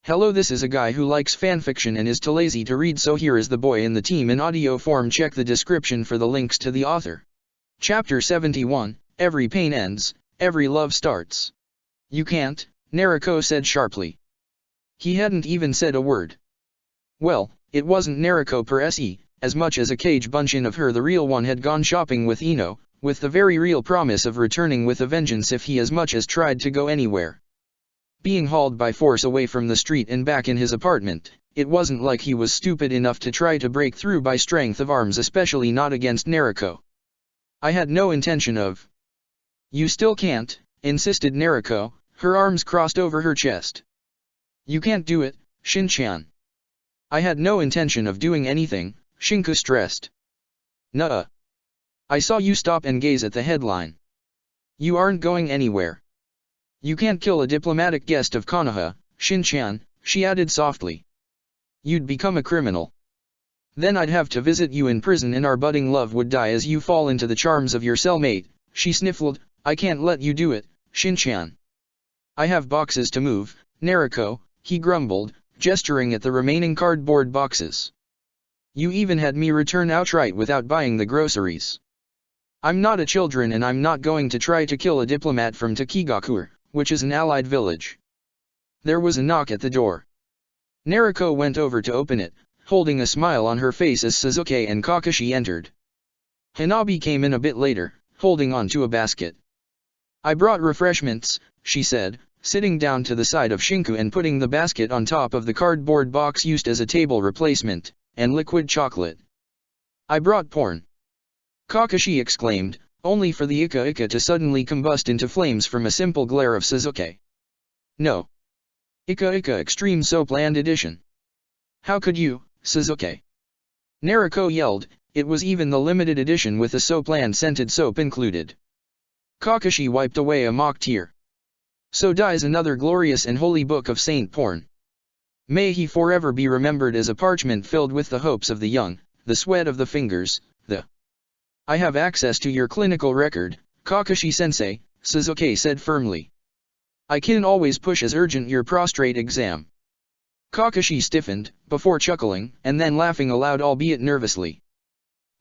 Hello, this is a guy who likes fanfiction and is too lazy to read, so here is the boy in the team in audio form. Check the description for the links to the author. Chapter 71, Every pain ends, every love starts. You can't, Naruko said sharply. He hadn't even said a word. Well, it wasn't Naruko per se, as much as a cage bunshin of her, the real one, had gone shopping with Ino, with the very real promise of returning with a vengeance if he as much as tried to go anywhere. Being hauled by force away from the street and back in his apartment, it wasn't like he was stupid enough to try to break through by strength of arms, especially not against Naruko. I had no intention of. You still can't, insisted Naruko, her arms crossed over her chest. You can't do it, Shin-chan. I had no intention of doing anything, Shinku stressed. Nuh-uh. I saw you stop and gaze at the headline. You aren't going anywhere. You can't kill a diplomatic guest of Konoha, Shin-chan, she added softly. You'd become a criminal. Then I'd have to visit you in prison and our budding love would die as you fall into the charms of your cellmate, she sniffled. I can't let you do it, Shin-chan. I have boxes to move, Naruko, he grumbled, gesturing at the remaining cardboard boxes. You even had me return outright without buying the groceries. I'm not a children and I'm not going to try to kill a diplomat from Takigakure, which is an allied village. There was a knock at the door. Naruko went over to open it, holding a smile on her face as Sasuke and Kakashi entered. Hanabi came in a bit later, holding on to a basket. I brought refreshments, she said, sitting down to the side of Shinku and putting the basket on top of the cardboard box used as a table replacement, and liquid chocolate. I brought porn. Kakashi exclaimed, only for the Ika to suddenly combust into flames from a simple glare of Sasuke. No. Ika Extreme Soapland Edition. How could you, Sasuke? Naruko yelled, it was even the limited edition with a Soapland scented soap included. Kakashi wiped away a mock tear. So dies another glorious and holy book of Saint Porn. May he forever be remembered as a parchment filled with the hopes of the young, the sweat of the fingers, the... I have access to your clinical record, Kakashi-sensei, Sasuke said firmly. I can always push as urgent your prostrate exam. Kakashi stiffened, before chuckling, and then laughing aloud, albeit nervously.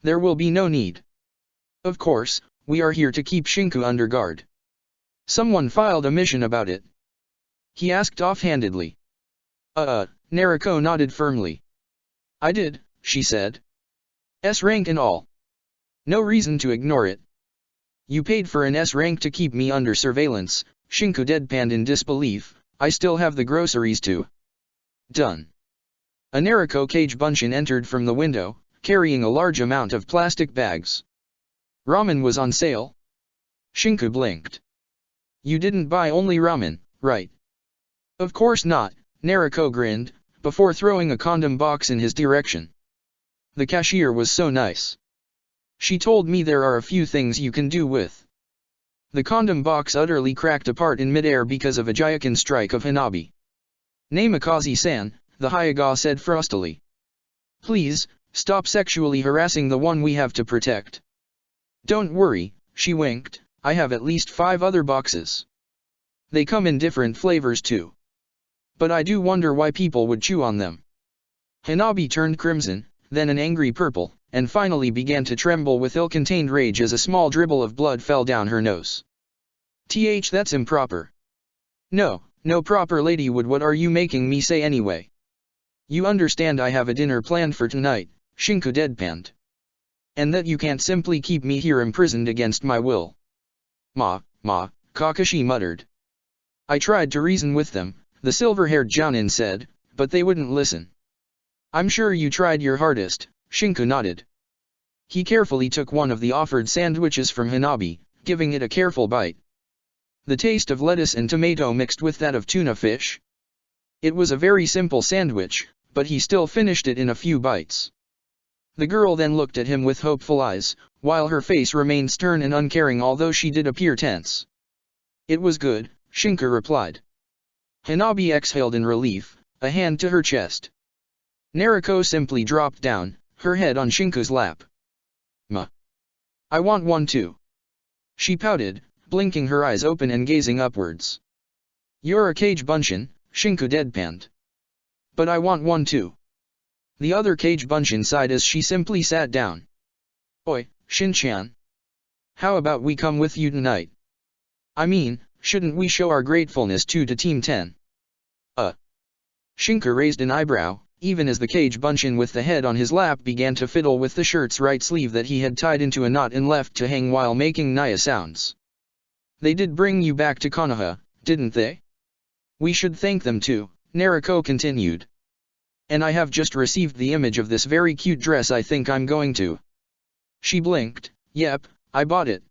There will be no need. Of course, we are here to keep Shinku under guard. Someone filed a mission about it? He asked offhandedly. Naruko nodded firmly. I did, she said. S rank and all. No reason to ignore it. You paid for an S rank to keep me under surveillance, Shinku deadpanned in disbelief. I still have the groceries too. Done. A Naruko cage bunshin entered from the window, carrying a large amount of plastic bags. Ramen was on sale? Shinku blinked. You didn't buy only ramen, right? Of course not, Naruko grinned, before throwing a condom box in his direction. The cashier was so nice. She told me there are a few things you can do with. The condom box utterly cracked apart in midair because of a Gyuken strike of Hanabi. Namikaze-san, the Hyuga said frostily. Please, stop sexually harassing the one we have to protect. Don't worry, she winked, I have at least 5 other boxes. They come in different flavors too. But I do wonder why people would chew on them. Hanabi turned crimson, then an angry purple, and finally began to tremble with ill-contained rage as a small dribble of blood fell down her nose. That's improper. No proper lady would. What are you making me say anyway? You understand I have a dinner planned for tonight, Shinku deadpanned. And that you can't simply keep me here imprisoned against my will. Ma, Kakashi muttered. I tried to reason with them, the silver-haired Jounin said, but they wouldn't listen. I'm sure you tried your hardest, Shinku nodded. He carefully took one of the offered sandwiches from Hanabi, giving it a careful bite. The taste of lettuce and tomato mixed with that of tuna fish. It was a very simple sandwich, but he still finished it in a few bites. The girl then looked at him with hopeful eyes, while her face remained stern and uncaring, although she did appear tense. It was good, Shinku replied. Hanabi exhaled in relief, a hand to her chest. Naruko simply dropped down, her head on Shinku's lap. Ma. I want one too. She pouted, blinking her eyes open and gazing upwards. You're a cage bunshin, Shinku deadpanned. But I want one too. The other Cage Bunshin sighed as she simply sat down. Oi, Shin-chan. How about we come with you tonight? I mean, shouldn't we show our gratefulness to Team 10? Shinku raised an eyebrow, even as the Cage Bunshin with the head on his lap began to fiddle with the shirt's right sleeve that he had tied into a knot and left to hang while making Naya sounds. They did bring you back to Konoha, didn't they? We should thank them too, Nariko continued. And I have just received the image of this very cute dress. I think I'm going to. She blinked. Yep, I bought it.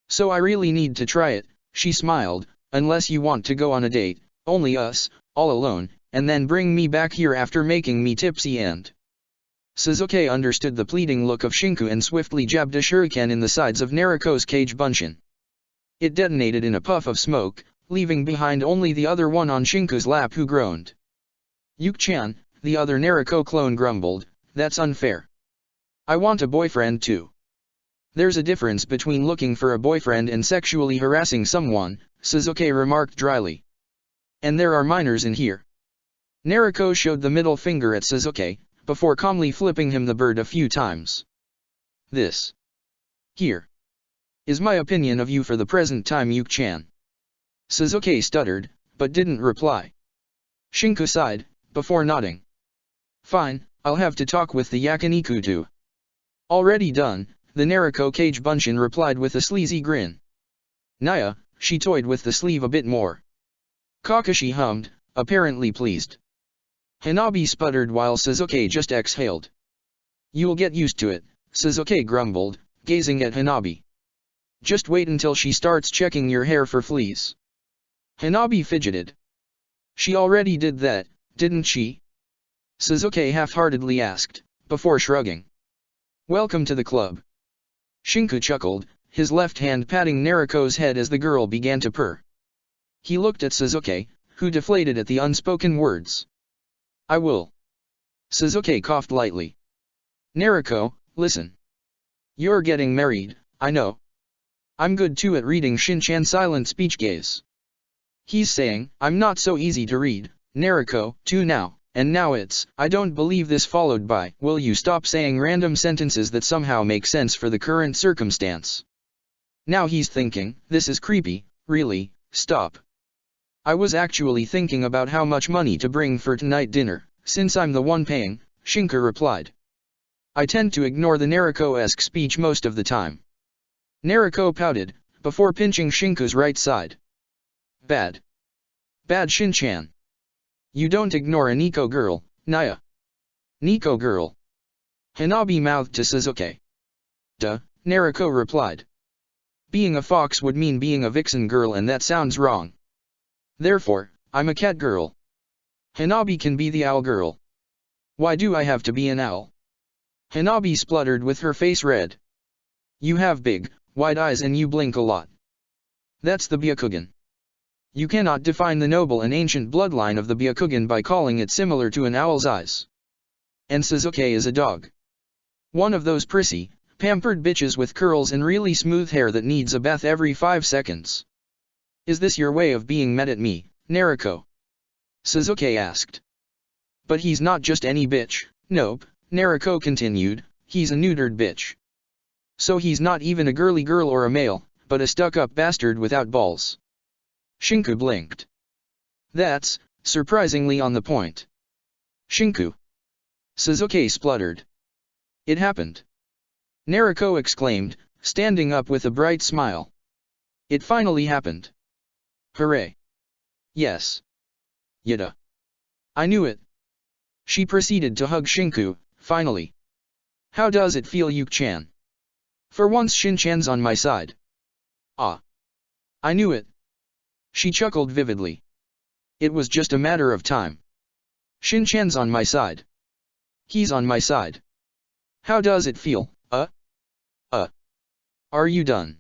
So I really need to try it, she smiled, unless you want to go on a date, only us, all alone, and then bring me back here after making me tipsy and... Suzuki understood the pleading look of Shinku and swiftly jabbed a shuriken in the sides of Nariko's Cage Bunshin. It detonated in a puff of smoke, leaving behind only the other one on Shinku's lap, who groaned. Yuki-chan, the other Nariko clone grumbled, that's unfair. I want a boyfriend too. There's a difference between looking for a boyfriend and sexually harassing someone, Suzuki remarked dryly. And there are minors in here. Nariko showed the middle finger at Suzuki, before calmly flipping him the bird a few times. This. Here. Is my opinion of you for the present time, Yuki-chan. Suzuki stuttered, but didn't reply. Shinku sighed, before nodding. Fine, I'll have to talk with the Yakiniku too. Already done, the Nariko Cage Bunshin replied with a sleazy grin. Naya, she toyed with the sleeve a bit more. Kakashi hummed, apparently pleased. Hanabi sputtered while Suzuki just exhaled. You'll get used to it, Suzuki grumbled, gazing at Hanabi. Just wait until she starts checking your hair for fleas. Hanabi fidgeted. She already did that, didn't she? Suzuki half-heartedly asked, before shrugging. Welcome to the club. Shinku chuckled, his left hand patting Nariko's head as the girl began to purr. He looked at Suzuki, who deflated at the unspoken words. I will. Suzuki coughed lightly. Nariko, listen. You're getting married, I know. I'm good too at reading Shin-chan's silent speech gaze. He's saying, I'm not so easy to read, Nariko, too now, and now it's, I don't believe this, followed by, will you stop saying random sentences that somehow make sense for the current circumstance? Now he's thinking, this is creepy, really, stop. I was actually thinking about how much money to bring for tonight dinner, since I'm the one paying, Shinku replied. I tend to ignore the Nariko-esque speech most of the time. Nariko pouted, before pinching Shinku's right side. Bad. Bad, Shin-chan. You don't ignore a Nico girl, Naya. Nico girl. Hanabi mouthed to Suzuki. Duh, Nariko replied. Being a fox would mean being a vixen girl, and that sounds wrong. Therefore, I'm a cat girl. Hanabi can be the owl girl. Why do I have to be an owl? Hanabi spluttered with her face red. You have big, wide eyes and you blink a lot. That's the Byakugan. You cannot define the noble and ancient bloodline of the Byakugan by calling it similar to an owl's eyes. And Suzuki is a dog. One of those prissy, pampered bitches with curls and really smooth hair that needs a bath every 5 seconds. Is this your way of being mad at me, Nariko? Suzuki asked. But he's not just any bitch, nope, Nariko continued, he's a neutered bitch. So he's not even a girly girl or a male, but a stuck-up bastard without balls. Shinku blinked. That's, surprisingly on the point. Shinku. Suzuki spluttered. It happened. Nariko exclaimed, standing up with a bright smile. It finally happened. Hooray. Yes. Yada. I knew it. She proceeded to hug Shinku, finally. How does it feel, Yuki-chan? For once Shin-chan's on my side. Ah. I knew it. She chuckled vividly. It was just a matter of time. Shin-chan's on my side. He's on my side. How does it feel, Are you done?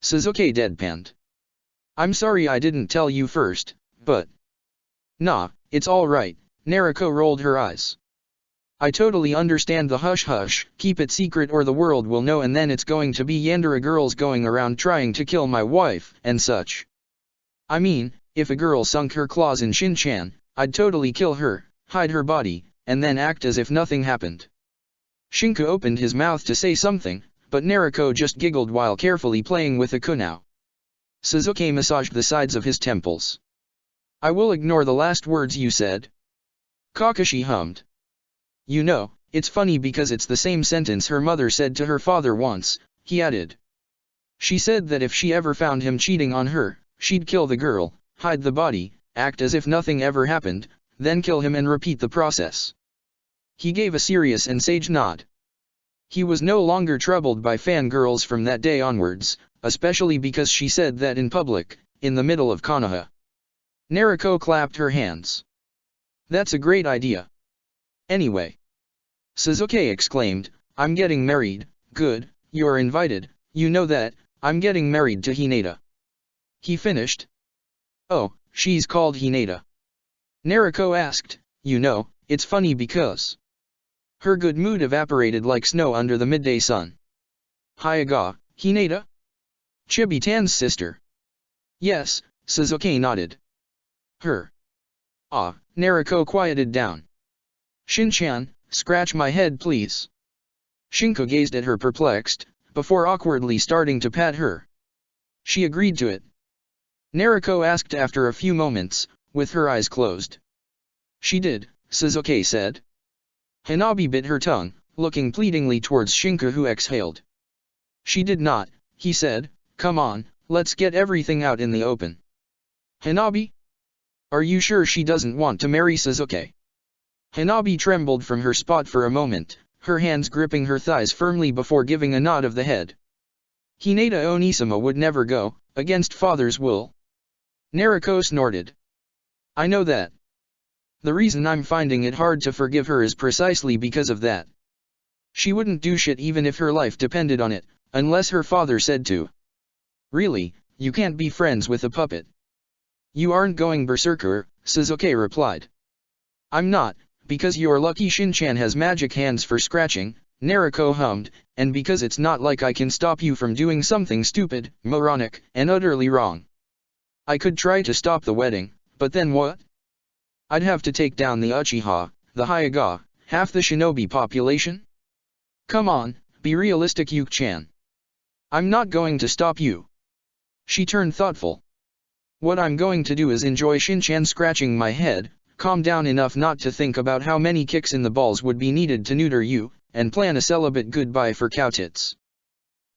Suzuki deadpanned. I'm sorry I didn't tell you first, but... Nah, it's alright, Nariko rolled her eyes. I totally understand the hush-hush, keep it secret or the world will know, and then it's going to be Yandere girls going around trying to kill my wife, and such. I mean, if a girl sunk her claws in Shin-chan, I'd totally kill her, hide her body, and then act as if nothing happened. Shinku opened his mouth to say something, but Naruko just giggled while carefully playing with a kunao. Sasuke massaged the sides of his temples. I will ignore the last words you said. Kakashi hummed. You know, it's funny because it's the same sentence her mother said to her father once, he added. She said that if she ever found him cheating on her, she'd kill the girl, hide the body, act as if nothing ever happened, then kill him and repeat the process. He gave a serious and sage nod. He was no longer troubled by fangirls from that day onwards, especially because she said that in public, in the middle of Konoha. Naruko clapped her hands. That's a great idea. Anyway. Sasuke exclaimed, I'm getting married, good, you're invited, you know that, I'm getting married to Hinata. He finished. Oh, she's called Hinata. Naruko asked, you know, it's funny because. Her good mood evaporated like snow under the midday sun. Hyuga, Hinata? Chibitan's sister. Yes, Sasuke nodded. Her. Ah, Naruko quieted down. Shin-chan, scratch my head please. Shinku gazed at her perplexed, before awkwardly starting to pat her. She agreed to it. Naruko asked after a few moments, with her eyes closed. She did, Sasuke said. Hanabi bit her tongue, looking pleadingly towards Shinku who exhaled. She did not, he said, come on, let's get everything out in the open. Hanabi? Are you sure she doesn't want to marry Sasuke? Hanabi trembled from her spot for a moment, her hands gripping her thighs firmly before giving a nod of the head. Hinata Onisama would never go, against father's will. Naruko snorted. I know that. The reason I'm finding it hard to forgive her is precisely because of that. She wouldn't do shit even if her life depended on it, unless her father said to. Really, you can't be friends with a puppet. You aren't going berserker, Sasuke replied. I'm not, because you're lucky Shin-chan has magic hands for scratching, Naruko hummed, and because it's not like I can stop you from doing something stupid, moronic, and utterly wrong. I could try to stop the wedding, but then what? I'd have to take down the Uchiha, the Hyuga, half the shinobi population? Come on, be realistic Yuki-chan. I'm not going to stop you. She turned thoughtful. What I'm going to do is enjoy Shin-chan scratching my head, calm down enough not to think about how many kicks in the balls would be needed to neuter you, and plan a celibate goodbye for cow tits.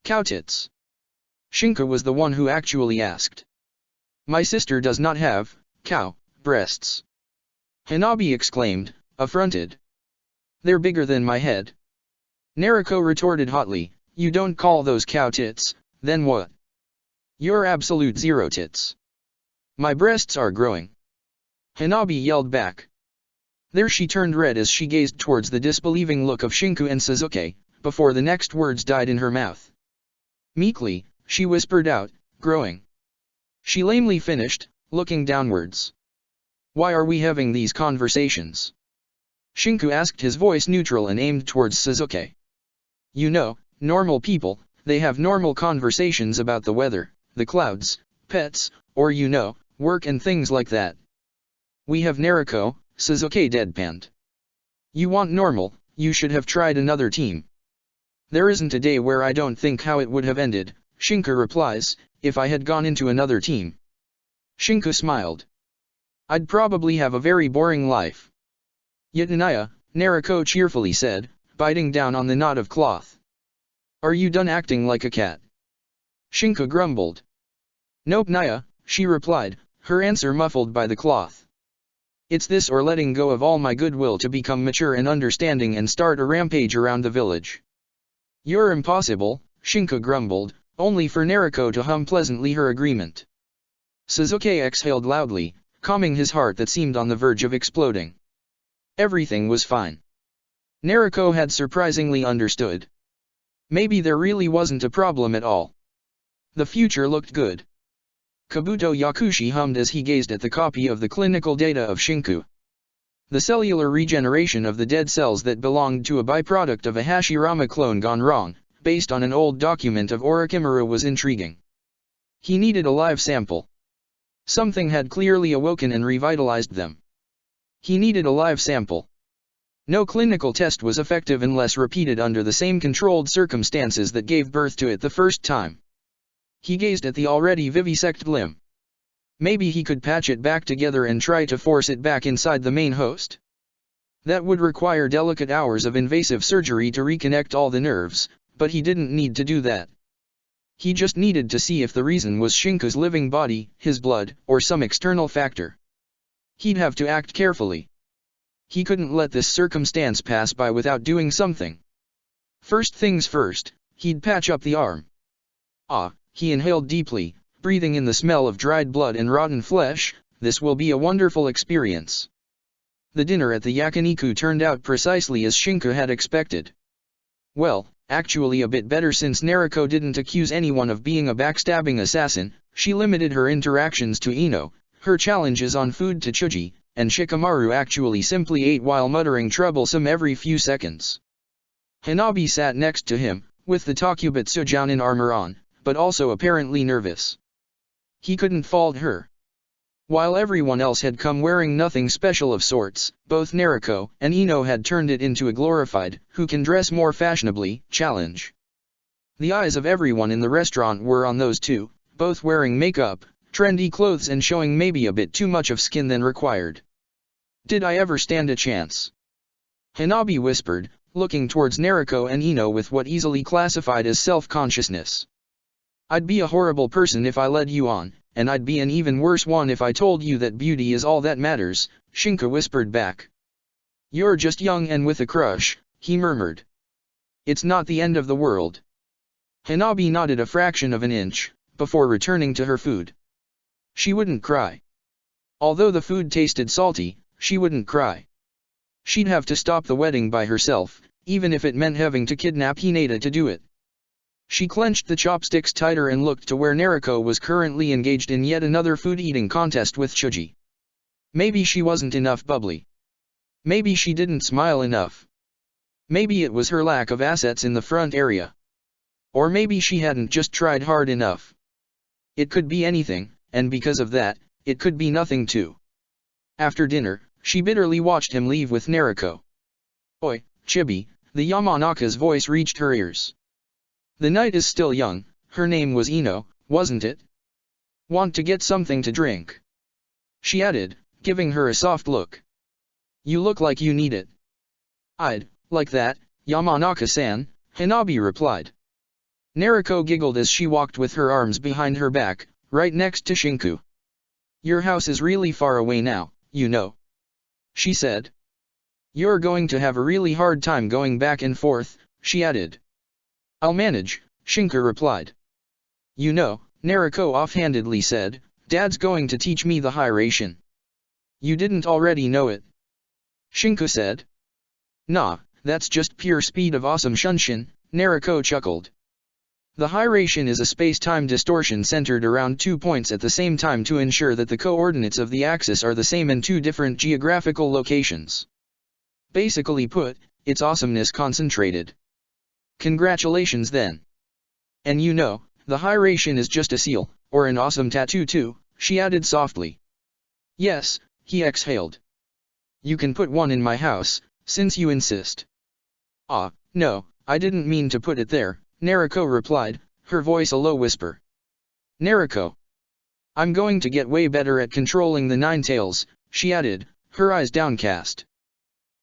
Cow tits? Shinku was the one who actually asked. My sister does not have, cow, breasts. Hanabi exclaimed, affronted. They're bigger than my head. Naruko retorted hotly, you don't call those cow tits, then what? You're absolute zero tits. My breasts are growing. Hanabi yelled back. There she turned red as she gazed towards the disbelieving look of Shinku and Sasuke, before the next words died in her mouth. Meekly, she whispered out, growing. She lamely finished, looking downwards. Why are we having these conversations? Shinku asked, his voice neutral and aimed towards Sasuke. You know, normal people, they have normal conversations about the weather, the clouds, pets, or you know, work and things like that. We have Naruko, Sasuke deadpanned. You want normal, you should have tried another team. There isn't a day where I don't think how it would have ended, Shinku replies, if I had gone into another team. Shinku smiled. I'd probably have a very boring life. Yatanaya, Naruko cheerfully said, biting down on the knot of cloth. Are you done acting like a cat? Shinku grumbled. Nope Naya, she replied, her answer muffled by the cloth. It's this or letting go of all my goodwill to become mature and understanding and start a rampage around the village. You're impossible, Shinku grumbled, only for Naruko to hum pleasantly her agreement. Sasuke exhaled loudly, calming his heart that seemed on the verge of exploding. Everything was fine. Naruko had surprisingly understood. Maybe there really wasn't a problem at all. The future looked good. Kabuto Yakushi hummed as he gazed at the copy of the clinical data of Shinku. The cellular regeneration of the dead cells that belonged to a byproduct of a Hashirama clone gone wrong, based on an old document of Orochimaru, was intriguing. He needed a live sample. Something had clearly awoken and revitalized them. He needed a live sample. No clinical test was effective unless repeated under the same controlled circumstances that gave birth to it the first time. He gazed at the already vivisected limb. Maybe he could patch it back together and try to force it back inside the main host. That would require delicate hours of invasive surgery to reconnect all the nerves, but he didn't need to do that. He just needed to see if the reason was Shinka's living body, his blood, or some external factor. He'd have to act carefully. He couldn't let this circumstance pass by without doing something. First things first, he'd patch up the arm. He inhaled deeply, breathing in the smell of dried blood and rotten flesh. This will be a wonderful experience. The dinner at the yakiniku turned out precisely as Shinka had expected. Well, actually a bit better, since Nariko didn't accuse anyone of being a backstabbing assassin. She limited her interactions to Ino, her challenges on food to Chuji, and Shikamaru actually simply ate while muttering troublesome every few seconds. Hanabi sat next to him, with the Takubutsu Jounin armor on, but also apparently nervous. He couldn't fault her. While everyone else had come wearing nothing special of sorts, both Nariko and Ino had turned it into a glorified, who can dress more fashionably, challenge. The eyes of everyone in the restaurant were on those two, both wearing makeup, trendy clothes and showing maybe a bit too much of skin than required. Did I ever stand a chance? Hanabi whispered, looking towards Nariko and Ino with what easily classified as self-consciousness. I'd be a horrible person if I led you on, and I'd be an even worse one if I told you that beauty is all that matters, Shinka whispered back. You're just young and with a crush, he murmured. It's not the end of the world. Hanabi nodded a fraction of an inch, before returning to her food. She wouldn't cry. Although the food tasted salty, she wouldn't cry. She'd have to stop the wedding by herself, even if it meant having to kidnap Hinata to do it. She clenched the chopsticks tighter and looked to where Nariko was currently engaged in yet another food-eating contest with Chuji. Maybe she wasn't enough bubbly. Maybe she didn't smile enough. Maybe it was her lack of assets in the front area. Or maybe she hadn't just tried hard enough. It could be anything, and because of that, it could be nothing too. After dinner, she bitterly watched him leave with Nariko. Oi, Chibi, the Yamanaka's voice reached her ears. The night is still young. Her name was Ino, wasn't it? Want to get something to drink? She added, giving her a soft look. You look like you need it. I'd like that, Yamanaka-san, Hanabi replied. Nariko giggled as she walked with her arms behind her back, right next to Shinku. Your house is really far away now, you know, she said. You're going to have a really hard time going back and forth, she added. I'll manage, Shinka replied. You know, Nariko offhandedly said, Dad's going to teach me the Hiraishin. You didn't already know it? Shinka said. Nah, that's just pure speed of awesome shunshin, Nariko chuckled. The Hiraishin is a space-time distortion centered around 2 points at the same time to ensure that the coordinates of the axis are the same in 2 different geographical locations. Basically put, it's awesomeness concentrated. Congratulations then. And you know, the Hiraishin is just a seal, or an awesome tattoo too, she added softly. Yes, he exhaled. You can put one in my house, since you insist. No, I didn't mean to put it there, Nariko replied, her voice a low whisper. Nariko. I'm going to get way better at controlling the 9 tails, she added, her eyes downcast.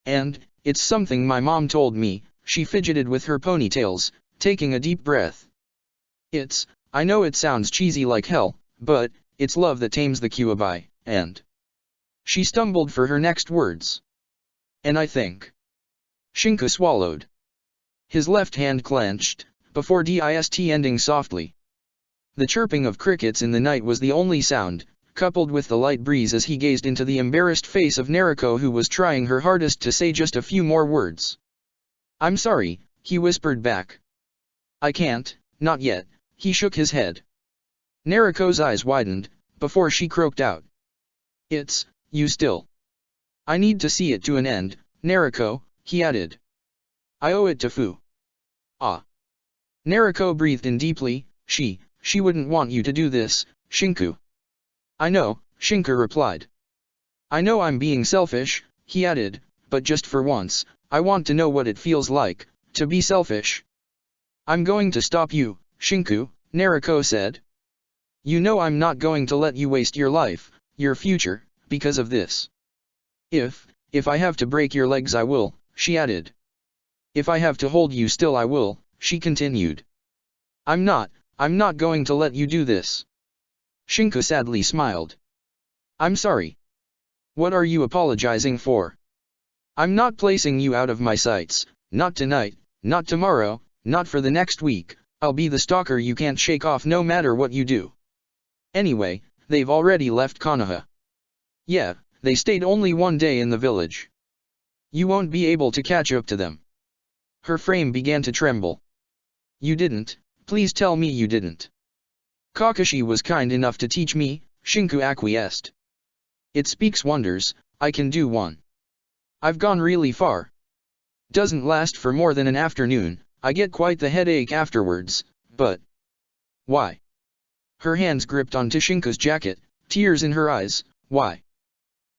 And, it's something my mom told me, she fidgeted with her ponytails, taking a deep breath. I know it sounds cheesy like hell, but, it's love that tames the Kyuubi, and... She stumbled for her next words. And I think... Shinka swallowed. His left hand clenched, before dist ending softly. The chirping of crickets in the night was the only sound, coupled with the light breeze as he gazed into the embarrassed face of Nariko, who was trying her hardest to say just a few more words. I'm sorry, he whispered back. I can't, not yet, he shook his head. Nariko's eyes widened, before she croaked out. You still. I need to see it to an end, Nariko, he added. I owe it to Fu. Nariko breathed in deeply, she wouldn't want you to do this, Shinku. I know, Shinka replied. I know I'm being selfish, he added, but just for once, I want to know what it feels like to be selfish. I'm going to stop you, Shinku, Nariko said. You know I'm not going to let you waste your life, your future, because of this. If I have to break your legs I will, she added. If I have to hold you still I will, she continued. I'm not going to let you do this. Shinku sadly smiled. I'm sorry. What are you apologizing for? I'm not placing you out of my sights, not tonight, not tomorrow, not for the next week. I'll be the stalker you can't shake off no matter what you do. Anyway, they've already left Konoha. Yeah, they stayed only one day in the village. You won't be able to catch up to them. Her frame began to tremble. You didn't, please tell me you didn't. Kakashi was kind enough to teach me, Shinku acquiesced. It speaks wonders, I can do one. I've gone really far. Doesn't last for more than an afternoon, I get quite the headache afterwards, but... Why? Her hands gripped onto Shinku's jacket, tears in her eyes, why?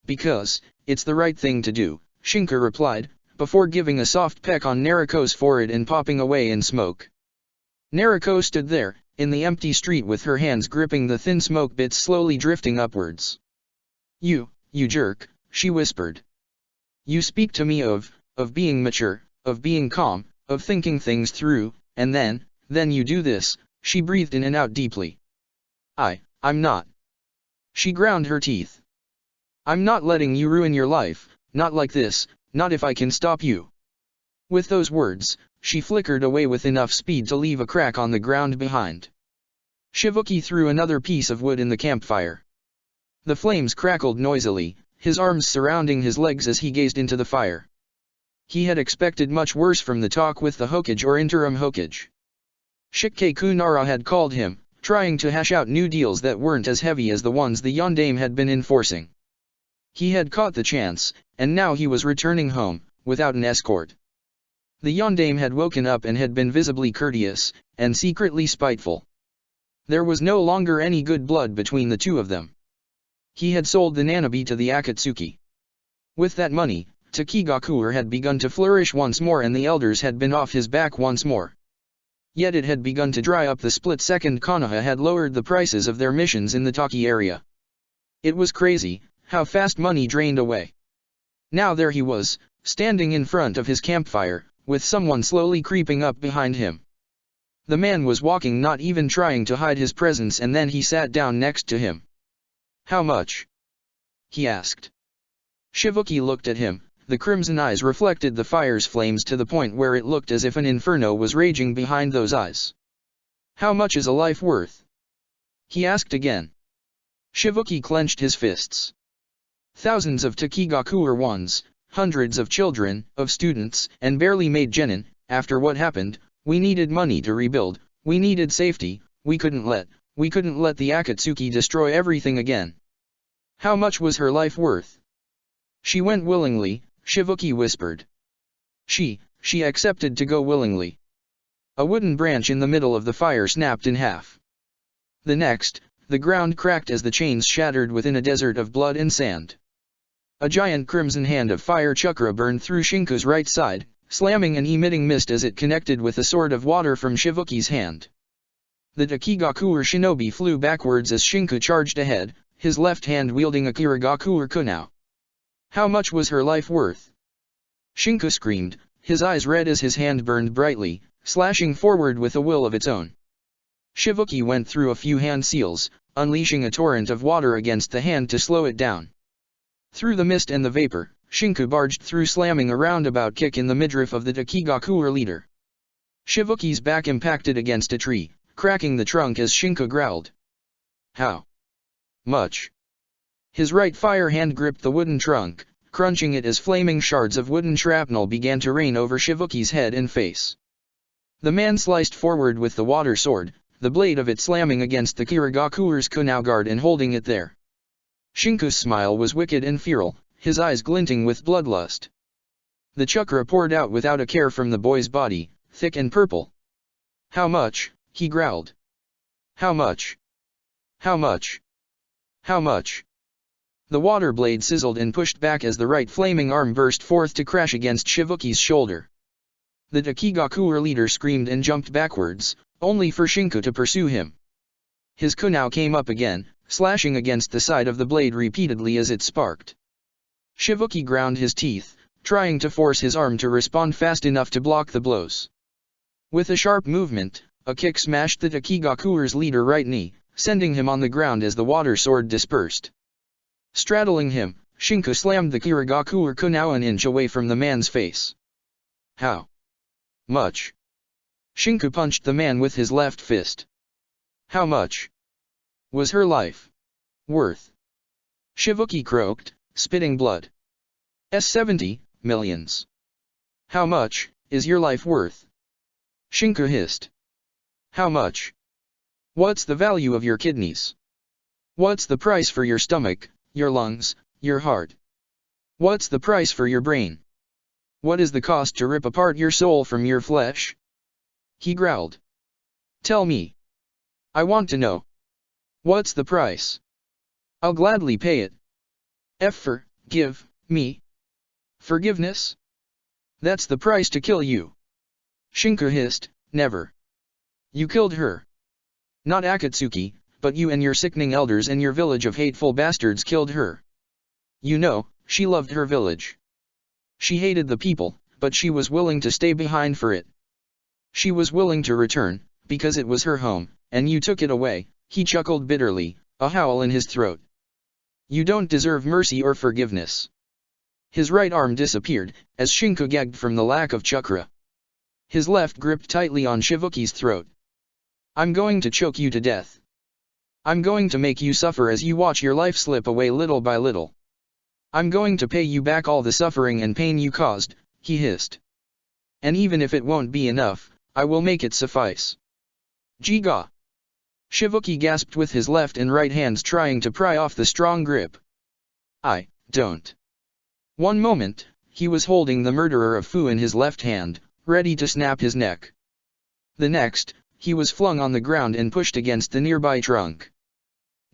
Because, it's the right thing to do, Shinku replied, before giving a soft peck on Nariko's forehead and popping away in smoke. Nariko stood there, in the empty street with her hands gripping the thin smoke bits slowly drifting upwards. You jerk, she whispered. You speak to me of being mature, of being calm, of thinking things through, and then you do this, she breathed in and out deeply. I'm not. She ground her teeth. I'm not letting you ruin your life, not like this, not if I can stop you. With those words, she flickered away with enough speed to leave a crack on the ground behind. Shivuki threw another piece of wood in the campfire. The flames crackled noisily, his arms surrounding his legs as he gazed into the fire. He had expected much worse from the talk with the Hokage or interim Hokage. Shikkeku Nara had called him, trying to hash out new deals that weren't as heavy as the ones the Yondaime had been enforcing. He had caught the chance, and now he was returning home, without an escort. The Yondaime had woken up and had been visibly courteous, and secretly spiteful. There was no longer any good blood between the two of them. He had sold the Nanabi to the Akatsuki. With that money, Takigakuer had begun to flourish once more and the elders had been off his back once more. Yet it had begun to dry up the split-second Konoha had lowered the prices of their missions in the Taki area. It was crazy, how fast money drained away. Now there he was, standing in front of his campfire, with someone slowly creeping up behind him. The man was walking, not even trying to hide his presence, and then he sat down next to him. How much? He asked. Shivuki looked at him, the crimson eyes reflected the fire's flames to the point where it looked as if an inferno was raging behind those eyes. How much is a life worth? He asked again. Shivuki clenched his fists. Thousands of Takigakuer ones, hundreds of children, of students, and barely made genin. After what happened, we needed money to rebuild, we needed safety, we couldn't let the Akatsuki destroy everything again. How much was her life worth? She went willingly, Shivuki whispered. She accepted to go willingly. A wooden branch in the middle of the fire snapped in half. The next, the ground cracked as the chains shattered within a desert of blood and sand. A giant crimson hand of fire chakra burned through Shinku's right side, slamming and emitting mist as it connected with a sword of water from Shivuki's hand. The Takigakuer shinobi flew backwards as Shinku charged ahead, his left hand wielding a Kirigakuer kunao. How much was her life worth? Shinku screamed, his eyes red as his hand burned brightly, slashing forward with a will of its own. Shivuki went through a few hand seals, unleashing a torrent of water against the hand to slow it down. Through the mist and the vapor, Shinku barged through, slamming a roundabout kick in the midriff of the Takigakuer leader. Shivuki's back impacted against a tree, cracking the trunk as Shinku growled. How much? His right fire hand gripped the wooden trunk, crunching it as flaming shards of wooden shrapnel began to rain over Shivuki's head and face. The man sliced forward with the water sword, the blade of it slamming against the Kirigakuer's kunao guard and holding it there. Shinku's smile was wicked and feral, his eyes glinting with bloodlust. The chakra poured out without a care from the boy's body, thick and purple. How much? He growled. How much? How much? How much? The water blade sizzled and pushed back as the right flaming arm burst forth to crash against Shivuki's shoulder. The Dakigakuer leader screamed and jumped backwards, only for Shinku to pursue him. His kunao came up again, slashing against the side of the blade repeatedly as it sparked. Shivuki ground his teeth, trying to force his arm to respond fast enough to block the blows. With a sharp movement, a kick smashed the Dakigakuer's leader right knee, sending him on the ground as the water sword dispersed. Straddling him, Shinku slammed the Kirigakuer kunao an inch away from the man's face. How much? Shinku punched the man with his left fist. How much was her life worth? Shivuki croaked, spitting blood. 70 millions. How much is your life worth? Shinku hissed. How much? What's the value of your kidneys? What's the price for your stomach, your lungs, your heart? What's the price for your brain? What is the cost to rip apart your soul from your flesh? He growled. Tell me. I want to know. What's the price? I'll gladly pay it. Give me forgiveness? That's the price to kill you. Shinku hissed, never. You killed her. Not Akatsuki, but you and your sickening elders and your village of hateful bastards killed her. You know, she loved her village. She hated the people, but she was willing to stay behind for it. She was willing to return, because it was her home, and you took it away. He chuckled bitterly, a howl in his throat. You don't deserve mercy or forgiveness. His right arm disappeared, as Shinku gagged from the lack of chakra. His left gripped tightly on Shivuki's throat. I'm going to choke you to death. I'm going to make you suffer as you watch your life slip away little by little. I'm going to pay you back all the suffering and pain you caused, he hissed. And even if it won't be enough, I will make it suffice. Jiga! Shivuki gasped with his left and right hands trying to pry off the strong grip. I don't. One moment, he was holding the murderer of Fu in his left hand, ready to snap his neck. The next, he was flung on the ground and pushed against the nearby trunk.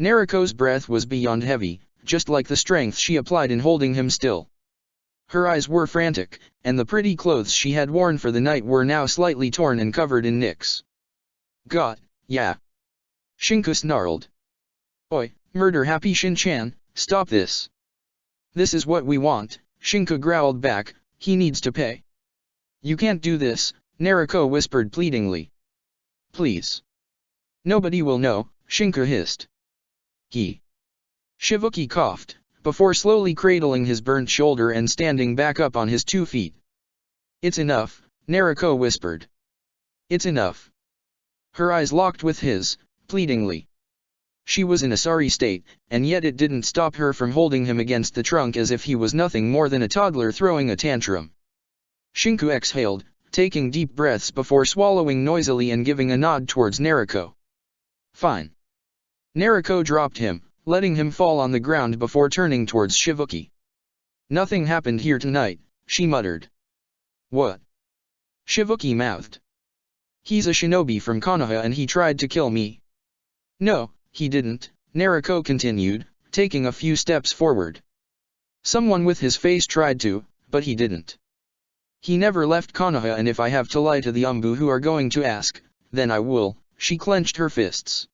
Nariko's breath was beyond heavy, just like the strength she applied in holding him still. Her eyes were frantic, and the pretty clothes she had worn for the night were now slightly torn and covered in nicks. God, yeah. Shinku snarled. Oi, murder-happy Shin-chan, stop this. This is what we want, Shinku growled back, he needs to pay. You can't do this, Nariko whispered pleadingly. Please. Nobody will know, Shinku hissed. Shivuki coughed, before slowly cradling his burnt shoulder and standing back up on his 2 feet. It's enough, Nariko whispered. It's enough. Her eyes locked with his, pleadingly. She was in a sorry state, and yet it didn't stop her from holding him against the trunk as if he was nothing more than a toddler throwing a tantrum. Shinku exhaled, taking deep breaths before swallowing noisily and giving a nod towards Nariko. Fine. Nariko dropped him, letting him fall on the ground before turning towards Shivuki. Nothing happened here tonight, she muttered. What? Shivuki mouthed. He's a shinobi from Konoha and he tried to kill me. No, he didn't, Nariko continued, taking a few steps forward. Someone with his face tried to, but he didn't. He never left Konoha, and if I have to lie to the Umbu who are going to ask, then I will. She clenched her fists.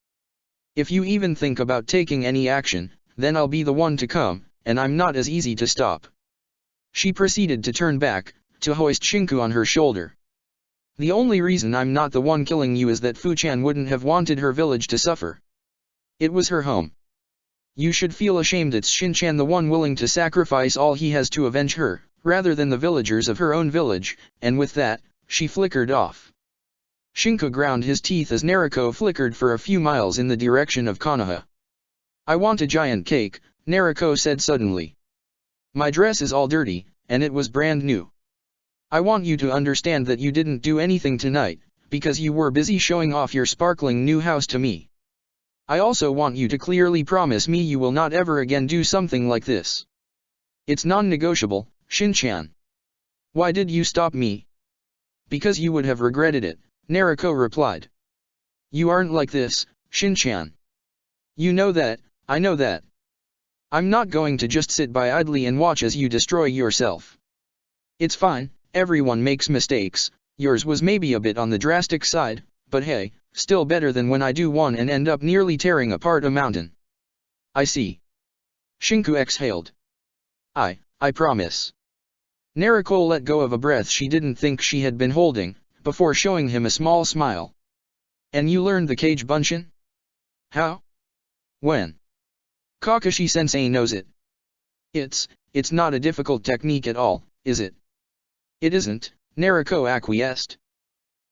If you even think about taking any action, then I'll be the one to come, and I'm not as easy to stop. She proceeded to turn back, to hoist Shinku on her shoulder. The only reason I'm not the one killing you is that Fu-chan wouldn't have wanted her village to suffer. It was her home. You should feel ashamed it's Shin-chan the one willing to sacrifice all he has to avenge her, rather than the villagers of her own village, and with that, she flickered off. Shinku ground his teeth as Nariko flickered for a few miles in the direction of Konoha. I want a giant cake, Nariko said suddenly. My dress is all dirty, and it was brand new. I want you to understand that you didn't do anything tonight, because you were busy showing off your sparkling new house to me. I also want you to clearly promise me you will not ever again do something like this. It's non-negotiable, Shin-chan. Why did you stop me? Because you would have regretted it, Nariko replied. You aren't like this, Shin-chan. You know that, I know that. I'm not going to just sit by idly and watch as you destroy yourself. It's fine, everyone makes mistakes, yours was maybe a bit on the drastic side, but hey, still better than when I do one and end up nearly tearing apart a mountain. I see. Shinku exhaled. I promise. Nariko let go of a breath she didn't think she had been holding, before showing him a small smile. And you learned the Kage Bunshin? How? When? Kakashi-sensei knows it. It's not a difficult technique at all, is it? It isn't, Nariko acquiesced.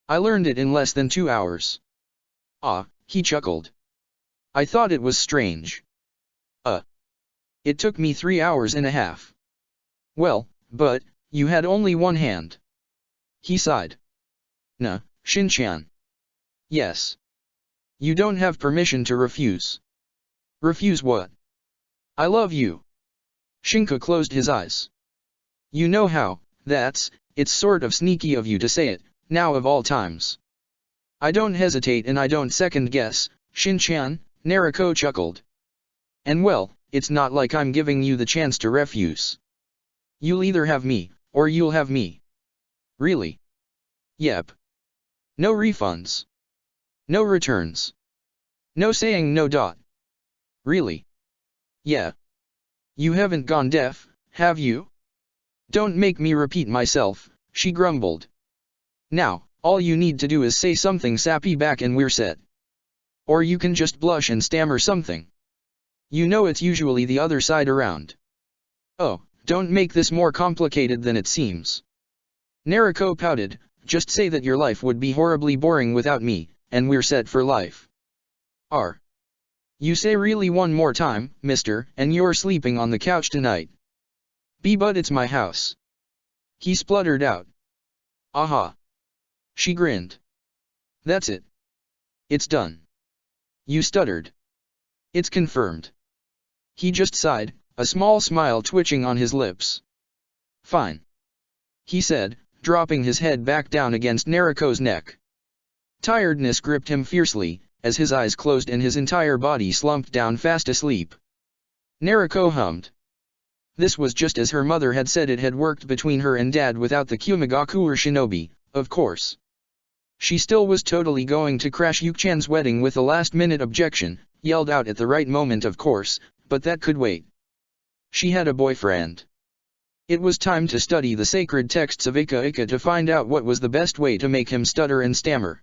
I learned it in less than 2 hours. Ah, he chuckled. I thought it was strange. It took me 3 hours and a half. Well, but, you had only one hand. He sighed. Nah, Shinchan. Yes. You don't have permission to refuse. Refuse what? I love you. Shinku closed his eyes. You know how, it's sort of sneaky of you to say it, now of all times. I don't hesitate and I don't second guess, Shinchan, Nariko chuckled. And well, it's not like I'm giving you the chance to refuse. You'll either have me, or you'll have me. Really? Yep. No refunds. No returns. No saying no. Really? Yeah. You haven't gone deaf, have you? Don't make me repeat myself, she grumbled. Now, all you need to do is say something sappy back and we're set. Or you can just blush and stammer something. You know it's usually the other side around. Oh, don't make this more complicated than it seems. Nariko pouted, just say that your life would be horribly boring without me, and we're set for life. You say really one more time, mister, and you're sleeping on the couch tonight. But it's my house. He spluttered out. Aha. She grinned. That's it. It's done. You stuttered. It's confirmed. He just sighed, a small smile twitching on his lips. Fine. He said, dropping his head back down against Nariko's neck. Tiredness gripped him fiercely, as his eyes closed and his entire body slumped down fast asleep. Nariko hummed. This was just as her mother had said it had worked between her and Dad without the Kumigakure shinobi, of course. She still was totally going to crash Yuki-chan's wedding with a last-minute objection, yelled out at the right moment of course, but that could wait. She had a boyfriend. It was time to study the sacred texts of Ika to find out what was the best way to make him stutter and stammer.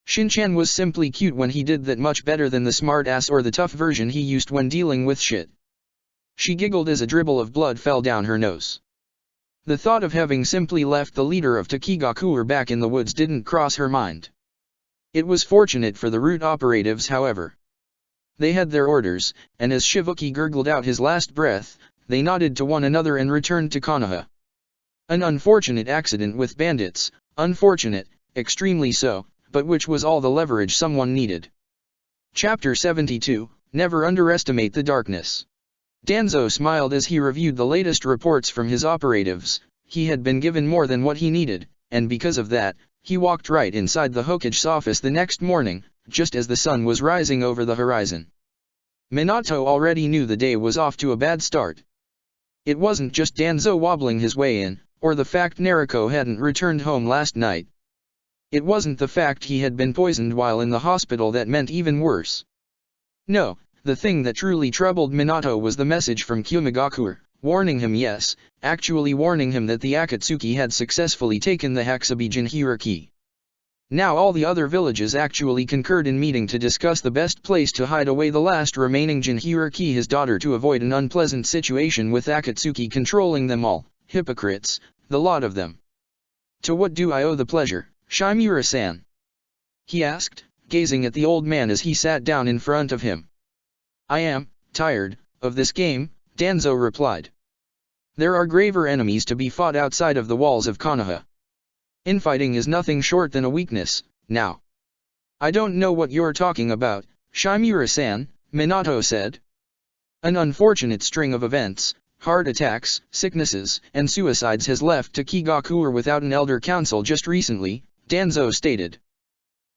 Shinchan was simply cute when he did that, much better than the smart-ass or the tough version he used when dealing with shit. She giggled as a dribble of blood fell down her nose. The thought of having simply left the leader of Takigakure back in the woods didn't cross her mind. It was fortunate for the root operatives, however. They had their orders, and as Shivuki gurgled out his last breath, they nodded to one another and returned to Konoha. An unfortunate accident with bandits, unfortunate, extremely so, but which was all the leverage someone needed. Chapter 72, Never Underestimate the Darkness. Danzo smiled as he reviewed the latest reports from his operatives. He had been given more than what he needed, and because of that, he walked right inside the Hokage's office the next morning, just as the sun was rising over the horizon. Minato already knew the day was off to a bad start. It wasn't just Danzo wobbling his way in, or the fact Nariko hadn't returned home last night. It wasn't the fact he had been poisoned while in the hospital that meant even worse. No, the thing that truly troubled Minato was the message from Kumigakure, warning him, yes, actually warning him that the Akatsuki had successfully taken the Hakusabi Jinhiriki. Now all the other villages actually concurred in meeting to discuss the best place to hide away the last remaining Jinhiriki, his daughter, to avoid an unpleasant situation with Akatsuki controlling them all, hypocrites, the lot of them. To what do I owe the pleasure, Shimura-san? He asked, gazing at the old man as he sat down in front of him. I am tired of this game, Danzo replied. There are graver enemies to be fought outside of the walls of Konoha. Infighting is nothing short than a weakness, now. I don't know what you're talking about, Shimura-san, Minato said. An unfortunate string of events, heart attacks, sicknesses, and suicides has left Takigakure without an elder council just recently, Danzo stated.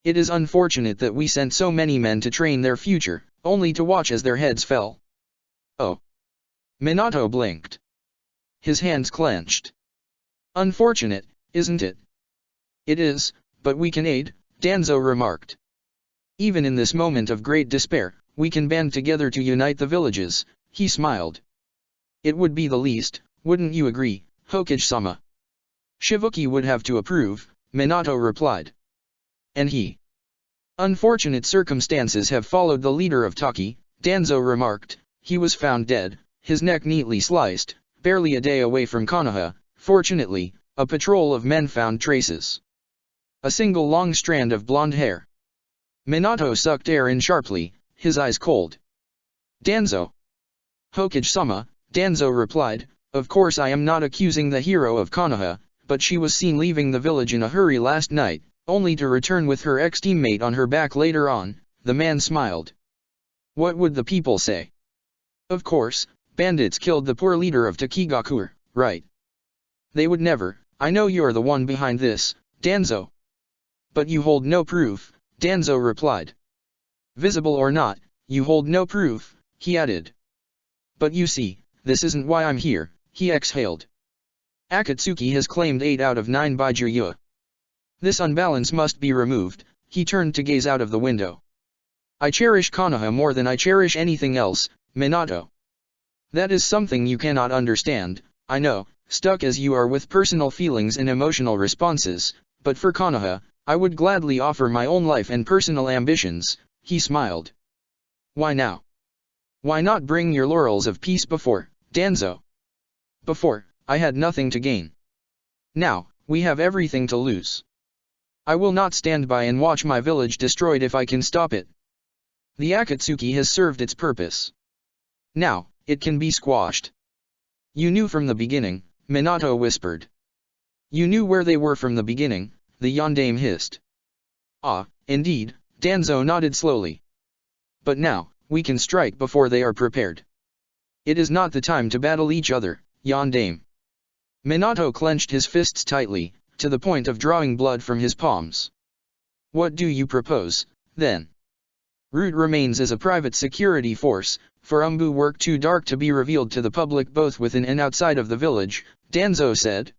It is unfortunate that we sent so many men to train their future, only to watch as their heads fell. Oh. Minato blinked. His hands clenched. Unfortunate, isn't it? It is, but we can aid, Danzo remarked. Even in this moment of great despair, we can band together to unite the villages, he smiled. It would be the least, wouldn't you agree, Hokage-sama? Shibuki would have to approve, Minato replied. And he. Unfortunate circumstances have followed the leader of Taki, Danzo remarked. He was found dead, his neck neatly sliced, barely a day away from Konoha. Fortunately, a patrol of men found traces. A single long strand of blonde hair. Minato sucked air in sharply, his eyes cold. Danzo. Hokage-sama, Danzo replied, of course I am not accusing the hero of Konoha, but she was seen leaving the village in a hurry last night, only to return with her ex-teammate on her back later on. The man smiled. What would the people say? Of course, bandits killed the poor leader of Takigakuer, right? They would never. I know you're the one behind this, Danzo. But you hold no proof, Danzo replied. Visible or not, you hold no proof, he added. But you see, this isn't why I'm here, he exhaled. Akatsuki has claimed 8 out of 9 Baijuya. This unbalance must be removed, he turned to gaze out of the window. I cherish Konoha more than I cherish anything else, Minato. That is something you cannot understand, I know, stuck as you are with personal feelings and emotional responses, but for Konoha, I would gladly offer my own life and personal ambitions, he smiled. Why now? Why not bring your laurels of peace before, Danzo? Before, I had nothing to gain. Now, we have everything to lose. I will not stand by and watch my village destroyed if I can stop it. The Akatsuki has served its purpose. Now, it can be squashed. You knew from the beginning, Minato whispered. You knew where they were from the beginning, the Yondaime hissed. Ah, indeed, Danzo nodded slowly. But now, we can strike before they are prepared. It is not the time to battle each other, Yondaime. Minato clenched his fists tightly, to the point of drawing blood from his palms. What do you propose, then? Root remains as a private security force, for Umbu work too dark to be revealed to the public both within and outside of the village, Danzo said.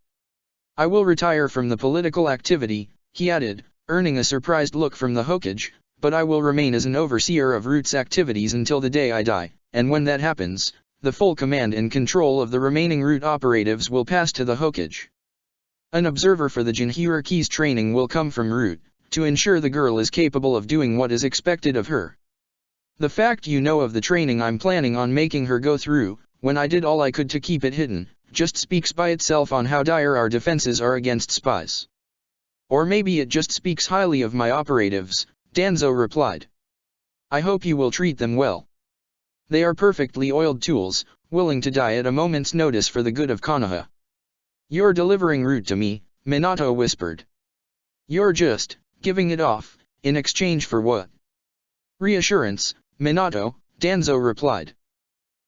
I will retire from the political activity, he added, earning a surprised look from the Hokage, but I will remain as an overseer of Root's activities until the day I die, and when that happens, the full command and control of the remaining Root operatives will pass to the Hokage. An observer for the Jinhiraki's training will come from Root, to ensure the girl is capable of doing what is expected of her. The fact you know of the training I'm planning on making her go through, when I did all I could to keep it hidden, just speaks by itself on how dire our defenses are against spies. Or maybe it just speaks highly of my operatives, Danzo replied. I hope you will treat them well. They are perfectly oiled tools, willing to die at a moment's notice for the good of Konoha. You're delivering Root to me, Minato whispered. You're just giving it off, in exchange for what? Reassurance, Minato, Danzo replied.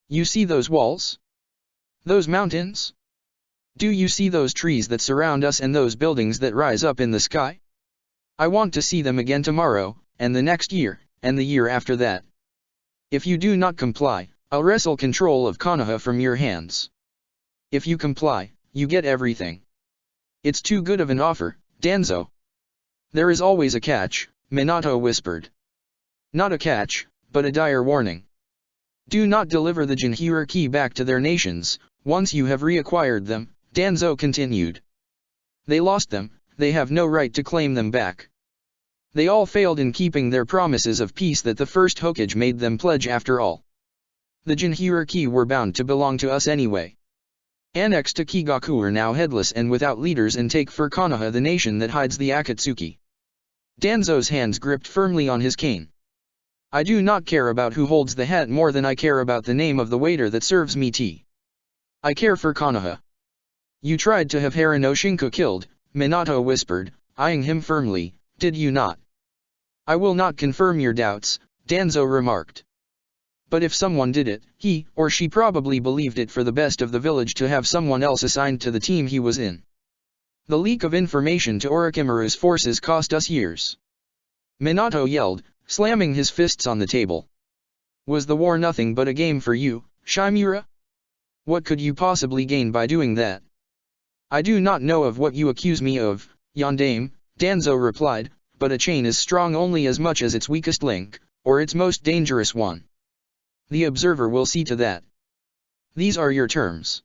You see those walls? Those mountains? Do you see those trees that surround us and those buildings that rise up in the sky? I want to see them again tomorrow, and the next year, and the year after that. If you do not comply, I'll wrestle control of Konoha from your hands. If you comply, you get everything. It's too good of an offer, Danzo. There is always a catch, Minato whispered. Not a catch, but a dire warning. Do not deliver the Jinhiraki back to their nations, once you have reacquired them, Danzo continued. They lost them, they have no right to claim them back. They all failed in keeping their promises of peace that the first Hokage made them pledge after all. The Jinhiraki were bound to belong to us anyway. Annex Takigaku are now headless and without leaders and take for Konoha the nation that hides the Akatsuki. Danzo's hands gripped firmly on his cane. I do not care about who holds the hat more than I care about the name of the waiter that serves me tea. I care for Konoha. You tried to have Haranoshinka killed, Minato whispered, eyeing him firmly, did you not? I will not confirm your doubts, Danzo remarked. But if someone did it, he or she probably believed it for the best of the village to have someone else assigned to the team he was in. The leak of information to Orochimaru's forces cost us years. Minato yelled, slamming his fists on the table. Was the war nothing but a game for you, Shimura? What could you possibly gain by doing that? I do not know of what you accuse me of, Yondaime, Danzo replied, but a chain is strong only as much as its weakest link, or its most dangerous one. The observer will see to that. These are your terms.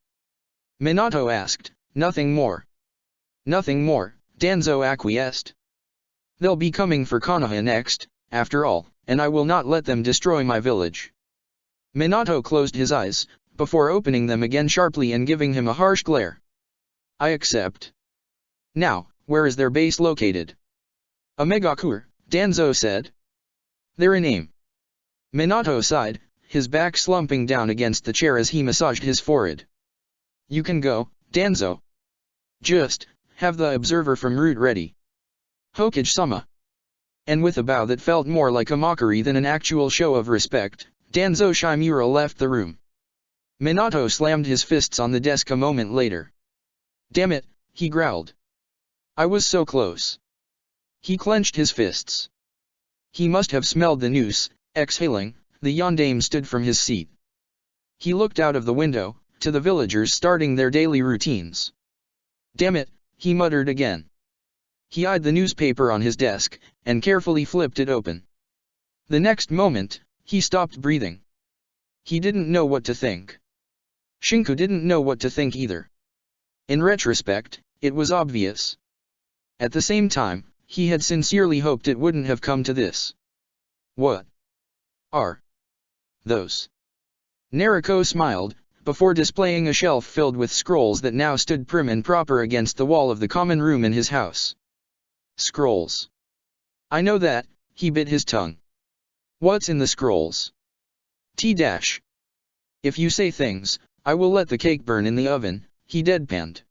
Minato asked, nothing more. Nothing more, Danzo acquiesced. They'll be coming for Konoha next, after all, and I will not let them destroy my village. Minato closed his eyes, before opening them again sharply and giving him a harsh glare. I accept. Now, where is their base located? Omegakure, Danzo said. They're in aim. Minato sighed, his back slumping down against the chair as he massaged his forehead. You can go, Danzo. Just have the observer from Root ready. Hokage-sama. And with a bow that felt more like a mockery than an actual show of respect, Danzo Shimura left the room. Minato slammed his fists on the desk a moment later. Damn it, he growled. I was so close. He clenched his fists. He must have smelled the noose. Exhaling, the Yondaime stood from his seat. He looked out of the window, to the villagers starting their daily routines. Damn it, he muttered again. He eyed the newspaper on his desk, and carefully flipped it open. The next moment, he stopped breathing. He didn't know what to think. Shinku didn't know what to think either. In retrospect, it was obvious. At the same time, he had sincerely hoped it wouldn't have come to this. What are those? Naruko smiled, before displaying a shelf filled with scrolls that now stood prim and proper against the wall of the common room in his house. Scrolls. I know that, he bit his tongue. What's in the scrolls? T-dash. If you say things, I will let the cake burn in the oven, he deadpanned.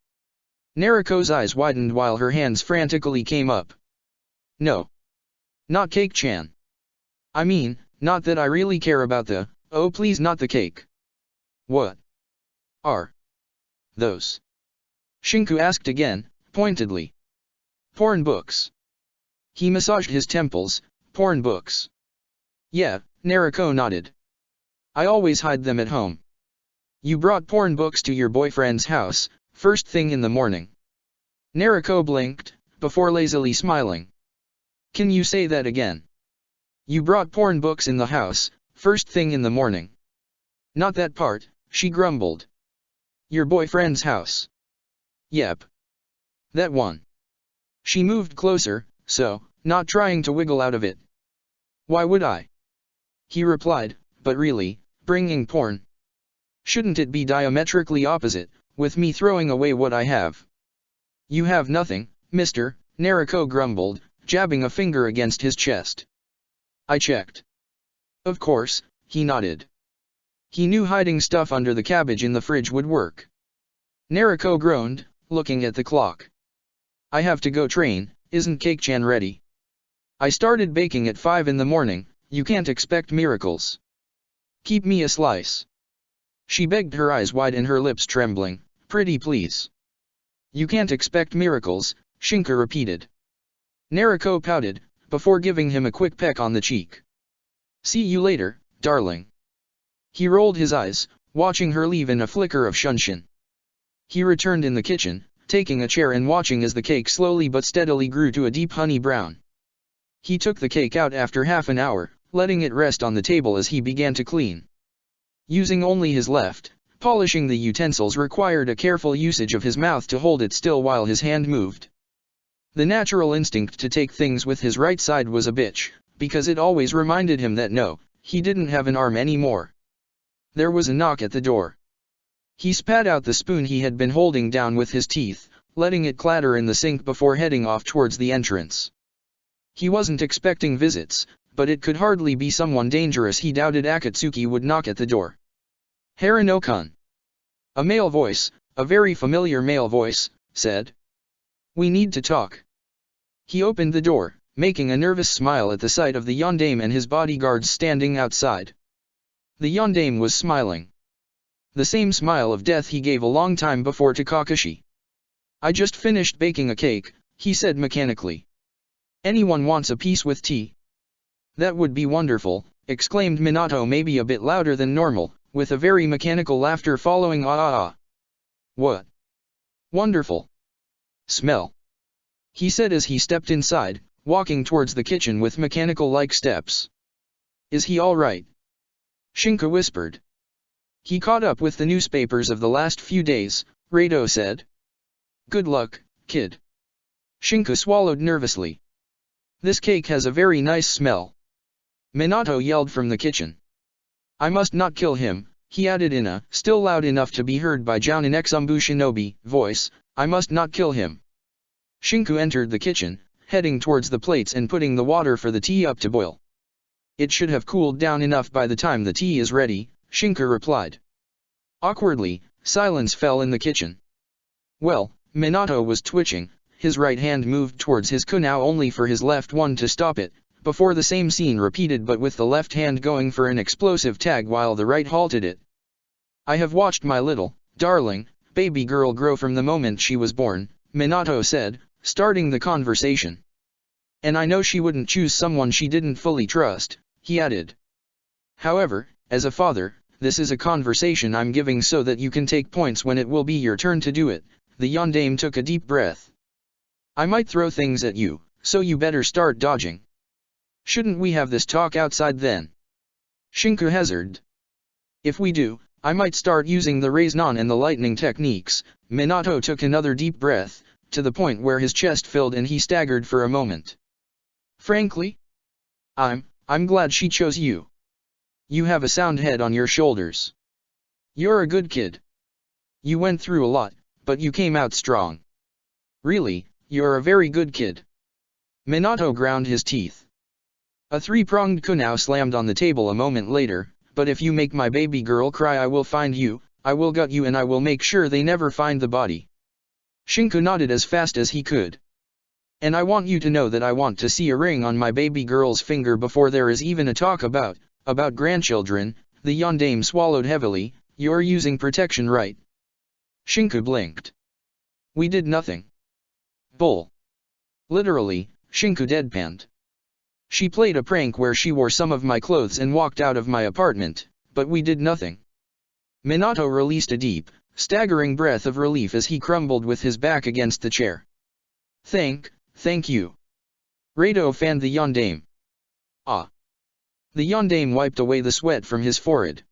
Naruko's eyes widened while her hands frantically came up. No. Not cake-chan. I mean, not that I really care about the, oh please not the cake. What are those? Shinku asked again, pointedly. Porn books. He massaged his temples. Porn books. Yeah, Naruko nodded. I always hide them at home. You brought porn books to your boyfriend's house, first thing in the morning. Naruko blinked, before lazily smiling. Can you say that again? You brought porn books in the house, first thing in the morning. Not that part, she grumbled. Your boyfriend's house. Yep. That one. She moved closer, so, not trying to wiggle out of it. Why would I? He replied, but really, bringing porn. Shouldn't it be diametrically opposite, with me throwing away what I have? You have nothing, mister, Naruko grumbled, jabbing a finger against his chest. I checked. Of course, he nodded. He knew hiding stuff under the cabbage in the fridge would work. Naruko groaned, looking at the clock. I have to go train, isn't cake-chan ready? I started baking at 5 in the morning, you can't expect miracles. Keep me a slice. She begged, her eyes wide and her lips trembling, pretty please. You can't expect miracles, Shinku repeated. Naruko pouted, before giving him a quick peck on the cheek. See you later, darling. He rolled his eyes, watching her leave in a flicker of shunshin. He returned in the kitchen, taking a chair and watching as the cake slowly but steadily grew to a deep honey brown. He took the cake out after half an hour, letting it rest on the table as he began to clean. Using only his left, polishing the utensils required a careful usage of his mouth to hold it still while his hand moved. The natural instinct to take things with his right side was a bitch, because it always reminded him that no, he didn't have an arm anymore. There was a knock at the door. He spat out the spoon he had been holding down with his teeth, letting it clatter in the sink before heading off towards the entrance. He wasn't expecting visits, but it could hardly be someone dangerous. He doubted Akatsuki would knock at the door. Harano-kun. A male voice, a very familiar male voice, said. We need to talk. He opened the door, making a nervous smile at the sight of the Yondaime and his bodyguards standing outside. The Yondaime was smiling. The same smile of death he gave a long time before to Kakashi. I just finished baking a cake, he said mechanically. Anyone wants a piece with tea? That would be wonderful, exclaimed Minato maybe a bit louder than normal, with a very mechanical laughter following. Ah. What? Wonderful smell, he said as he stepped inside, walking towards the kitchen with mechanical-like steps. Is he all right? Shinka whispered. He caught up with the newspapers of the last few days, Rado said. Good luck, kid. Shinka swallowed nervously. This cake has a very nice smell. Minato yelled from the kitchen. I must not kill him, he added in a, still loud enough to be heard by Jounin Exumbu Shinobi, voice, I must not kill him. Shinku entered the kitchen, heading towards the plates and putting the water for the tea up to boil. It should have cooled down enough by the time the tea is ready, Shinku replied. Awkwardly, silence fell in the kitchen. Well, Minato was twitching, his right hand moved towards his kunao only for his left one to stop it, before the same scene repeated but with the left hand going for an explosive tag while the right halted it. I have watched my little, darling, baby girl grow from the moment she was born, Minato said, starting the conversation. And I know she wouldn't choose someone she didn't fully trust, he added. However, as a father, this is a conversation I'm giving so that you can take points when it will be your turn to do it. The yondaime took a deep breath. I might throw things at you, so you better start dodging. Shouldn't we have this talk outside then? Shinku hazarded. If we do, I might start using the Raise-Non and the lightning techniques. Minato took another deep breath, to the point where his chest filled and he staggered for a moment. Frankly? I'm glad she chose you. You have a sound head on your shoulders. You're a good kid. You went through a lot, but you came out strong. Really, you're a very good kid. Minato ground his teeth. A three-pronged kunao slammed on the table a moment later, but if you make my baby girl cry I will find you, I will gut you and I will make sure they never find the body. Shinku nodded as fast as he could. And I want you to know that I want to see a ring on my baby girl's finger before there is even a talk about grandchildren. The yondaime swallowed heavily. You're using protection, right? Shinku blinked. We did nothing. Bull. Literally, Shinku deadpanned. She played a prank where she wore some of my clothes and walked out of my apartment, but we did nothing. Minato released a deep, staggering breath of relief as he crumbled with his back against the chair. Thank you. Rado fanned the yondaime. Ah. The yondaime wiped away the sweat from his forehead.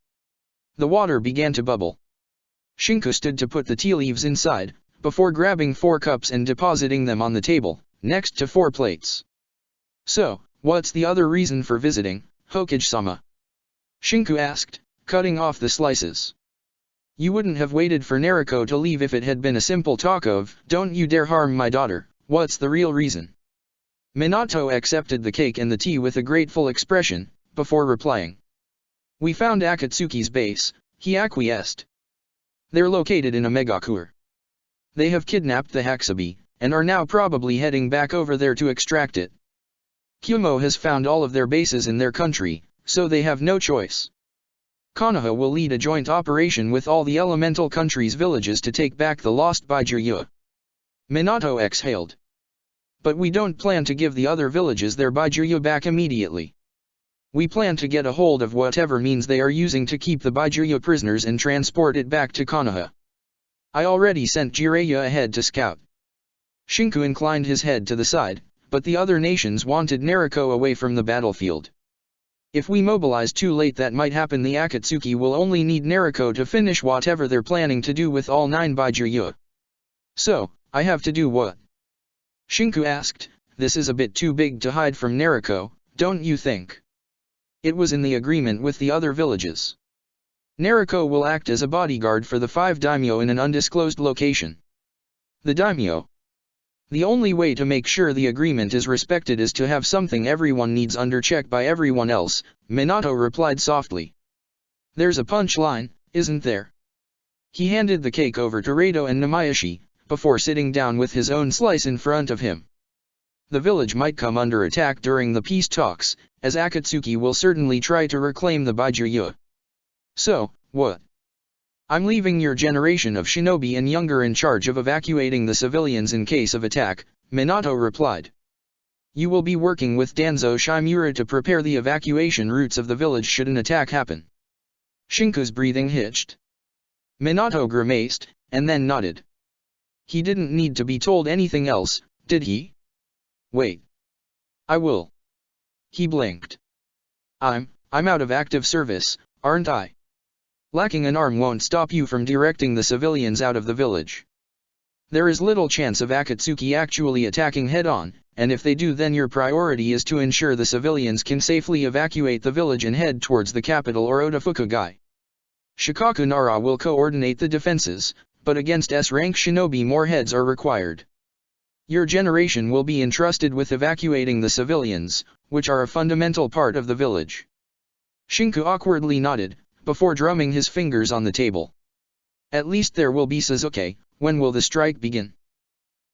The water began to bubble. Shinku stood to put the tea leaves inside, before grabbing 4 cups and depositing them on the table, next to 4 plates. So, what's the other reason for visiting, Hokage-sama? Shinku asked, cutting off the slices. You wouldn't have waited for Nariko to leave if it had been a simple talk of, don't you dare harm my daughter, what's the real reason? Minato accepted the cake and the tea with a grateful expression, before replying. We found Akatsuki's base, he acquiesced. They're located in a megakure. They have kidnapped the Hakusabi, and are now probably heading back over there to extract it. Kyumo has found all of their bases in their country, so they have no choice. Konoha will lead a joint operation with all the elemental countries' villages to take back the lost Baijuryua. Minato exhaled. But we don't plan to give the other villages their Baijuryua back immediately. We plan to get a hold of whatever means they are using to keep the Baijuryua prisoners and transport it back to Konoha. I already sent Jiraiya ahead to scout. Shinku inclined his head to the side, but the other nations wanted Nariko away from the battlefield. If we mobilize too late that might happen. The Akatsuki will only need Nariko to finish whatever they're planning to do with all 9 Baijuryua. So, I have to do what? Shinku asked, this is a bit too big to hide from Nariko, don't you think? It was in the agreement with the other villages. Nariko will act as a bodyguard for the 5 daimyo in an undisclosed location. The daimyo. The only way to make sure the agreement is respected is to have something everyone needs under check by everyone else, Minato replied softly. There's a punchline, isn't there? He handed the cake over to Rado and Namayoshi, before sitting down with his own slice in front of him. The village might come under attack during the peace talks, as Akatsuki will certainly try to reclaim the Baijuryua. So, what? I'm leaving your generation of shinobi and younger in charge of evacuating the civilians in case of attack, Minato replied. You will be working with Danzo Shimura to prepare the evacuation routes of the village should an attack happen. Shinka's breathing hitched. Minato grimaced, and then nodded. He didn't need to be told anything else, did he? Wait. I will. He blinked. I'm out of active service, aren't I? Lacking an arm won't stop you from directing the civilians out of the village. There is little chance of Akatsuki actually attacking head-on, and if they do then your priority is to ensure the civilians can safely evacuate the village and head towards the capital or Odafukugai. Shikaku Nara will coordinate the defenses, but against S-rank shinobi more heads are required. Your generation will be entrusted with evacuating the civilians, which are a fundamental part of the village. Shinku awkwardly nodded, before drumming his fingers on the table. At least there will be Suzuki. When will the strike begin?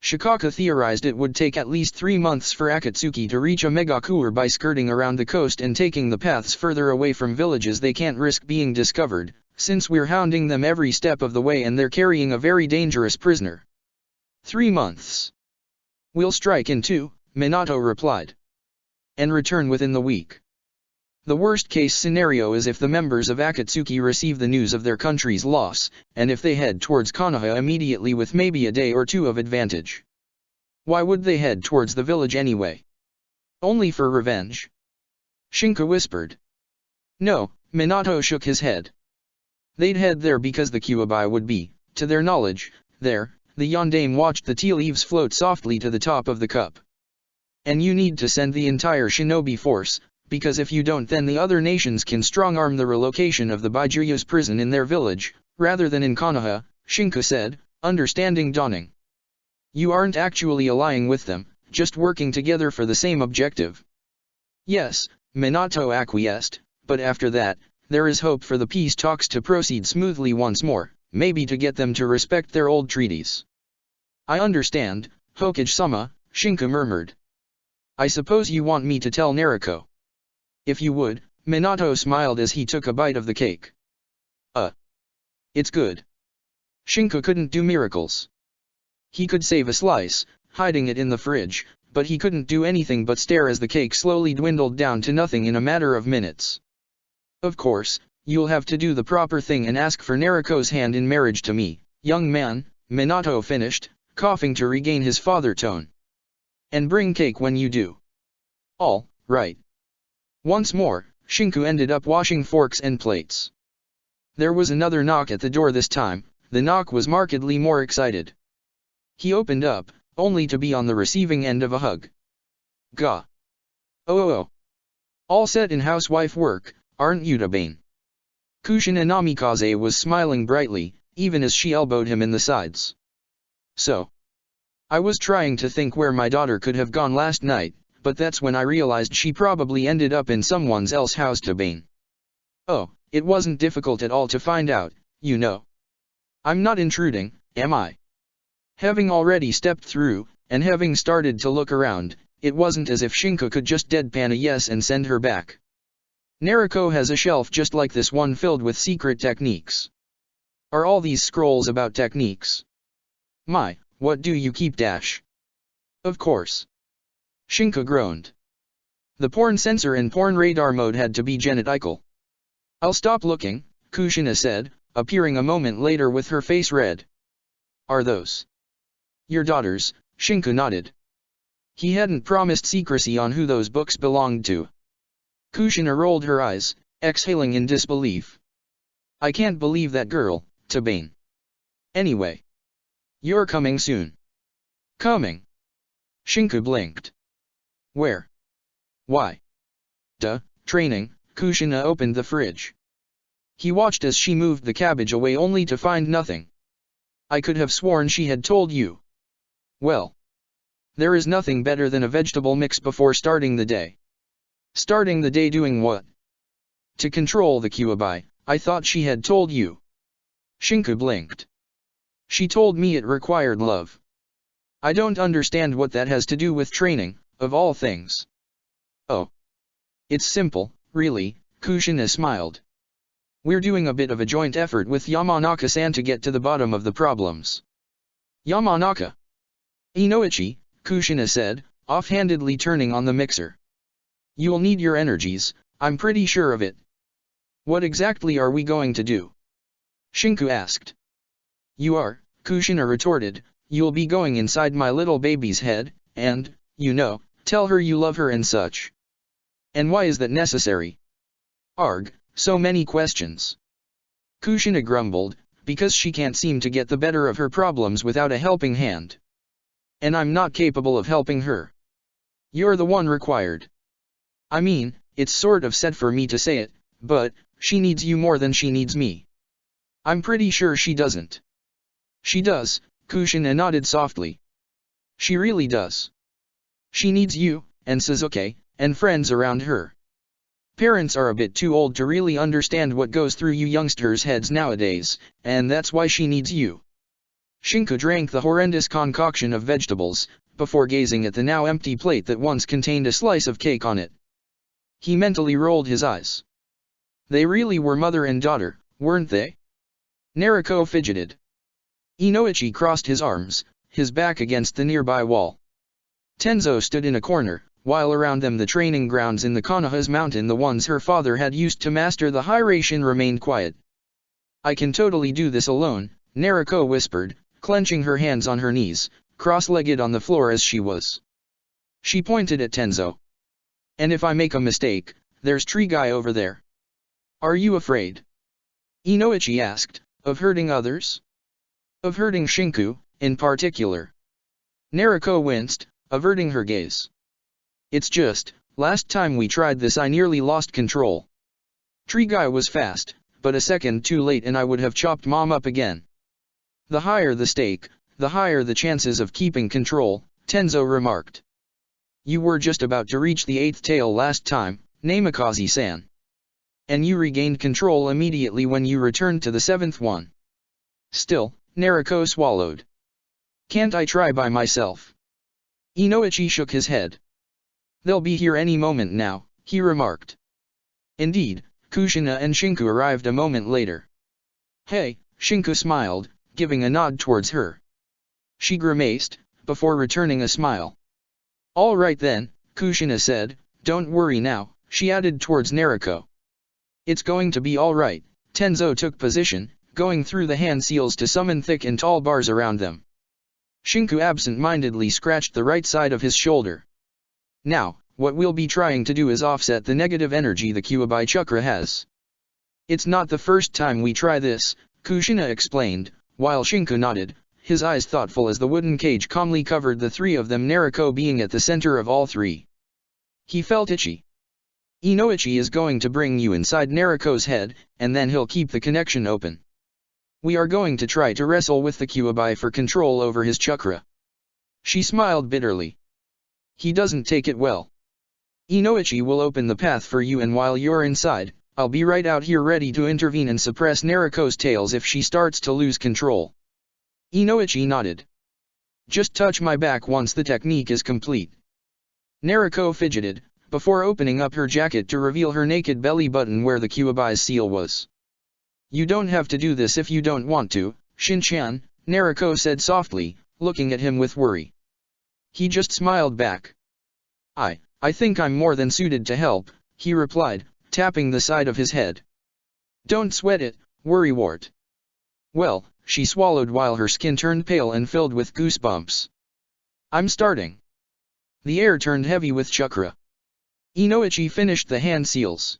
Shikaka theorized it would take at least 3 months for Akatsuki to reach Omegakure by skirting around the coast and taking the paths further away from villages they can't risk being discovered, since we're hounding them every step of the way and they're carrying a very dangerous prisoner. 3 months. We'll strike in 2, Minato replied. And return within the week. The worst-case scenario is if the members of Akatsuki receive the news of their country's loss, and if they head towards Konoha immediately with maybe a day or 2 of advantage. Why would they head towards the village anyway? Only for revenge? Shinka whispered. No, Minato shook his head. They'd head there because the Kyuubi would be, to their knowledge, there. The Yondaime watched the tea leaves float softly to the top of the cup. And you need to send the entire shinobi force, because if you don't then the other nations can strong-arm the relocation of the Baijuyu's prison in their village, rather than in Konoha, Shinka said, understanding dawning. You aren't actually allying with them, just working together for the same objective. Yes, Minato acquiesced, but after that, there is hope for the peace talks to proceed smoothly once more, maybe to get them to respect their old treaties. I understand, Hokage-sama, Shinka murmured. I suppose you want me to tell Nariko. If you would, Minato smiled as he took a bite of the cake. It's good. Shinka couldn't do miracles. He could save a slice, hiding it in the fridge, but he couldn't do anything but stare as the cake slowly dwindled down to nothing in a matter of minutes. Of course, you'll have to do the proper thing and ask for Nariko's hand in marriage to me, young man, Minato finished, coughing to regain his father tone. And bring cake when you do. All right. Once more, Shinku ended up washing forks and plates. There was another knock at the door this time. The knock was markedly more excited. He opened up, only to be on the receiving end of a hug. Gah. Oh. All set in housewife work, aren't you, Tabane? Kushina Namikaze was smiling brightly, even as she elbowed him in the sides. So. I was trying to think where my daughter could have gone last night, but that's when I realized she probably ended up in someone else's house, Tabane. Oh, it wasn't difficult at all to find out, you know. I'm not intruding, am I? Having already stepped through, and having started to look around, it wasn't as if Shinka could just deadpan a yes and send her back. Nariko has a shelf just like this one filled with secret techniques. Are all these scrolls about techniques? My, what do you keep dash? Of course. Shinka groaned. The porn sensor and porn radar mode had to be genetical. I'll stop looking, Kushina said, appearing a moment later with her face red. Are those your daughters? Shinka nodded. He hadn't promised secrecy on who those books belonged to. Kushina rolled her eyes, exhaling in disbelief. I can't believe that girl, Tabane. Anyway. You're coming soon. Coming. Shinka blinked. Where? Why? Training. Kushina opened the fridge. He watched as she moved the cabbage away only to find nothing. I could have sworn she had told you. Well. There is nothing better than a vegetable mix before starting the day. Starting the day doing what? To control the Kyuubi, I thought she had told you. Shinka blinked. She told me it required love. I don't understand what that has to do with training, of all things. Oh. It's simple, really, Kushina smiled. We're doing a bit of a joint effort with Yamanaka-san to get to the bottom of the problems. Yamanaka? Inoichi, Kushina said, offhandedly turning on the mixer. You'll need your energies, I'm pretty sure of it. What exactly are we going to do? Shinku asked. You are, Kushina retorted, you'll be going inside my little baby's head, and, tell her you love her and such. And why is that necessary? Arg, so many questions. Kushina grumbled, because she can't seem to get the better of her problems without a helping hand. And I'm not capable of helping her. You're the one required. I mean, it's sort of sad for me to say it, but, she needs you more than she needs me. I'm pretty sure she doesn't. She does, Kushina nodded softly. She really does. She needs you, and Sasuke, and friends around her. Parents are a bit too old to really understand what goes through you youngsters' heads nowadays, and that's why she needs you. Shinku drank the horrendous concoction of vegetables, before gazing at the now empty plate that once contained a slice of cake on it. He mentally rolled his eyes. They really were mother and daughter, weren't they? Naruko fidgeted. Inoichi crossed his arms, his back against the nearby wall. Tenzo stood in a corner, while around them the training grounds in the Konoha's mountain, the ones her father had used to master the Hiraishin, remained quiet. I can totally do this alone, Naruko whispered, clenching her hands on her knees, cross-legged on the floor as she was. She pointed at Tenzo. And if I make a mistake, there's Tree Guy over there. Are you afraid? Inoichi asked, of hurting others? Of hurting Shinku, in particular. Naruko winced, averting her gaze. It's just, last time we tried this I nearly lost control. Tree Guy was fast, but a second too late and I would have chopped Mom up again. The higher the stake, the higher the chances of keeping control, Tenzo remarked. You were just about to reach the 8th tail last time, Namikaze-san. And you regained control immediately when you returned to the 7th one. Still, Naruko swallowed. Can't I try by myself? Inoichi shook his head. They'll be here any moment now, he remarked. Indeed, Kushina and Shinku arrived a moment later. Hey, Shinku smiled, giving a nod towards her. She grimaced, before returning a smile. All right then, Kushina said, don't worry now, she added towards Naruko. It's going to be all right. Tenzo took position, going through the hand seals to summon thick and tall bars around them. Shinku absent-mindedly scratched the right side of his shoulder. Now, what we'll be trying to do is offset the negative energy the Kyuubi chakra has. It's not the first time we try this, Kushina explained, while Shinku nodded, his eyes thoughtful as the wooden cage calmly covered the three of them, Naruko being at the center of all three. He felt itchy. Inoichi is going to bring you inside Naruko's head, and then he'll keep the connection open. We are going to try to wrestle with the Kyuubi for control over his chakra. She smiled bitterly. He doesn't take it well. Inoichi will open the path for you, and while you're inside, I'll be right out here ready to intervene and suppress Naruko's tails if she starts to lose control. Inoichi nodded. Just touch my back once the technique is complete. Naruko fidgeted, before opening up her jacket to reveal her naked belly button where the Kyuubi's seal was. You don't have to do this if you don't want to, Shin-chan, Naruko said softly, looking at him with worry. He just smiled back. I think I'm more than suited to help, he replied, tapping the side of his head. Don't sweat it, worrywart. Well, she swallowed while her skin turned pale and filled with goosebumps. I'm starting. The air turned heavy with chakra. Inoichi finished the hand seals.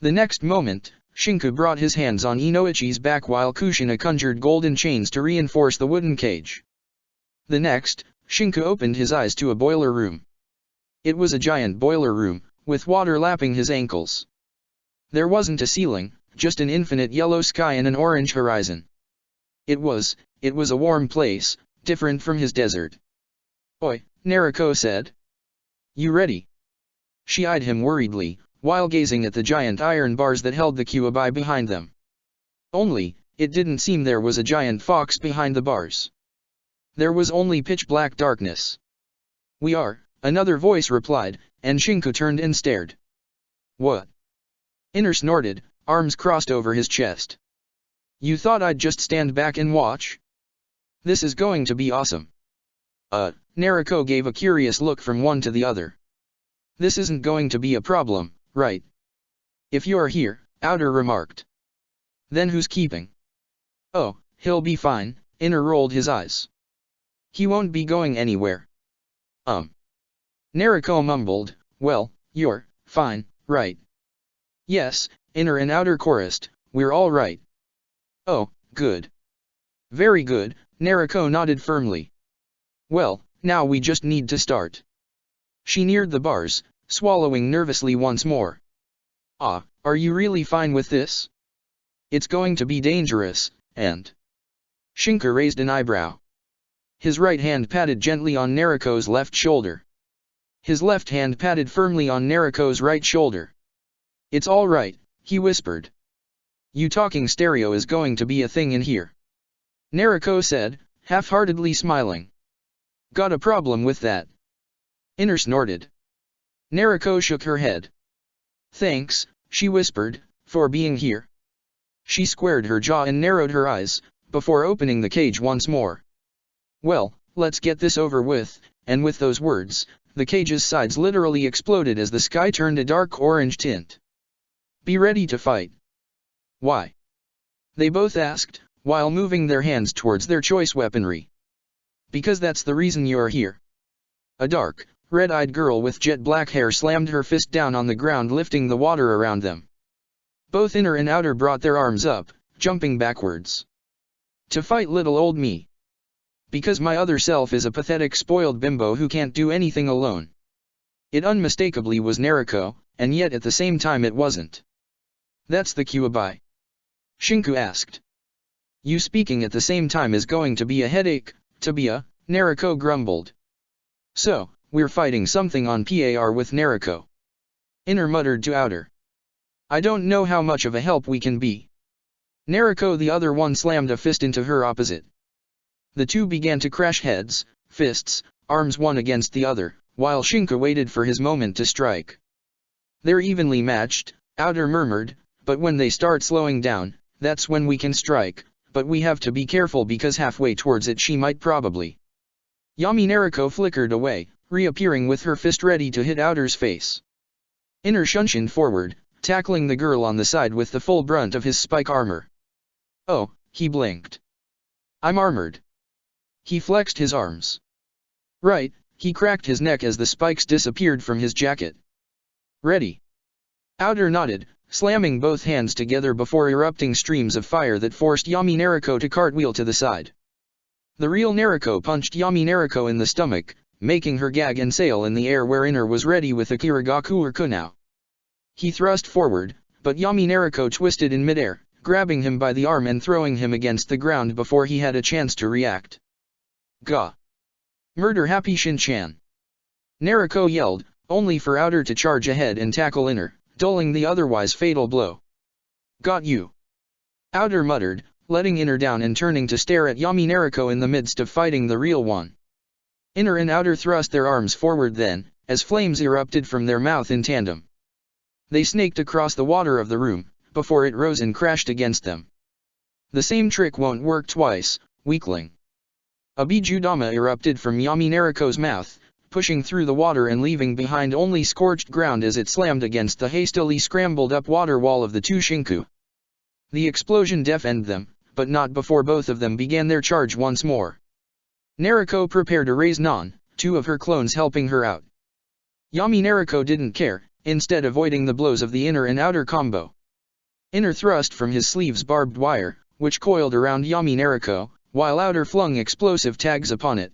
The next moment, Shinku brought his hands on Inoichi's back while Kushina conjured golden chains to reinforce the wooden cage. The next, Shinku opened his eyes to a boiler room. It was a giant boiler room, with water lapping his ankles. There wasn't a ceiling, just an infinite yellow sky and an orange horizon. It was a warm place, different from his desert. Oi, Naruko said. You ready? She eyed him worriedly, while gazing at the giant iron bars that held the Kyuubi behind them. Only, it didn't seem there was a giant fox behind the bars. There was only pitch-black darkness. We are, another voice replied, and Shinku turned and stared. What? Inner snorted, arms crossed over his chest. You thought I'd just stand back and watch? This is going to be awesome. Naruko gave a curious look from one to the other. This isn't going to be a problem, right? If you're here, Outer remarked. Then who's keeping? Oh, he'll be fine, Inner rolled his eyes. He won't be going anywhere. Nariko mumbled, well, you're fine, right? Yes, Inner and Outer chorused, we're all right. Oh, good. Very good, Nariko nodded firmly. Well, now we just need to start. She neared the bars, swallowing nervously once more. Ah, are you really fine with this? It's going to be dangerous, and... Shinku raised an eyebrow. His right hand patted gently on Nariko's left shoulder. His left hand patted firmly on Nariko's right shoulder. It's all right, he whispered. You talking stereo is going to be a thing in here. Nariko said, half-heartedly smiling. Got a problem with that? Inner snorted. Nariko shook her head. Thanks, she whispered, for being here. She squared her jaw and narrowed her eyes, before opening the cage once more. Well, let's get this over with, and with those words, the cage's sides literally exploded as the sky turned a dark orange tint. Be ready to fight. Why? They both asked, while moving their hands towards their choice weaponry. Because that's the reason you're here. A dark, red-eyed girl with jet black hair slammed her fist down on the ground, lifting the water around them. Both Inner and Outer brought their arms up, jumping backwards. To fight little old me. Because my other self is a pathetic spoiled bimbo who can't do anything alone. It unmistakably was Nariko, and yet at the same time it wasn't. That's the Kyuubi? Shinku asked. You speaking at the same time is going to be a headache, Tabia, Nariko grumbled. So, we're fighting something on par with Nariko. Inner muttered to Outer. I don't know how much of a help we can be. Nariko the other one slammed a fist into her opposite. The two began to crash heads, fists, arms one against the other, while Shinku waited for his moment to strike. They're evenly matched, Outer murmured, but when they start slowing down, that's when we can strike, but we have to be careful because halfway towards it she might probably. Yami Nariko flickered away, reappearing with her fist ready to hit Outer's face. Inner shunshined forward, tackling the girl on the side with the full brunt of his spike armor. Oh, he blinked. I'm armored. He flexed his arms. Right, he cracked his neck as the spikes disappeared from his jacket. Ready. Outer nodded, slamming both hands together before erupting streams of fire that forced Yami Nariko to cartwheel to the side. The real Nariko punched Yami Nariko in the stomach, making her gag and sail in the air where Inner was ready with a Kirigaku or Kunao. He thrust forward, but Yami Nariko twisted in midair, grabbing him by the arm and throwing him against the ground before he had a chance to react. Gah! Murder happy Shin-chan! Nariko yelled, only for Outer to charge ahead and tackle Inner, dulling the otherwise fatal blow. Got you! Outer muttered, letting Inner down and turning to stare at Yami Nariko in the midst of fighting the real one. Inner and Outer thrust their arms forward then, as flames erupted from their mouth in tandem. They snaked across the water of the room, before it rose and crashed against them. The same trick won't work twice, weakling. A Bijudama erupted from Yami Nariko's mouth, pushing through the water and leaving behind only scorched ground as it slammed against the hastily scrambled-up water wall of the two Shinku. The explosion deafened them, but not before both of them began their charge once more. Nariko prepared to raise Non, two of her clones helping her out. Yami Nariko didn't care, instead avoiding the blows of the Inner and Outer combo. Inner thrust from his sleeves barbed wire, which coiled around Yami Nariko, while Outer flung explosive tags upon it.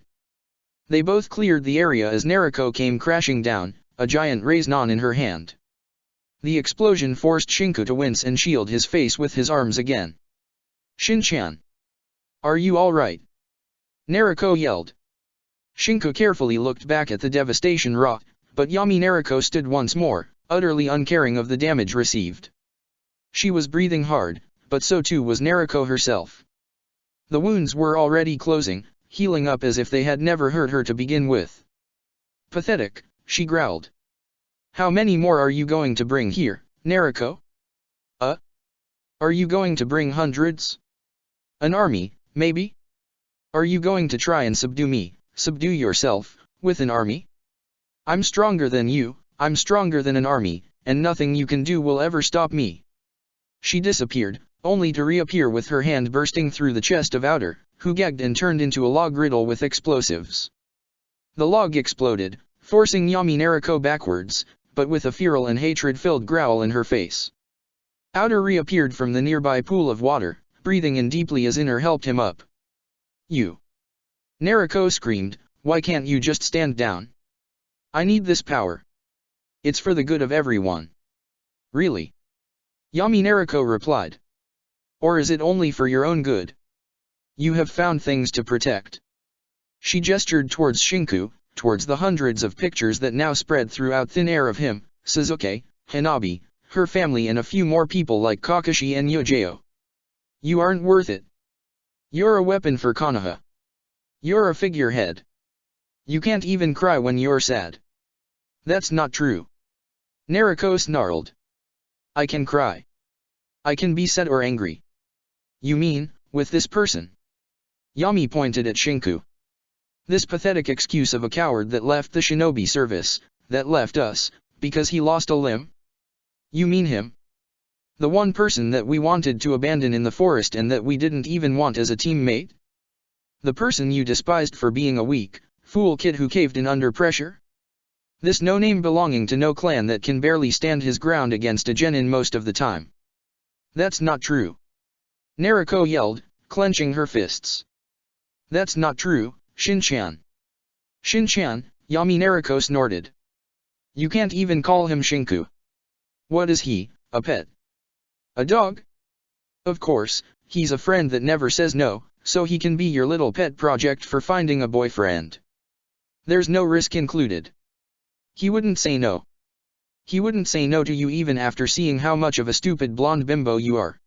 They both cleared the area as Nariko came crashing down, a giant raise-non in her hand. The explosion forced Shinku to wince and shield his face with his arms again. Shin-chan! Are you alright? Nariko yelled. Shinku carefully looked back at the devastation wrought, but Yami Nariko stood once more, utterly uncaring of the damage received. She was breathing hard, but so too was Nariko herself. The wounds were already closing, healing up as if they had never hurt her to begin with. Pathetic, she growled. How many more are you going to bring here, Nariko? Are you going to bring hundreds? An army, maybe? Are you going to try and subdue me, subdue yourself, with an army? I'm stronger than you, I'm stronger than an army, and nothing you can do will ever stop me. She disappeared, only to reappear with her hand bursting through the chest of Outer, who gagged and turned into a log riddle with explosives. The log exploded, forcing Yami Nariko backwards, but with a feral and hatred-filled growl in her face. Outer reappeared from the nearby pool of water, breathing in deeply as Inner helped him up. "You!" Nariko screamed, "Why can't you just stand down? I need this power. It's for the good of everyone." "Really?" Yami Nariko replied. "Or is it only for your own good? You have found things to protect." She gestured towards Shinku, towards the hundreds of pictures that now spread throughout thin air of him, Suzuki, Hanabi, her family and a few more people like Kakashi and Yojao. "You aren't worth it. You're a weapon for Konoha. You're a figurehead. You can't even cry when you're sad." "That's not true." Nariko snarled. "I can cry. I can be sad or angry." "You mean, with this person?" Yami pointed at Shinku. "This pathetic excuse of a coward that left the shinobi service, that left us, because he lost a limb? You mean him? The one person that we wanted to abandon in the forest and that we didn't even want as a teammate? The person you despised for being a weak, fool kid who caved in under pressure? This no-name belonging to no clan that can barely stand his ground against a genin most of the time." "That's not true!" Nariko yelled, clenching her fists. "That's not true, Shin-chan." "Shin-chan," Yami Nariko snorted. "You can't even call him Shinku. What is he, a pet? A dog? Of course, he's a friend that never says no, so he can be your little pet project for finding a boyfriend. There's no risk included. He wouldn't say no. He wouldn't say no to you even after seeing how much of a stupid blonde bimbo you are.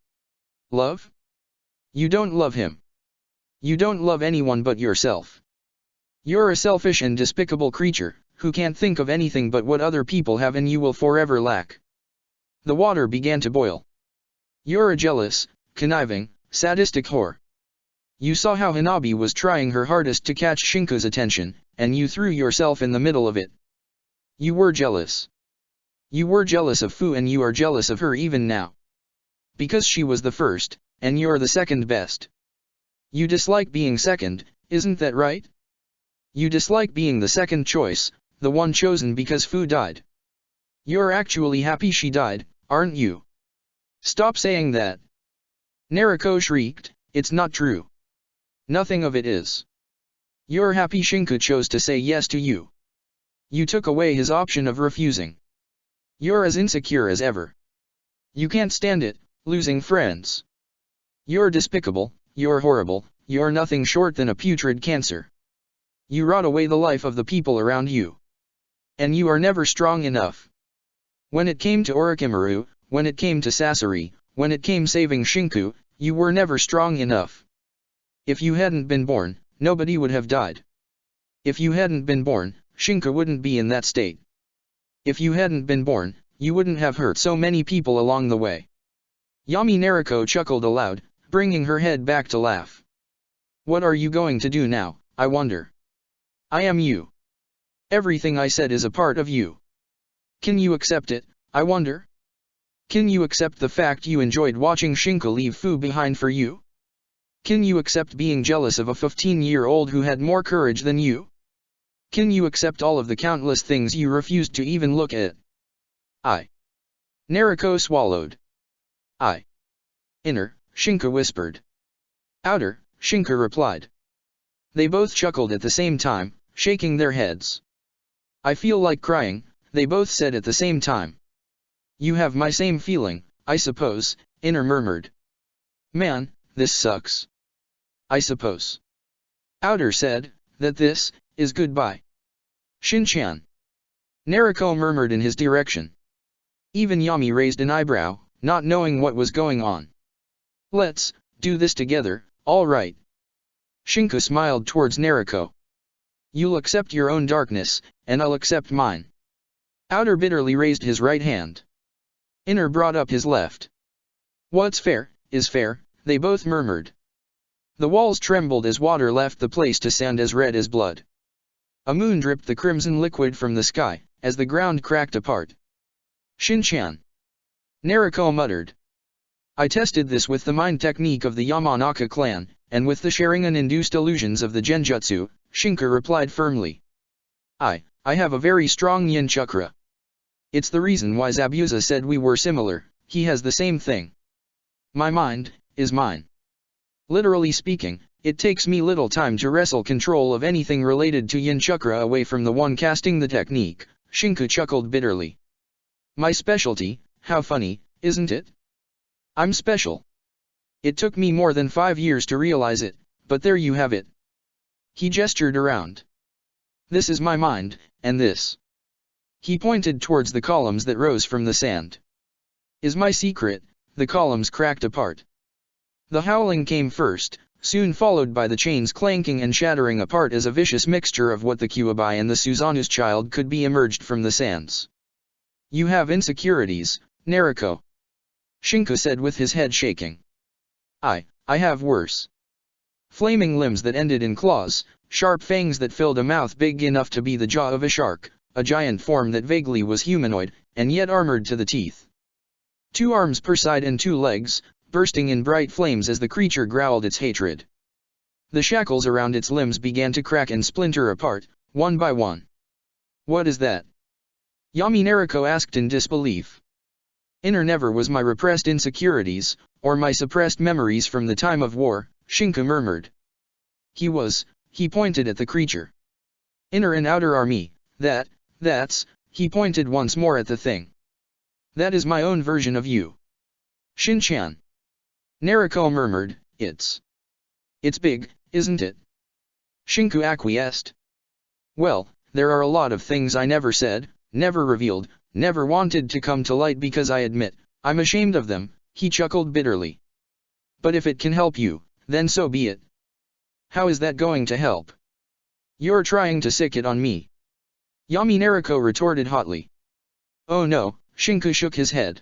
Love? You don't love him. You don't love anyone but yourself. You're a selfish and despicable creature, who can't think of anything but what other people have and you will forever lack." The water began to boil. "You're a jealous, conniving, sadistic whore. You saw how Hanabi was trying her hardest to catch Shinku's attention, and you threw yourself in the middle of it. You were jealous. You were jealous of Fu and you are jealous of her even now. Because she was the first, and you're the second best. You dislike being second, isn't that right? You dislike being the second choice, the one chosen because Fu died. You're actually happy she died, aren't you? Stop saying that." Nariko shrieked, "It's not true. Nothing of it is. You're happy Shinku chose to say yes to you. You took away his option of refusing. You're as insecure as ever. You can't stand it, losing friends. You're despicable, you're horrible, you're nothing short than a putrid cancer. You rot away the life of the people around you. And you are never strong enough. When it came to Orochimaru, when it came to Sasori, when it came saving Shinku, you were never strong enough. If you hadn't been born, nobody would have died. If you hadn't been born, Shinku wouldn't be in that state. If you hadn't been born, you wouldn't have hurt so many people along the way." Yami Nariko chuckled aloud, bringing her head back to laugh. "What are you going to do now, I wonder? I am you. Everything I said is a part of you. Can you accept it, I wonder? Can you accept the fact you enjoyed watching Shinku leave Fu behind for you? Can you accept being jealous of a 15-year-old who had more courage than you? Can you accept all of the countless things you refused to even look at?" "I." Nariko swallowed. "I." "Inner," Shinku whispered. "Outer," Shinku replied. They both chuckled at the same time, shaking their heads. "I feel like crying," they both said at the same time. "You have my same feeling, I suppose," Inner murmured. "Man, this sucks. I suppose." Outer said, "That this is goodbye." "Shin-chan." Nariko murmured in his direction. Even Yami raised an eyebrow, not knowing what was going on. "Let's do this together, all right." Shinku smiled towards Nariko. "You'll accept your own darkness, and I'll accept mine." Outer bitterly raised his right hand. Inner brought up his left. "What's fair, is fair," they both murmured. The walls trembled as water left the place to stand as red as blood. A moon dripped the crimson liquid from the sky, as the ground cracked apart. "Shin-chan." Nariko muttered. I tested this with the mind technique of the Yamanaka clan, and with the Sharingan-induced illusions of the Genjutsu, Shinku replied firmly. I have a very strong yin chakra. It's the reason why Zabuza said we were similar, he has the same thing. My mind is mine. Literally speaking, it takes me little time to wrestle control of anything related to yin chakra away from the one casting the technique, Shinku chuckled bitterly. My specialty, how funny, isn't it? I'm special. It took me more than 5 years to realize it, but there you have it. He gestured around. This is my mind, and this. He pointed towards the columns that rose from the sand. Is my secret. The columns cracked apart. The howling came first, soon followed by the chains clanking and shattering apart as a vicious mixture of what the Kyuubi and the Suzanu's child could be emerged from the sands. You have insecurities, Naruko. Shinku said with his head shaking. I have worse. Flaming limbs that ended in claws, sharp fangs that filled a mouth big enough to be the jaw of a shark, a giant form that vaguely was humanoid, and yet armored to the teeth. 2 arms per side and 2 legs, bursting in bright flames as the creature growled its hatred. The shackles around its limbs began to crack and splinter apart, one by one. What is that? Yami Naruko asked in disbelief. Inner never was my repressed insecurities, or my suppressed memories from the time of war, Shinku murmured. He pointed at the creature. Inner and outer are me, that's, he pointed once more at the thing. That is my own version of you. Shin-chan. Naruko murmured, It's big, isn't it? Shinku acquiesced. Well, there are a lot of things I never said, never revealed, never wanted to come to light because I admit, I'm ashamed of them, he chuckled bitterly. But if it can help you, then so be it. How is that going to help? You're trying to sick it on me. Yami Naruko retorted hotly. Oh no, Shinku shook his head.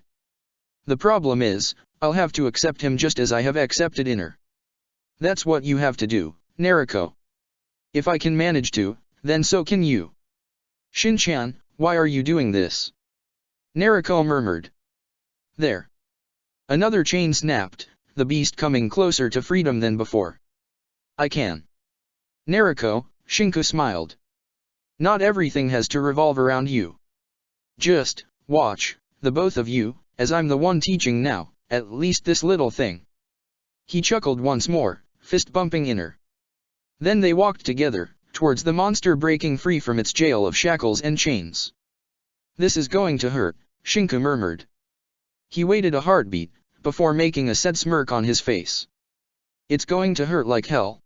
The problem is, I'll have to accept him just as I have accepted Inner. That's what you have to do, Naruko. If I can manage to, then so can you. Shin-chan, why are you doing this? Naruko murmured. There. Another chain snapped, the beast coming closer to freedom than before. I can. Naruko, Shinku smiled. Not everything has to revolve around you. Just watch, the both of you, as I'm the one teaching now, at least this little thing. He chuckled once more, fist bumping Inner. Then they walked together, towards the monster breaking free from its jail of shackles and chains. This is going to hurt, Shinku murmured. He waited a heartbeat, before making a sad smirk on his face. It's going to hurt like hell.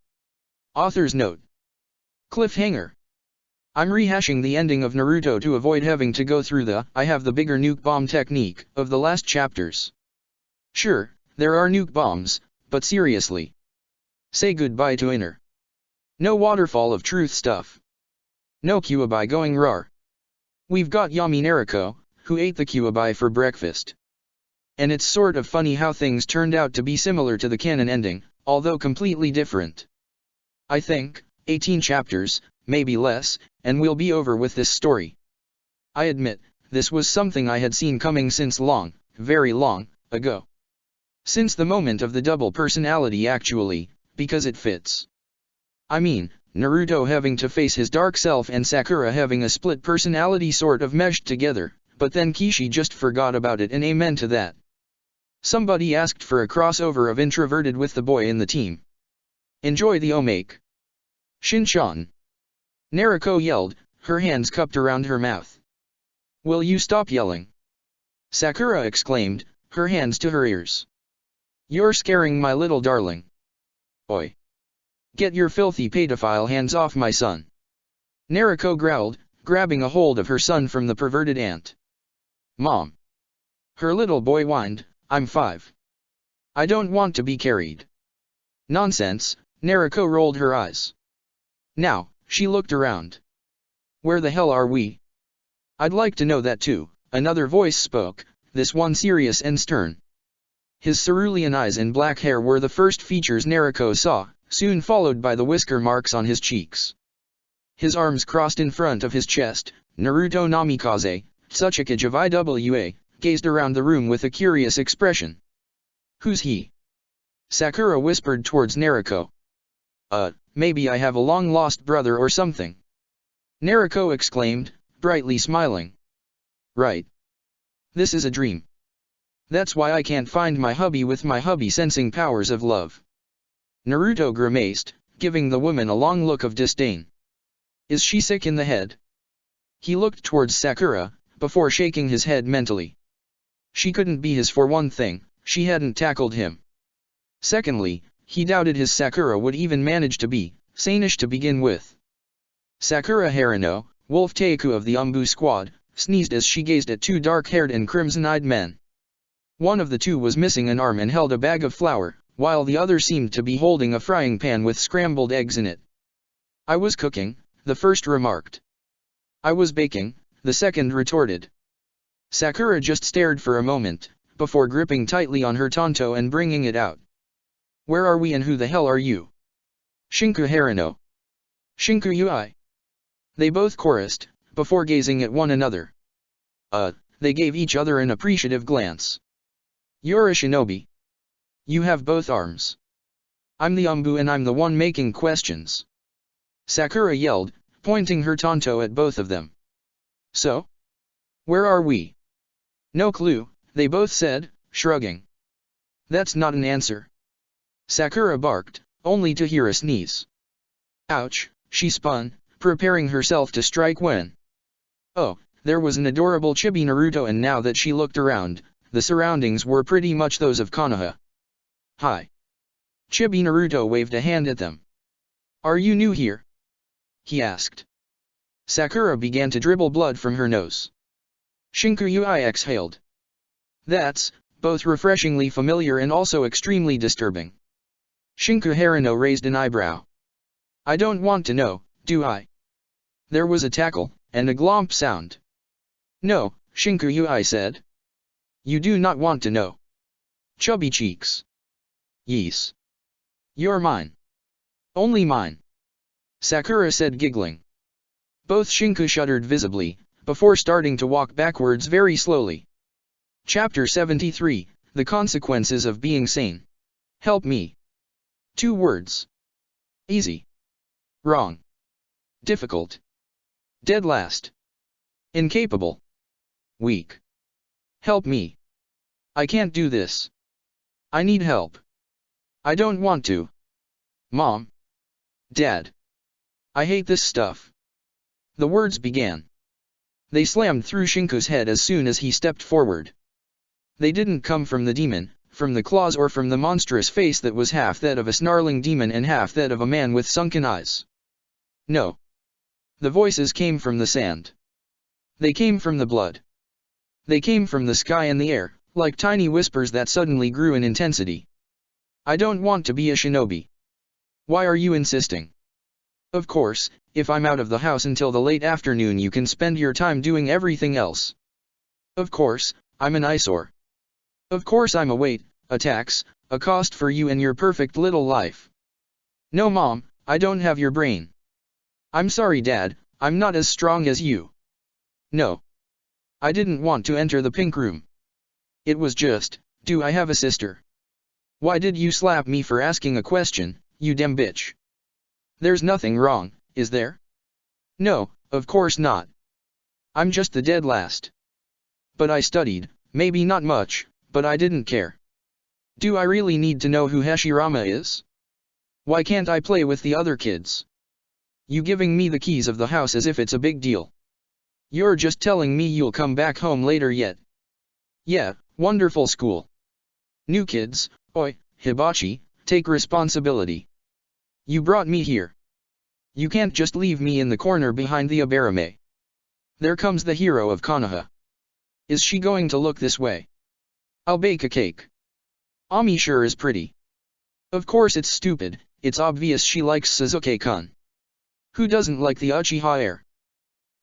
Author's note. Cliffhanger. I'm rehashing the ending of Naruto to avoid having to go through the I have the bigger nuke bomb technique of the last chapters. Sure, there are nuke bombs, but seriously. Say goodbye to Inner. No waterfall of truth stuff. No Kyuubi going rawr. We've got Yami Naruko, who ate the Kyuubi for breakfast. And it's sort of funny how things turned out to be similar to the canon ending, although completely different. I think, 18 chapters, maybe less, and we'll be over with this story. I admit, this was something I had seen coming since long, very long, ago. Since the moment of the double personality actually, because it fits. I mean, Naruto having to face his dark self and Sakura having a split personality sort of meshed together, but then Kishi just forgot about it and amen to that. Somebody asked for a crossover of Introverted with the boy in the team. Enjoy the omake. Shin-chan. Naruko yelled, her hands cupped around her mouth. Will you stop yelling? Sakura exclaimed, her hands to her ears. You're scaring my little darling. Oi. Get your filthy pedophile hands off my son. Naruko growled, grabbing a hold of her son from the perverted aunt. Mom. Her little boy whined, I'm 5. I don't want to be carried. Nonsense, Naruko rolled her eyes. Now, she looked around. Where the hell are we? I'd like to know that too, another voice spoke, this one serious and stern. His cerulean eyes and black hair were the first features Naruko saw, soon followed by the whisker marks on his cheeks. His arms crossed in front of his chest, Naruto Namikaze, Tsuchikage of IWA, gazed around the room with a curious expression. Who's he? Sakura whispered towards Naruko. Maybe I have a long-lost brother or something. Naruko exclaimed, brightly smiling. Right. This is a dream. That's why I can't find my hubby with my hubby sensing powers of love. Naruto grimaced, giving the woman a long look of disdain. Is she sick in the head? He looked towards Sakura, before shaking his head mentally. She couldn't be his for one thing, she hadn't tackled him. Secondly, he doubted his Sakura would even manage to be sane-ish to begin with. Sakura Haruno, Wolf Teiku of the Umbu squad, sneezed as she gazed at two dark-haired and crimson-eyed men. One of the two was missing an arm and held a bag of flour, while the other seemed to be holding a frying pan with scrambled eggs in it. I was cooking, the first remarked. I was baking, the second retorted. Sakura just stared for a moment, before gripping tightly on her tanto and bringing it out. Where are we and who the hell are you? Shinku Haruno. Shinku Ui. They both chorused, before gazing at one another. They gave each other an appreciative glance. You're a shinobi. You have both arms. I'm the Umbu and I'm the one making questions. Sakura yelled, pointing her tanto at both of them. So? Where are we? No clue, they both said, shrugging. That's not an answer. Sakura barked, only to hear a sneeze. Ouch, she spun, preparing herself to strike when. Oh, there was an adorable chibi Naruto, and now that she looked around, the surroundings were pretty much those of Konoha. Hi. Chibi Naruto waved a hand at them. Are you new here? He asked. Sakura began to dribble blood from her nose. Shinku Ui exhaled. That's both refreshingly familiar and also extremely disturbing. Shinku Haruno raised an eyebrow. I don't want to know, do I? There was a tackle, and a glomp sound. No, Shinku Ui said. You do not want to know. Chubby cheeks. Yes. You're mine. Only mine. Sakura said, giggling. Both Shinku shuddered visibly, before starting to walk backwards very slowly. Chapter 73, The Consequences of Being Sane. Help me. 2 words. Easy. Wrong. Difficult. Dead last. Incapable. Weak. Help me. I can't do this. I need help. I don't want to. Mom. Dad. I hate this stuff. The words began. They slammed through Shinku's head as soon as he stepped forward. They didn't come from the demon, from the claws, or from the monstrous face that was half that of a snarling demon and half that of a man with sunken eyes. No. The voices came from the sand. They came from the blood. They came from the sky and the air, like tiny whispers that suddenly grew in intensity. I don't want to be a shinobi. Why are you insisting? Of course, if I'm out of the house until the late afternoon, you can spend your time doing everything else. Of course, I'm an eyesore. Of course I'm a weight, a tax, a cost for you and your perfect little life. No, Mom, I don't have your brain. I'm sorry, Dad, I'm not as strong as you. No. I didn't want to enter the pink room. It was just, do I have a sister? Why did you slap me for asking a question, you damn bitch? There's nothing wrong, is there? No, of course not. I'm just the dead last. But I studied, maybe not much, but I didn't care. Do I really need to know who Hashirama is? Why can't I play with the other kids? You giving me the keys of the house as if it's a big deal. You're just telling me you'll come back home later yet. Yeah, wonderful school. New kids, oi, Hibachi, take responsibility. You brought me here. You can't just leave me in the corner behind the Abarame. There comes the hero of Konoha. Is she going to look this way? I'll bake a cake. Ami sure is pretty. Of course it's stupid, it's obvious she likes Sasuke-kun. Who doesn't like the Uchiha heir?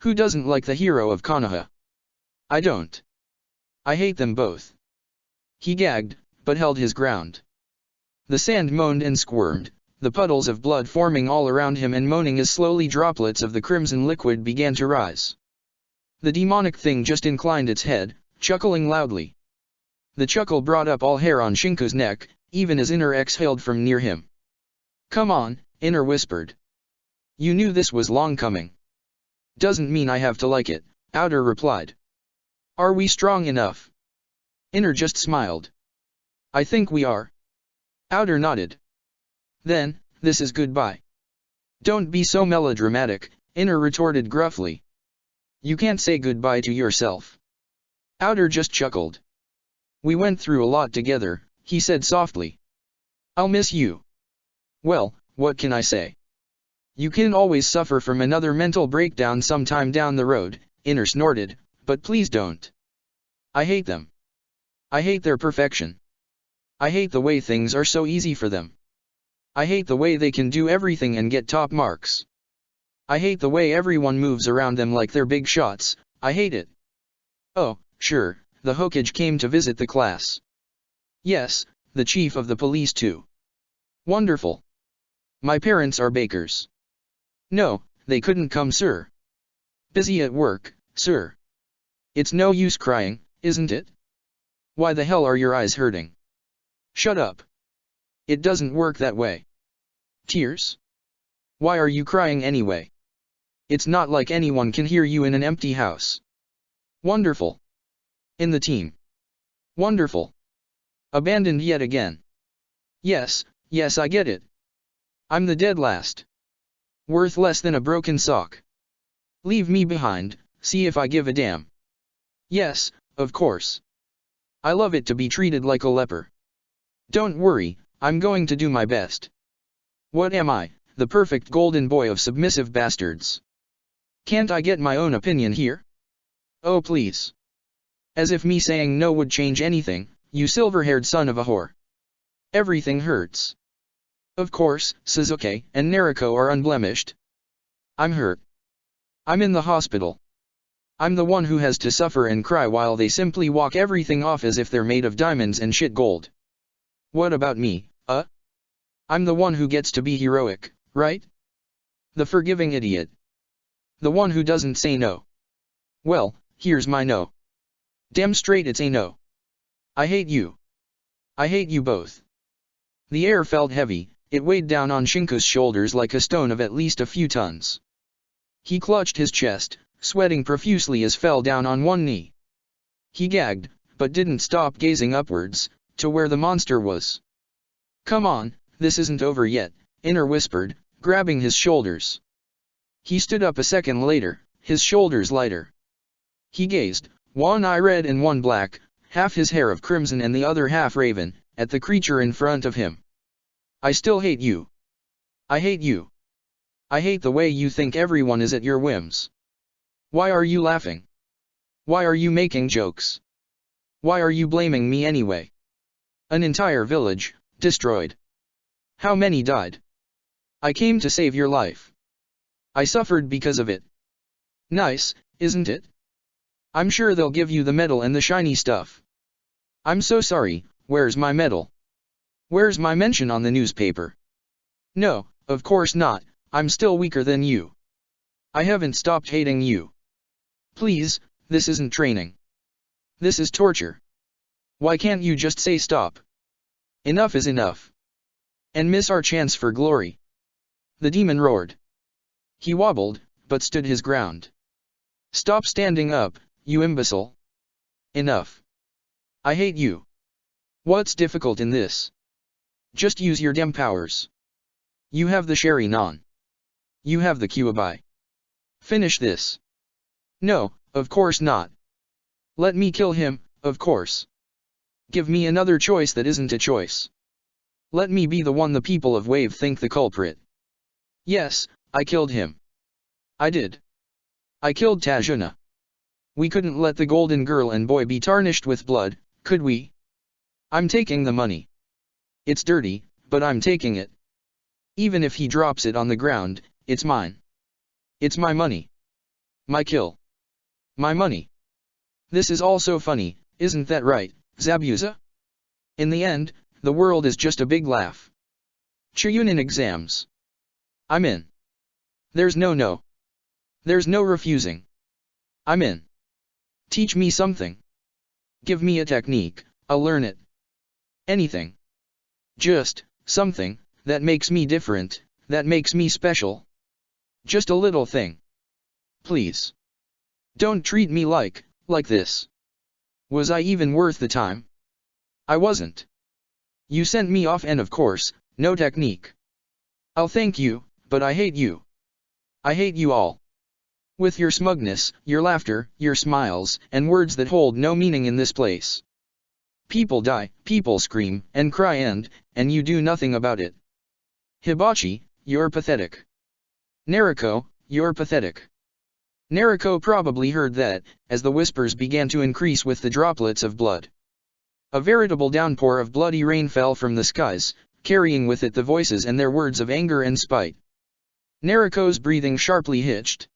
Who doesn't like the hero of Konoha? I don't. I hate them both. He gagged, but held his ground. The sand moaned and squirmed, the puddles of blood forming all around him and moaning as slowly droplets of the crimson liquid began to rise. The demonic thing just inclined its head, chuckling loudly. The chuckle brought up all hair on Shinko's neck, even as Inner exhaled from near him. Come on, Inner whispered. You knew this was long coming. Doesn't mean I have to like it, Outer replied. Are we strong enough? Inner just smiled. I think we are. Outer nodded. Then, this is goodbye. Don't be so melodramatic, Inner retorted gruffly. You can't say goodbye to yourself. Outer just chuckled. We went through a lot together, he said softly. I'll miss you. Well, what can I say? You can always suffer from another mental breakdown sometime down the road, Inner snorted, but please don't. I hate them. I hate their perfection. I hate the way things are so easy for them. I hate the way they can do everything and get top marks. I hate the way everyone moves around them like they're big shots, I hate it. Oh, sure, the Hokage came to visit the class. Yes, the chief of the police too. Wonderful. My parents are bakers. No, they couldn't come, sir. Busy at work, sir. It's no use crying, isn't it? Why the hell are your eyes hurting? Shut up. It doesn't work that way. Tears? Why are you crying anyway? It's not like anyone can hear you in an empty house. Wonderful. In the team. Wonderful. Abandoned yet again. Yes, I get it. I'm the dead last. Worth less than a broken sock. Leave me behind, see if I give a damn. Yes, of course. I love it to be treated like a leper. Don't worry, I'm going to do my best. What am I, the perfect golden boy of submissive bastards? Can't I get my own opinion here? Oh please. As if me saying no would change anything, you silver-haired son of a whore. Everything hurts. Of course, Sasuke and Naruto are unblemished. I'm hurt. I'm in the hospital. I'm the one who has to suffer and cry while they simply walk everything off as if they're made of diamonds and shit gold. What about me, I'm the one who gets to be heroic, right? The forgiving idiot. The one who doesn't say no. Well, here's my no. Damn straight it's a no. I hate you. I hate you both. The air felt heavy, it weighed down on Shinko's shoulders like a stone of at least a few tons. He clutched his chest, sweating profusely as fell down on one knee. He gagged, but didn't stop gazing upwards, to where the monster was. Come on, this isn't over yet, Inner whispered, grabbing his shoulders. He stood up a second later, his shoulders lighter. He gazed, one eye red and one black, half his hair of crimson and the other half raven, at the creature in front of him. I still hate you. I hate you. I hate the way you think everyone is at your whims. Why are you laughing? Why are you making jokes? Why are you blaming me anyway? An entire village, destroyed. How many died? I came to save your life. I suffered because of it. Nice, isn't it? I'm sure they'll give you the medal and the shiny stuff. I'm so sorry, where's my medal? Where's my mention on the newspaper? No, of course not, I'm still weaker than you. I haven't stopped hating you. Please, this isn't training. This is torture. Why can't you just say stop? Enough is enough. And miss our chance for glory. The demon roared. He wobbled, but stood his ground. Stop standing up, you imbecile. Enough. I hate you. What's difficult in this? Just use your damn powers. You have the Sharingan. You have the Kyuubi. Finish this. No, of course not. Let me kill him, of course. Give me another choice that isn't a choice. Let me be the one the people of Wave think the culprit. Yes, I killed him. I did. I killed Tajuna. We couldn't let the golden girl and boy be tarnished with blood, could we? I'm taking the money. It's dirty, but I'm taking it. Even if he drops it on the ground, it's mine. It's my money. My kill. My money. This is all so funny, isn't that right, Zabuza? In the end, the world is just a big laugh. Chunin exams. I'm in. There's no no. There's no refusing. I'm in. Teach me something. Give me a technique, I'll learn it. Anything. Just something that makes me different, that makes me special. Just a little thing. Please. Don't treat me like this. Was I even worth the time? I wasn't. You sent me off and of course, no technique. I'll thank you, but I hate you. I hate you all. With your smugness, your laughter, your smiles, and words that hold no meaning in this place. People die, people scream, and cry and you do nothing about it. Hibachi, you're pathetic. Nariko, you're pathetic. Nariko probably heard that, as the whispers began to increase with the droplets of blood. A veritable downpour of bloody rain fell from the skies, carrying with it the voices and their words of anger and spite. Nariko's breathing sharply hitched.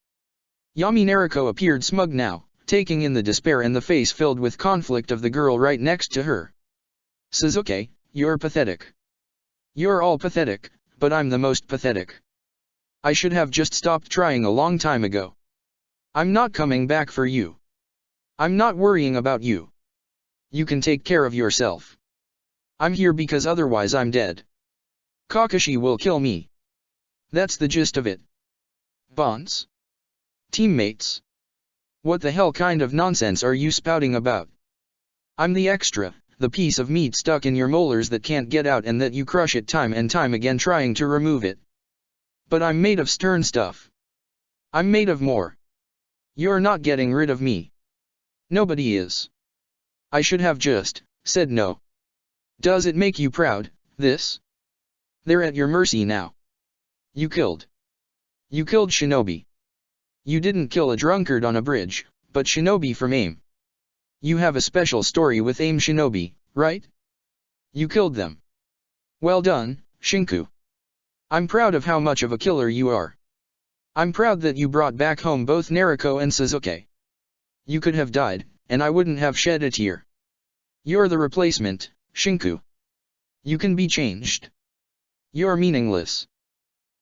Yami Nariko appeared smug now, taking in the despair and the face filled with conflict of the girl right next to her. Sasuke, you're pathetic. You're all pathetic, but I'm the most pathetic. I should have just stopped trying a long time ago. I'm not coming back for you. I'm not worrying about you. You can take care of yourself. I'm here because otherwise I'm dead. Kakashi will kill me. That's the gist of it. Bonds? Teammates? What the hell kind of nonsense are you spouting about? I'm the extra, the piece of meat stuck in your molars that can't get out and that you crush it time and time again trying to remove it. But I'm made of stern stuff. I'm made of more. You're not getting rid of me. Nobody is. I should have just said no. Does it make you proud, this? They're at your mercy now. You killed Shinobi. You didn't kill a drunkard on a bridge, but Shinobi from AIM. You have a special story with AIM Shinobi, right? You killed them. Well done, Shinku. I'm proud of how much of a killer you are. I'm proud that you brought back home both Nariko and Sasuke. You could have died, and I wouldn't have shed a tear. You're the replacement, Shinku. You can be changed. You're meaningless.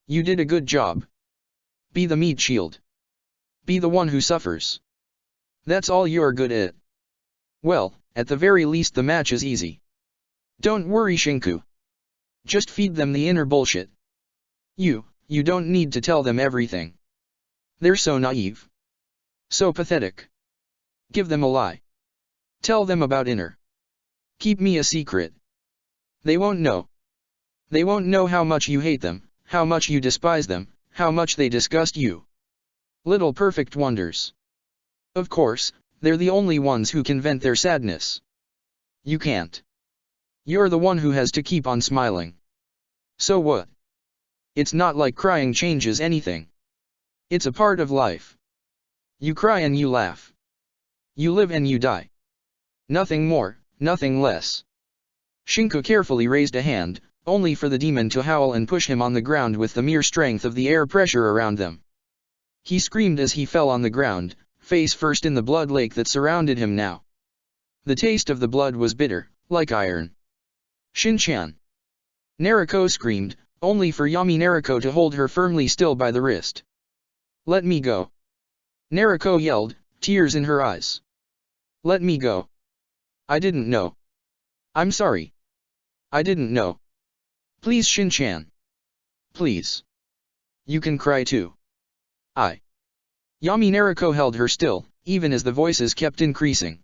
You did a good job. Be the meat shield. Be the one who suffers. That's all you're good at. Well, at the very least the match is easy. Don't worry, Shinku. Just feed them the inner bullshit. You don't need to tell them everything. They're so naive. So pathetic. Give them a lie. Tell them about inner. Keep me a secret. They won't know. They won't know how much you hate them, how much you despise them, how much they disgust you. Little perfect wonders. Of course, they're the only ones who can vent their sadness. You can't. You're the one who has to keep on smiling. So what? It's not like crying changes anything. It's a part of life. You cry and you laugh. You live and you die. Nothing more, nothing less. Shinku carefully raised a hand, only for the demon to howl and push him on the ground with the mere strength of the air pressure around them. He screamed as he fell on the ground, face first in the blood lake that surrounded him now. The taste of the blood was bitter, like iron. Shin-chan! Nariko screamed, only for Yami Nariko to hold her firmly still by the wrist. Let me go. Nariko yelled, tears in her eyes. Let me go. I didn't know. I'm sorry. I didn't know. Please, Shin-chan. Please. You can cry too. Yami Nariko held her still, even as the voices kept increasing.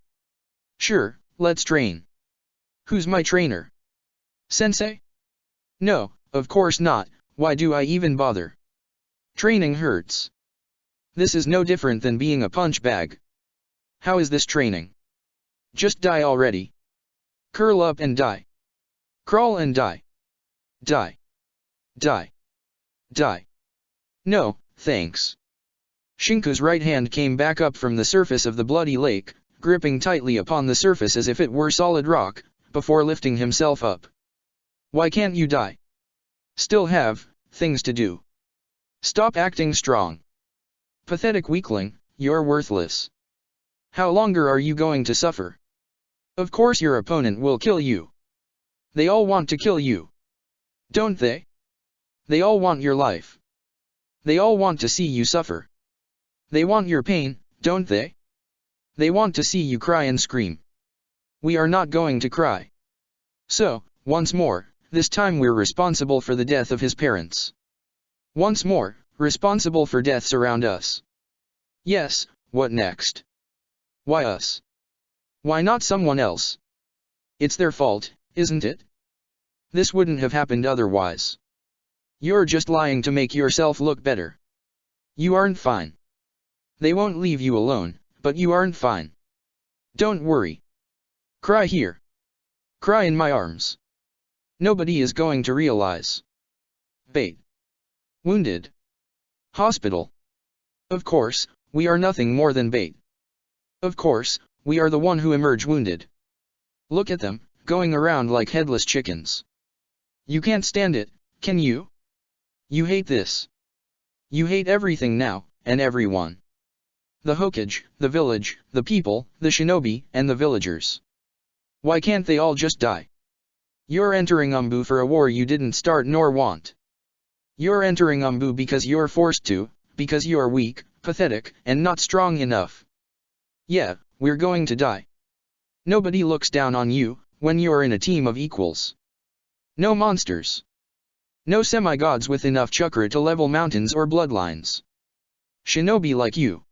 Sure, let's train. Who's my trainer? Sensei? No, of course not, why do I even bother? Training hurts. This is no different than being a punch bag. How is this training? Just die already. Curl up and die. Crawl and die. Die. Die. Die. No, thanks. Shinku's right hand came back up from the surface of the bloody lake, gripping tightly upon the surface as if it were solid rock, before lifting himself up. Why can't you die? Still have things to do. Stop acting strong. Pathetic weakling, you're worthless. How longer are you going to suffer? Of course your opponent will kill you. They all want to kill you. Don't they? They all want your life. They all want to see you suffer. They want your pain, don't they? They want to see you cry and scream. We are not going to cry. So, once more, this time we're responsible for the death of his parents. Once more, responsible for deaths around us. Yes, what next? Why us? Why not someone else? It's their fault, isn't it? This wouldn't have happened otherwise. You're just lying to make yourself look better. You aren't fine. They won't leave you alone, but you aren't fine. Don't worry. Cry here. Cry in my arms. Nobody is going to realize. Bait. Wounded. Hospital. Of course, we are nothing more than bait. Of course, we are the one who emerge wounded. Look at them, going around like headless chickens. You can't stand it, can you? You hate this. You hate everything now, and everyone. The Hokage, the village, the people, the shinobi, and the villagers. Why can't they all just die? You're entering Umbu for a war you didn't start nor want. You're entering Umbu because you're forced to, because you're weak, pathetic, and not strong enough. Yeah, we're going to die. Nobody looks down on you, when you're in a team of equals. No monsters. No semi-gods with enough chakra to level mountains or bloodlines. Shinobi like you.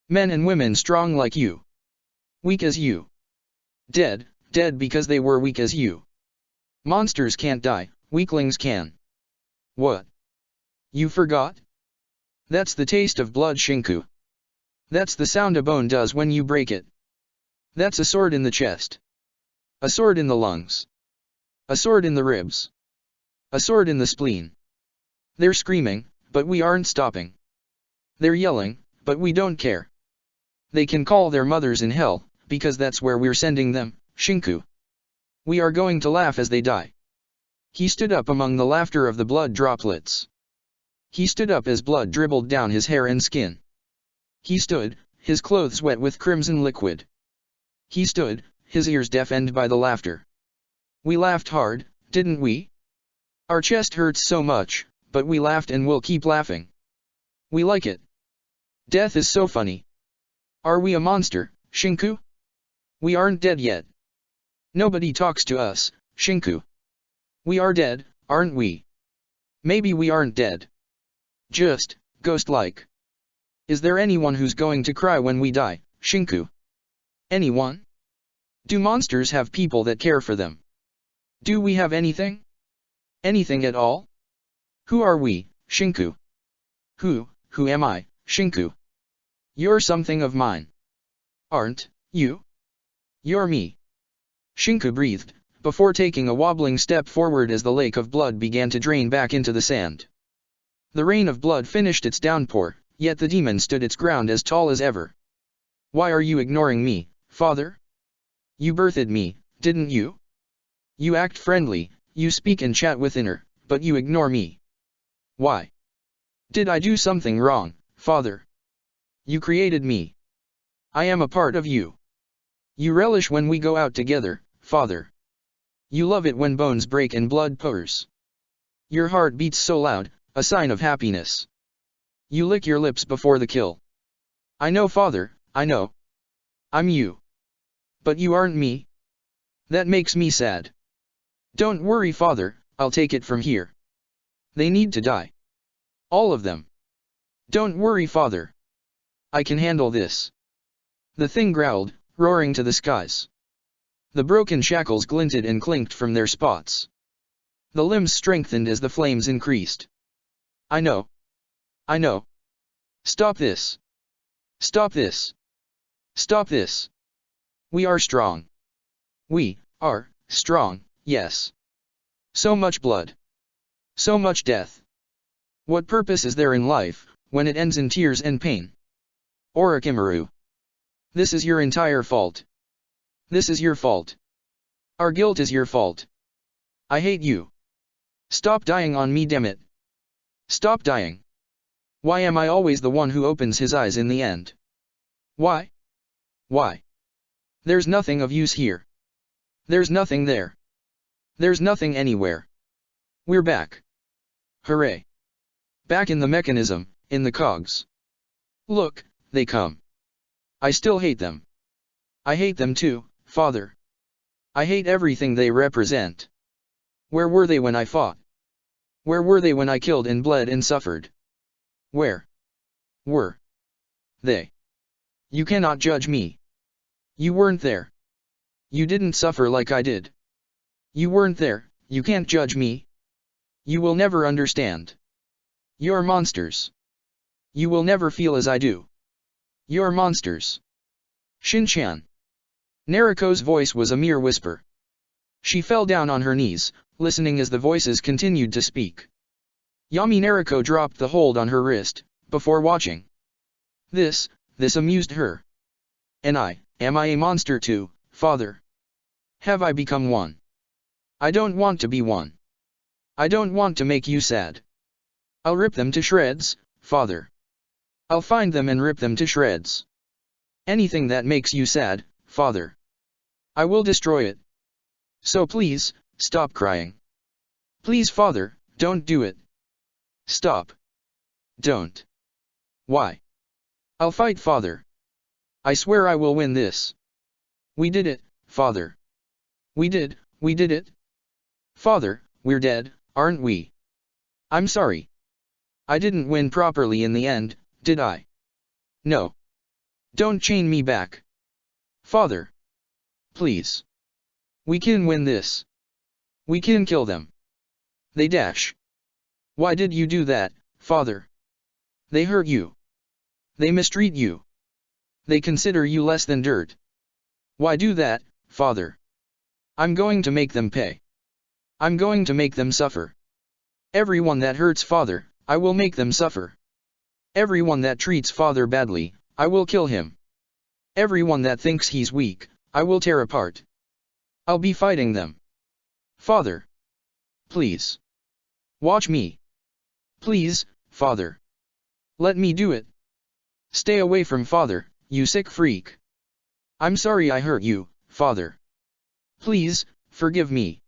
Men and women strong like you. Weak as you. Dead, dead because they were weak as you. Monsters can't die, weaklings can. What? You forgot? That's the taste of blood, Shinku. That's the sound a bone does when you break it. That's a sword in the chest. A sword in the lungs. A sword in the ribs. A sword in the spleen. They're screaming, but we aren't stopping. They're yelling, but we don't care. They can call their mothers in hell, because that's where we're sending them, Shinku. We are going to laugh as they die. He stood up among the laughter of the blood droplets. He stood up as blood dribbled down his hair and skin. He stood, his clothes wet with crimson liquid. He stood, his ears deafened by the laughter. We laughed hard, didn't we? Our chest hurts so much, but we laughed and we'll keep laughing. We like it. Death is so funny. Are we a monster, Shinku? We aren't dead yet. Nobody talks to us, Shinku. We are dead, aren't we? Maybe we aren't dead. Just, ghost-like. Is there anyone who's going to cry when we die, Shinku? Anyone? Do monsters have people that care for them? Do we have anything? Anything at all? Who are we, Shinku? Who am I, Shinku? You're something of mine. Aren't you? You're me. Shinku breathed, before taking a wobbling step forward as the lake of blood began to drain back into the sand. The rain of blood finished its downpour, yet the demon stood its ground as tall as ever. Why are you ignoring me, father? You birthed me, didn't you? You act friendly, you speak and chat with Inner, but you ignore me. Why? Did I do something wrong, father? You created me. I am a part of you. You relish when we go out together, father. You love it when bones break and blood pours. Your heart beats so loud, a sign of happiness. You lick your lips before the kill. I know, father, I know. I'm you. But you aren't me. That makes me sad. Don't worry, father, I'll take it from here. They need to die. All of them. Don't worry, father. I can handle this. The thing growled, roaring to the skies. The broken shackles glinted and clinked from their spots. The limbs strengthened as the flames increased. I know. I know. Stop this. Stop this. Stop this. We are strong. We are strong, yes. So much blood. So much death. What purpose is there in life, when it ends in tears and pain? Orochimaru. This is your entire fault. This is your fault. Our guilt is your fault. I hate you. Stop dying on me, damn it. Stop dying. Why am I always the one who opens his eyes in the end? Why? Why? There's nothing of use here. There's nothing there. There's nothing anywhere. We're back. Hooray. Back in the mechanism, in the cogs. Look, they come. I still hate them. I hate them too, father. I hate everything they represent. Where were they when I fought? Where were they when I killed and bled and suffered? Where were they? You cannot judge me. You weren't there. You didn't suffer like I did. You weren't there, you can't judge me. You will never understand. You're monsters. You will never feel as I do. You're monsters. Shinchan. Naruko's voice was a mere whisper. She fell down on her knees, listening as the voices continued to speak. Yami Naruko dropped the hold on her wrist, before watching. This amused her. And am I a monster too, father? Have I become one? I don't want to be one. I don't want to make you sad. I'll rip them to shreds, father. I'll find them and rip them to shreds. Anything that makes you sad, father. I will destroy it. So please, stop crying. Please father, don't do it. Stop. Don't. Why? I'll fight father. I swear I will win this. We did it, father. We did it. Father, we're dead, aren't we? I'm sorry. I didn't win properly in the end, did I? No. Don't chain me back. Father. Please. We can win this. We can kill them. They dash. Why did you do that, father? They hurt you. They mistreat you. They consider you less than dirt. Why do that, father? I'm going to make them pay. I'm going to make them suffer. Everyone that hurts father, I will make them suffer. Everyone that treats father badly, I will kill him. Everyone that thinks he's weak, I will tear apart. I'll be fighting them. Father. Please. Watch me. Please, father. Let me do it. Stay away from father, you sick freak. I'm sorry I hurt you, father. Please, forgive me.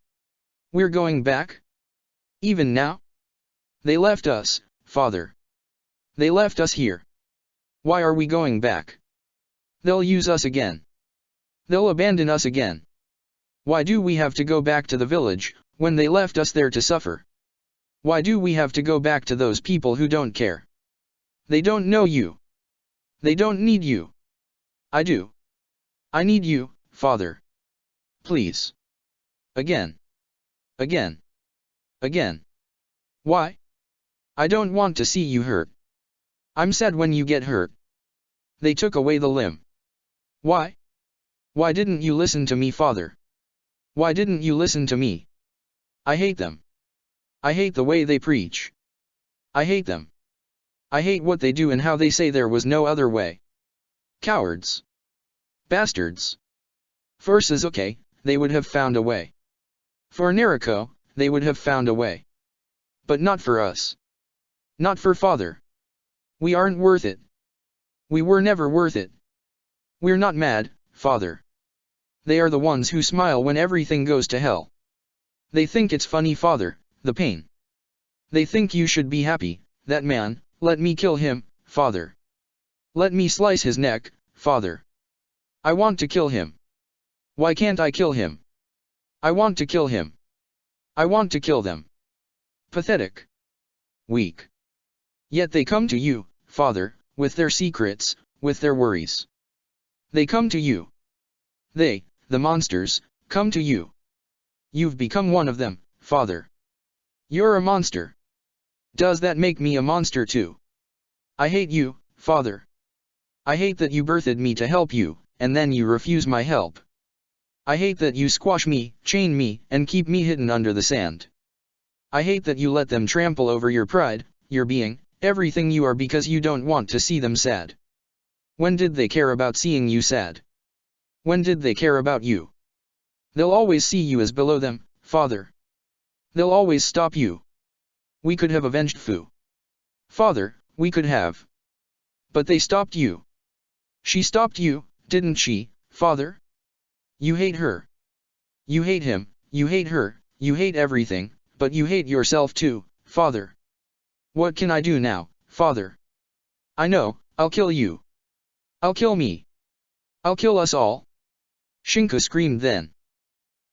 We're going back? Even now? They left us, father. They left us here. Why are we going back? They'll use us again. They'll abandon us again. Why do we have to go back to the village, when they left us there to suffer? Why do we have to go back to those people who don't care? They don't know you. They don't need you. I do. I need you, father. Please. Again. Again. Again. Why? I don't want to see you hurt. I'm sad when you get hurt. They took away the limb. Why? Why didn't you listen to me, father? Why didn't you listen to me? I hate them. I hate the way they preach. I hate them. I hate what they do and how they say there was no other way. Cowards. Bastards. For Sasuke, they would have found a way. For Naruko, they would have found a way. But not for us. Not for father. We aren't worth it. We were never worth it. We're not mad, father. They are the ones who smile when everything goes to hell. They think it's funny, father, the pain. They think you should be happy, that man, let me kill him, father. Let me slice his neck, father. I want to kill him. Why can't I kill him? I want to kill him. I want to kill them. Pathetic. Weak. Yet they come to you, father, with their secrets, with their worries. They come to you. They, the monsters, come to you. You've become one of them, father. You're a monster. Does that make me a monster too? I hate you, father. I hate that you birthed me to help you, and then you refuse my help. I hate that you squash me, chain me, and keep me hidden under the sand. I hate that you let them trample over your pride, your being, everything you are because you don't want to see them sad. When did they care about seeing you sad? When did they care about you? They'll always see you as below them, father. They'll always stop you. We could have avenged Fu. Father, we could have. But they stopped you. She stopped you, didn't she, father? You hate her. You hate him, you hate her, you hate everything, but you hate yourself too, father. What can I do now, father? I know, I'll kill you. I'll kill me. I'll kill us all. Shinka screamed then.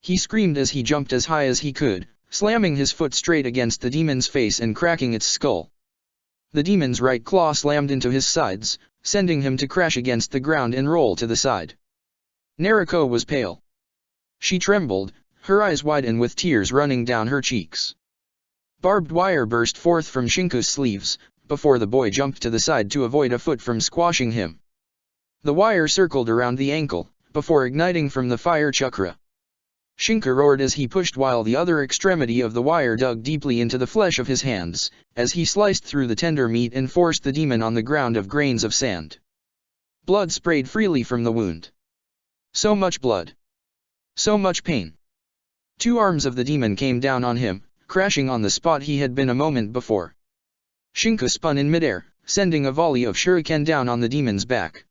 He screamed as he jumped as high as he could, slamming his foot straight against the demon's face and cracking its skull. The demon's right claw slammed into his sides, sending him to crash against the ground and roll to the side. Nariko was pale. She trembled, her eyes wide and with tears running down her cheeks. Barbed wire burst forth from Shinku's sleeves, before the boy jumped to the side to avoid a foot from squashing him. The wire circled around the ankle, before igniting from the fire chakra. Shinku roared as he pushed while the other extremity of the wire dug deeply into the flesh of his hands, as he sliced through the tender meat and forced the demon on the ground of grains of sand. Blood sprayed freely from the wound. So much blood. So much pain. 2 arms of the demon came down on him, crashing on the spot he had been a moment before. Shinku spun in midair, sending a volley of shuriken down on the demon's back.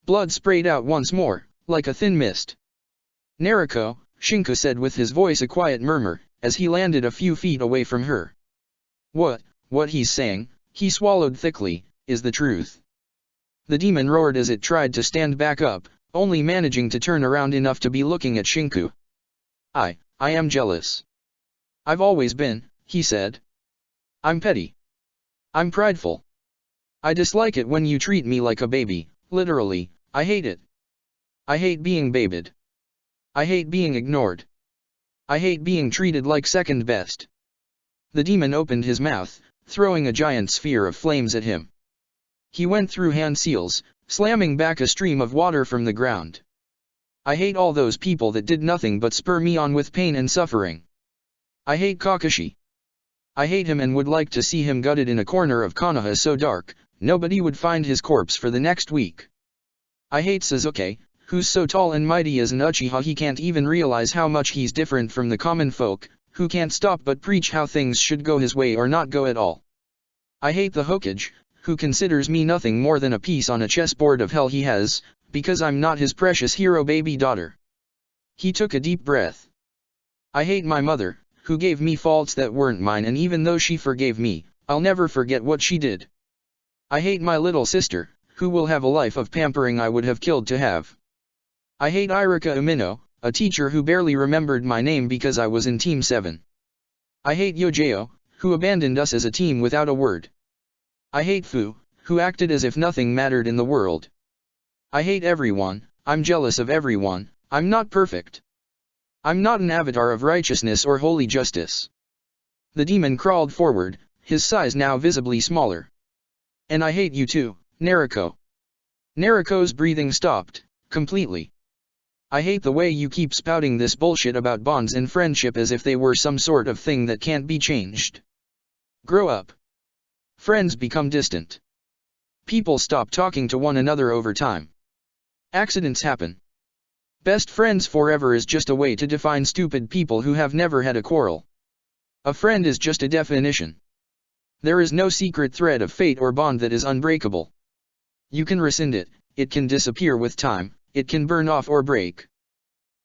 Blood sprayed out once more, like a thin mist. Nariko, Shinku said with his voice a quiet murmur, as he landed a few feet away from her. What he's saying, he swallowed thickly, is the truth. The demon roared as it tried to stand back up, only managing to turn around enough to be looking at Shinku. I am jealous. I've always been, he said. I'm petty. I'm prideful. I dislike it when you treat me like a baby, literally, I hate it. I hate being babied. I hate being ignored. I hate being treated like second best. The demon opened his mouth, throwing a giant sphere of flames at him. He went through hand seals, slamming back a stream of water from the ground. I hate all those people that did nothing but spur me on with pain and suffering. I hate Kakashi. I hate him and would like to see him gutted in a corner of Konoha so dark, nobody would find his corpse for the next week. I hate Sasuke, who's so tall and mighty as an Uchiha he can't even realize how much he's different from the common folk, who can't stop but preach how things should go his way or not go at all. I hate the Hokage, who considers me nothing more than a piece on a chessboard of hell he has, because I'm not his precious hero baby daughter. He took a deep breath. I hate my mother, who gave me faults that weren't mine, and even though she forgave me, I'll never forget what she did. I hate my little sister, who will have a life of pampering I would have killed to have. I hate Irika Umino, a teacher who barely remembered my name because I was in Team 7. I hate Yojeo, who abandoned us as a team without a word. I hate Fu, who acted as if nothing mattered in the world. I hate everyone, I'm jealous of everyone, I'm not perfect. I'm not an avatar of righteousness or holy justice. The demon crawled forward, his size now visibly smaller. And I hate you too, Nariko. Nariko's breathing stopped, completely. I hate the way you keep spouting this bullshit about bonds and friendship as if they were some sort of thing that can't be changed. Grow up. Friends become distant. People stop talking to one another over time. Accidents happen. Best friends forever is just a way to define stupid people who have never had a quarrel. A friend is just a definition. There is no secret thread of fate or bond that is unbreakable. You can rescind it, it can disappear with time, it can burn off or break.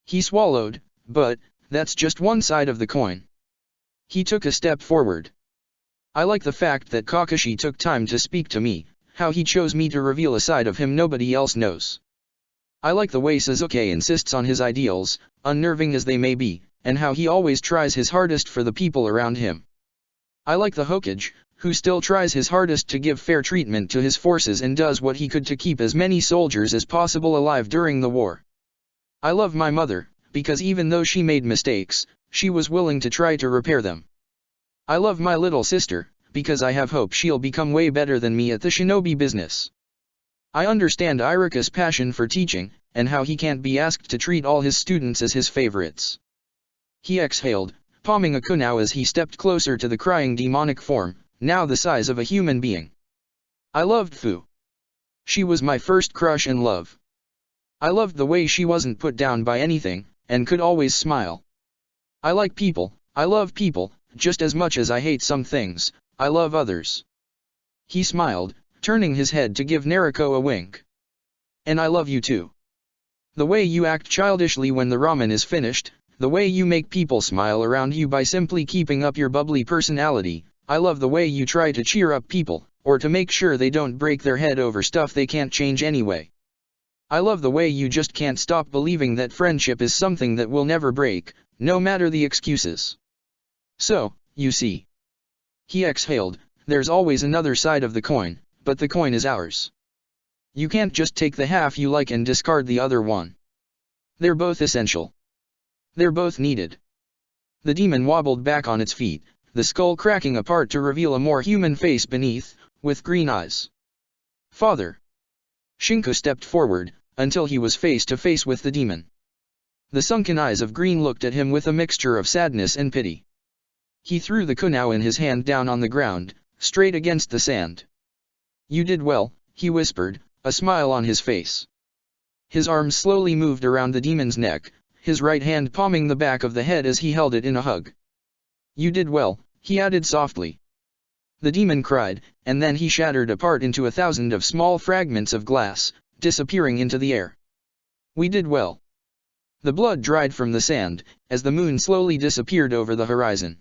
He swallowed, but that's just one side of the coin. He took a step forward. I like the fact that Kakashi took time to speak to me, how he chose me to reveal a side of him nobody else knows. I like the way Sasuke insists on his ideals, unnerving as they may be, and how he always tries his hardest for the people around him. I like the Hokage, who still tries his hardest to give fair treatment to his forces and does what he could to keep as many soldiers as possible alive during the war. I love my mother, because even though she made mistakes, she was willing to try to repair them. I love my little sister, because I have hope she'll become way better than me at the shinobi business. I understand Irika's passion for teaching, and how he can't be asked to treat all his students as his favorites. He exhaled, palming a kunao as he stepped closer to the crying demonic form, now the size of a human being. I loved Fu. She was my first crush and love. I loved the way she wasn't put down by anything, and could always smile. I like people, I love people, just as much as I hate some things, I love others. He smiled, turning his head to give Nariko a wink. And I love you too. The way you act childishly when the ramen is finished, the way you make people smile around you by simply keeping up your bubbly personality, I love the way you try to cheer up people, or to make sure they don't break their head over stuff they can't change anyway. I love the way you just can't stop believing that friendship is something that will never break, no matter the excuses. So, you see. He exhaled, there's always another side of the coin, but the coin is ours. You can't just take the half you like and discard the other one. They're both essential. They're both needed. The demon wobbled back on its feet, the skull cracking apart to reveal a more human face beneath, with green eyes. Father. Shinku stepped forward, until he was face to face with the demon. The sunken eyes of Green looked at him with a mixture of sadness and pity. He threw the kunao in his hand down on the ground, straight against the sand. You did well, he whispered, a smile on his face. His arms slowly moved around the demon's neck, his right hand palming the back of the head as he held it in a hug. You did well, he added softly. The demon cried, and then he shattered apart into 1,000 of small fragments of glass, disappearing into the air. We did well. The blood dried from the sand, as the moon slowly disappeared over the horizon.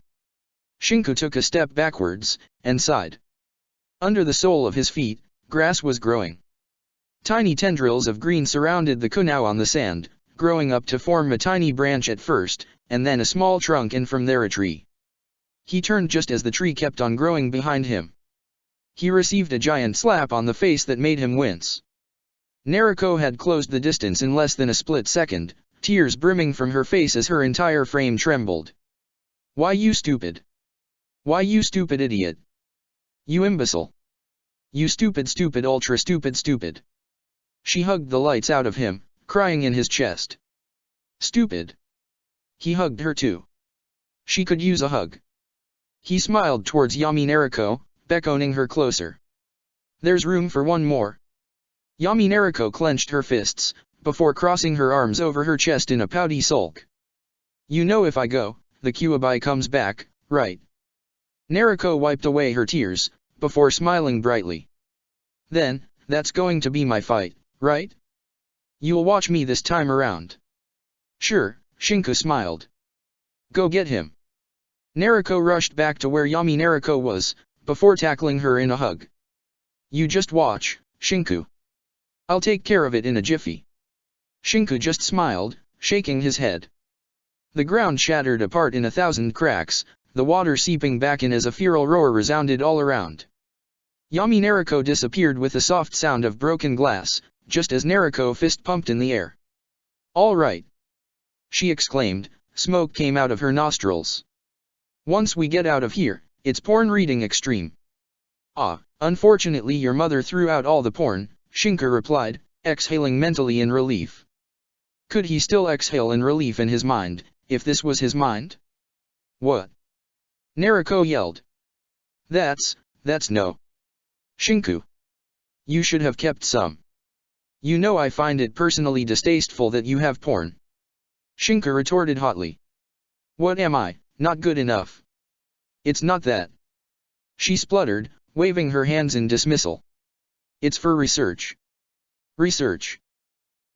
Shinku took a step backwards, and sighed. Under the sole of his feet, grass was growing. Tiny tendrils of green surrounded the kunao on the sand, growing up to form a tiny branch at first, and then a small trunk and from there a tree. He turned just as the tree kept on growing behind him. He received a giant slap on the face that made him wince. Nariko had closed the distance in less than a split second, tears brimming from her face as her entire frame trembled. Why you stupid? Why you stupid idiot? You imbecile. You stupid ultra stupid. She hugged the lights out of him, crying in his chest. Stupid. He hugged her too. She could use a hug. He smiled towards Yami Nariko, beckoning her closer. There's room for one more. Yami Nariko clenched her fists, before crossing her arms over her chest in a pouty sulk. You know if I go, the Kyuubi comes back, right? Nariko wiped away her tears, before smiling brightly. Then, that's going to be my fight, right? You'll watch me this time around. Sure, Shinku smiled. Go get him. Nariko rushed back to where Yami Nariko was, before tackling her in a hug. You just watch, Shinku. I'll take care of it in a jiffy. Shinku just smiled, shaking his head. The ground shattered apart in 1,000 cracks, the water seeping back in as a feral roar resounded all around. Yami Nariko disappeared with a soft sound of broken glass, just as Nariko fist pumped in the air. All right. She exclaimed, smoke came out of her nostrils. Once we get out of here, it's porn reading extreme. Ah, unfortunately your mother threw out all the porn, Shinku replied, exhaling mentally in relief. Could he still exhale in relief in his mind, if this was his mind? What? Nariko yelled. That's no. Shinku. You should have kept some. You know I find it personally distasteful that you have porn. Shinku retorted hotly. What am I, not good enough? It's not that. She spluttered, waving her hands in dismissal. It's for research. Research.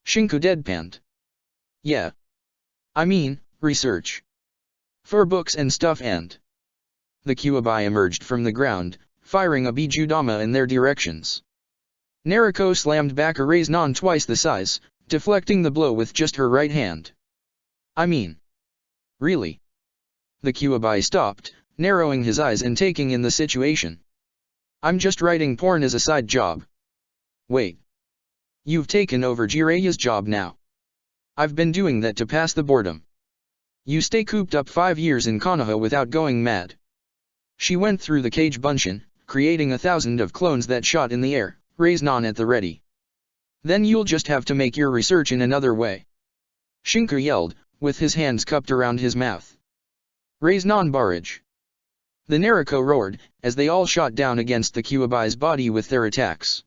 Shinku deadpanned. Yeah. I mean, research. For books and stuff and... The Kyuubi emerged from the ground, firing a bijudama in their directions. Nariko slammed back a raise-non twice the size, deflecting the blow with just her right hand. I mean... Really? The Kyuubi stopped, narrowing his eyes and taking in the situation. I'm just writing porn as a side job. Wait. You've taken over Jiraiya's job now. I've been doing that to pass the boredom. You stay cooped up 5 years in Konoha without going mad. She went through the cage bunshin, creating 1,000 of clones that shot in the air, raise-non at the ready. Then you'll just have to make your research in another way. Shinku yelled, with his hands cupped around his mouth. Raise-non barrage. The Nariko roared, as they all shot down against the Kyuubi's body with their attacks.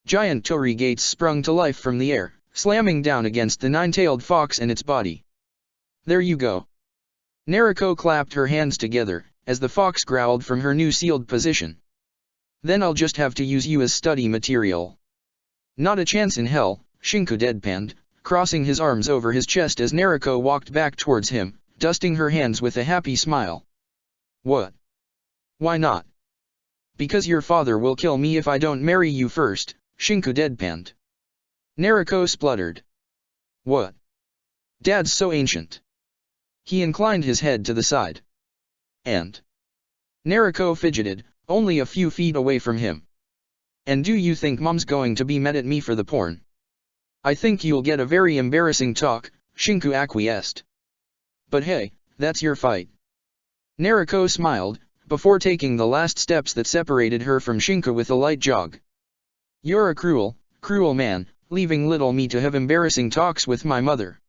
Giant torii gates sprung to life from the air, slamming down against the nine-tailed fox and its body. There you go. Nariko clapped her hands together, as the fox growled from her new sealed position. Then I'll just have to use you as study material. Not a chance in hell, Shinku deadpanned, crossing his arms over his chest as Nariko walked back towards him, dusting her hands with a happy smile. What? Why not? Because your father will kill me if I don't marry you first, Shinku deadpanned. Nariko spluttered. What? Dad's so ancient. He inclined his head to the side. And? Nariko fidgeted, only a few feet away from him. And do you think Mom's going to be mad at me for the porn? I think you'll get a very embarrassing talk, Shinku acquiesced. But hey, that's your fight. Nariko smiled, before taking the last steps that separated her from Shinku with a light jog. You're a cruel, cruel man, leaving little me to have embarrassing talks with my mother.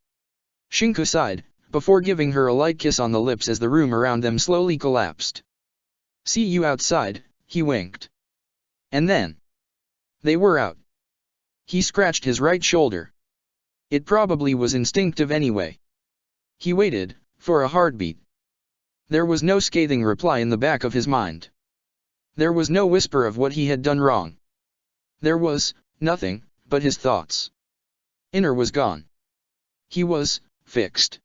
Shinku sighed, before giving her a light kiss on the lips as the room around them slowly collapsed. See you outside, he winked. And then. They were out. He scratched his right shoulder. It probably was instinctive anyway. He waited, for a heartbeat. There was no scathing reply in the back of his mind. There was no whisper of what he had done wrong. There was nothing but his thoughts. Inner was gone. He was fixed.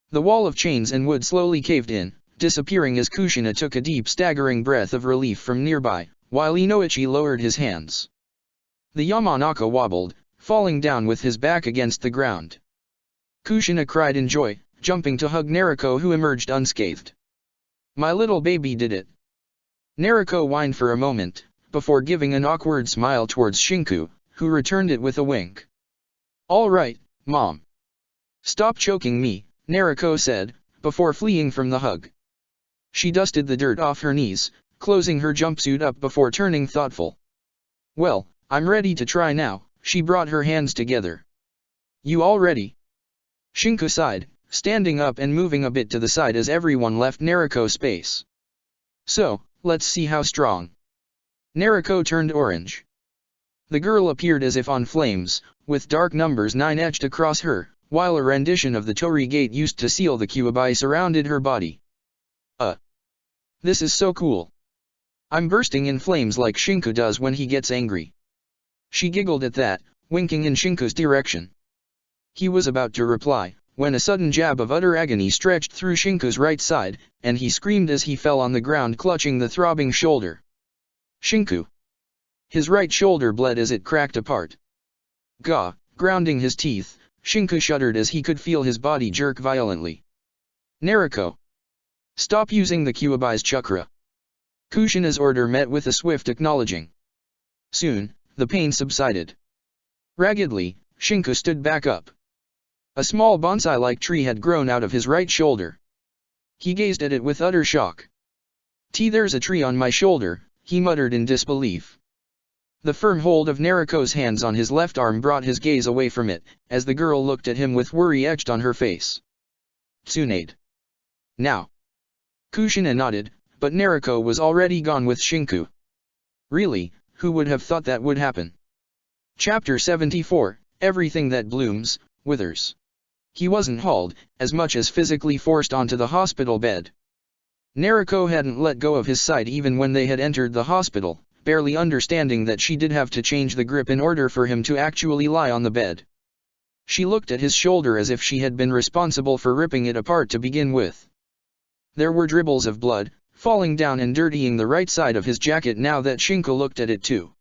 The wall of chains and wood slowly caved in, disappearing as Kushina took a deep staggering breath of relief from nearby, while Inoichi lowered his hands. The Yamanaka wobbled, falling down with his back against the ground. Kushina cried in joy, jumping to hug Nariko, who emerged unscathed. My little baby did it. Nariko whined for a moment, before giving an awkward smile towards Shinku, who returned it with a wink. All right, Mom. Stop choking me, Nariko said, before fleeing from the hug. She dusted the dirt off her knees, closing her jumpsuit up before turning thoughtful. Well, I'm ready to try now, she brought her hands together. You all ready? Shinku sighed, standing up and moving a bit to the side as everyone left Nariko's space. So, let's see how strong. Nariko turned orange. The girl appeared as if on flames, with dark numbers 9 etched across her, while a rendition of the Torii gate used to seal the Kyuubi surrounded her body. This is so cool. I'm bursting in flames like Shinku does when he gets angry. She giggled at that, winking in Shinku's direction. He was about to reply, when a sudden jab of utter agony stretched through Shinku's right side, and he screamed as he fell on the ground clutching the throbbing shoulder. Shinku. His right shoulder bled as it cracked apart. Gah, grounding his teeth, Shinku shuddered as he could feel his body jerk violently. Nariko. Stop using the Kyuubi's chakra. Kushina's order met with a swift acknowledging. Soon, the pain subsided. Raggedly, Shinku stood back up. A small bonsai-like tree had grown out of his right shoulder. He gazed at it with utter shock. There's a tree on my shoulder, he muttered in disbelief. The firm hold of Nariko's hands on his left arm brought his gaze away from it, as the girl looked at him with worry etched on her face. Tsunade. Now. Kushina nodded, but Nariko was already gone with Shinku. Really, who would have thought that would happen? Chapter 74, Everything that blooms, withers. He wasn't hauled, as much as physically forced onto the hospital bed. Nariko hadn't let go of his side even when they had entered the hospital, barely understanding that she did have to change the grip in order for him to actually lie on the bed. She looked at his shoulder as if she had been responsible for ripping it apart to begin with. There were dribbles of blood, falling down and dirtying the right side of his jacket now that Shinku looked at it too.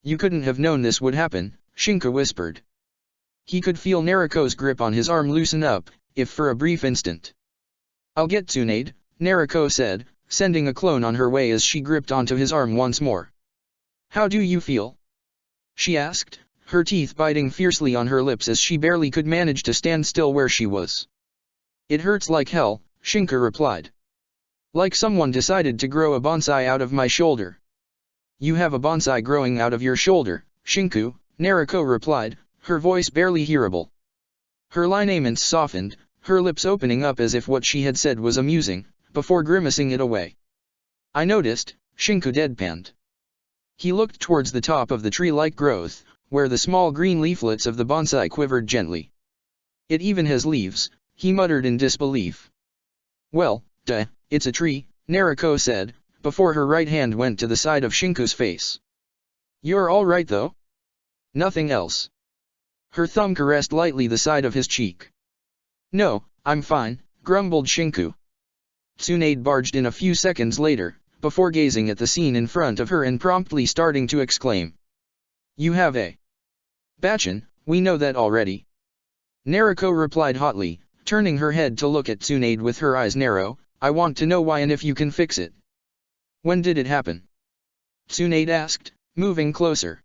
You couldn't have known this would happen, Shinku whispered. He could feel Nariko's grip on his arm loosen up, if for a brief instant. I'll get Tsunade, Nariko said, sending a clone on her way as she gripped onto his arm once more. How do you feel? She asked, her teeth biting fiercely on her lips as she barely could manage to stand still where she was. It hurts like hell, Shinku replied. Like someone decided to grow a bonsai out of my shoulder. You have a bonsai growing out of your shoulder, Shinku, Nariko replied, her voice barely hearable. Her lineaments softened, her lips opening up as if what she had said was amusing, before grimacing it away. I noticed, Shinku deadpanned. He looked towards the top of the tree-like growth, where the small green leaflets of the bonsai quivered gently. It even has leaves, he muttered in disbelief. Well, duh, it's a tree, Nariko said, before her right hand went to the side of Shinku's face. You're all right though? Nothing else. Her thumb caressed lightly the side of his cheek. No, I'm fine, grumbled Shinku. Tsunade barged in a few seconds later, before gazing at the scene in front of her and promptly starting to exclaim. You have a Bachin, we know that already. Nariko replied hotly, turning her head to look at Tsunade with her eyes narrow. I want to know why and if you can fix it. When did it happen? Tsunade asked, moving closer.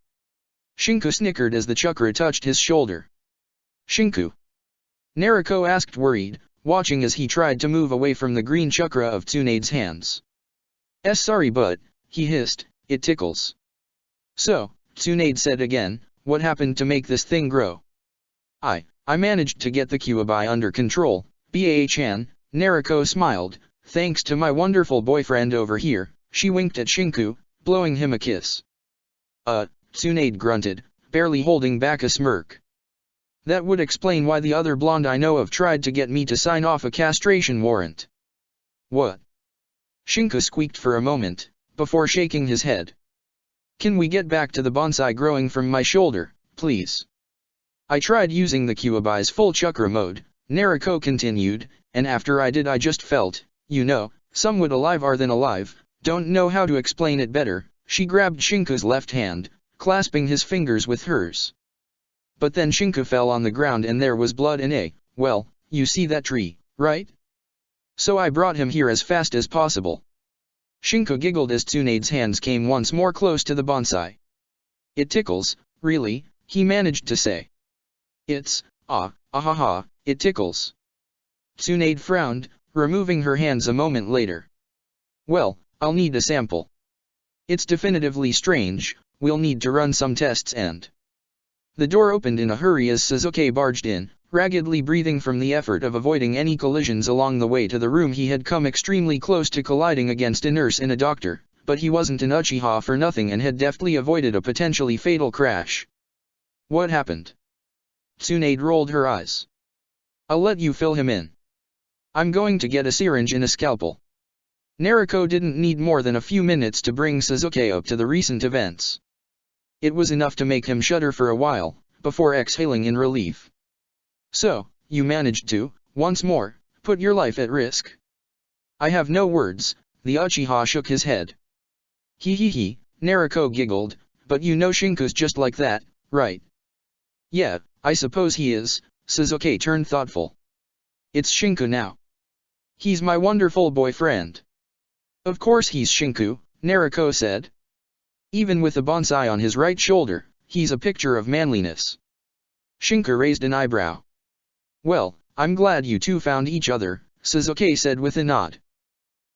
Shinku snickered as the chakra touched his shoulder. Shinku? Nariko asked worried, watching as he tried to move away from the green chakra of Tsunade's hands. Sorry but, he hissed, it tickles. So, Tsunade said again, what happened to make this thing grow? I managed to get the Kyuubi under control, Ba-chan, Nariko smiled, thanks to my wonderful boyfriend over here. She winked at Shinku, blowing him a kiss. Tsunade grunted, barely holding back a smirk. That would explain why the other blonde I know of tried to get me to sign off a castration warrant. What? Shinku squeaked for a moment, before shaking his head. Can we get back to the bonsai growing from my shoulder, please? I tried using the Kyuubi's full chakra mode, Nariko continued, and after I did I just felt, somewhat alive than alive, don't know how to explain it better. She grabbed Shinku's left hand, clasping his fingers with hers. But then Shinku fell on the ground and there was blood and well, you see that tree, right? So I brought him here as fast as possible. Shinku giggled as Tsunade's hands came once more close to the bonsai. It tickles, really, he managed to say. It's, it tickles. Tsunade frowned, removing her hands a moment later. Well, I'll need a sample. It's definitively strange, we'll need to run some tests and... The door opened in a hurry as Sasuke barged in, raggedly breathing from the effort of avoiding any collisions along the way to the room. He had come extremely close to colliding against a nurse and a doctor, but he wasn't an Uchiha for nothing and had deftly avoided a potentially fatal crash. What happened? Tsunade rolled her eyes. I'll let you fill him in. I'm going to get a syringe and a scalpel. Nariko didn't need more than a few minutes to bring Sasuke up to the recent events. It was enough to make him shudder for a while, before exhaling in relief. So, you managed to, once more, put your life at risk? I have no words, the Uchiha shook his head. He, Nariko giggled, but Shinku's just like that, right? Yeah, I suppose he is, Sasuke turned thoughtful. It's Shinku now. He's my wonderful boyfriend. Of course he's Shinku, Nariko said. Even with a bonsai on his right shoulder, he's a picture of manliness. Shinku raised an eyebrow. Well, I'm glad you two found each other, Sasuke said with a nod.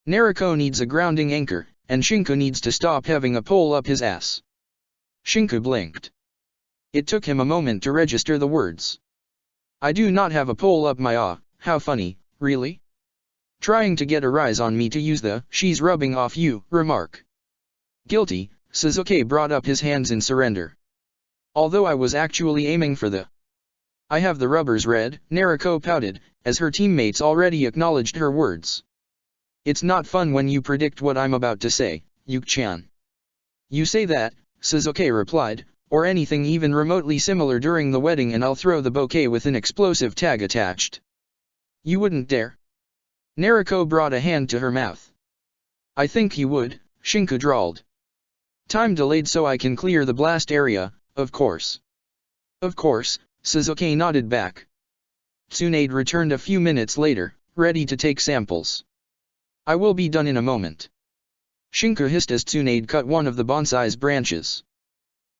Nariko needs a grounding anchor, and Shinku needs to stop having a pole up his ass. Shinku blinked. It took him a moment to register the words. I do not have a pole up my how funny, really? Trying to get a rise on me to use the she's rubbing off you remark. Guilty, Sasuke brought up his hands in surrender. Although I was actually aiming for the... I have the rubbers red, Nariko pouted, as her teammates already acknowledged her words. It's not fun when you predict what I'm about to say, Yuki-chan. You say that, Sasuke replied, or anything even remotely similar during the wedding and I'll throw the bouquet with an explosive tag attached. You wouldn't dare. Nariko brought a hand to her mouth. I think he would, Shinku drawled. Time delayed so I can clear the blast area, of course. Of course, Sasuke nodded back. Tsunade returned a few minutes later, ready to take samples. I will be done in a moment. Shinku hissed as Tsunade cut one of the bonsai's branches.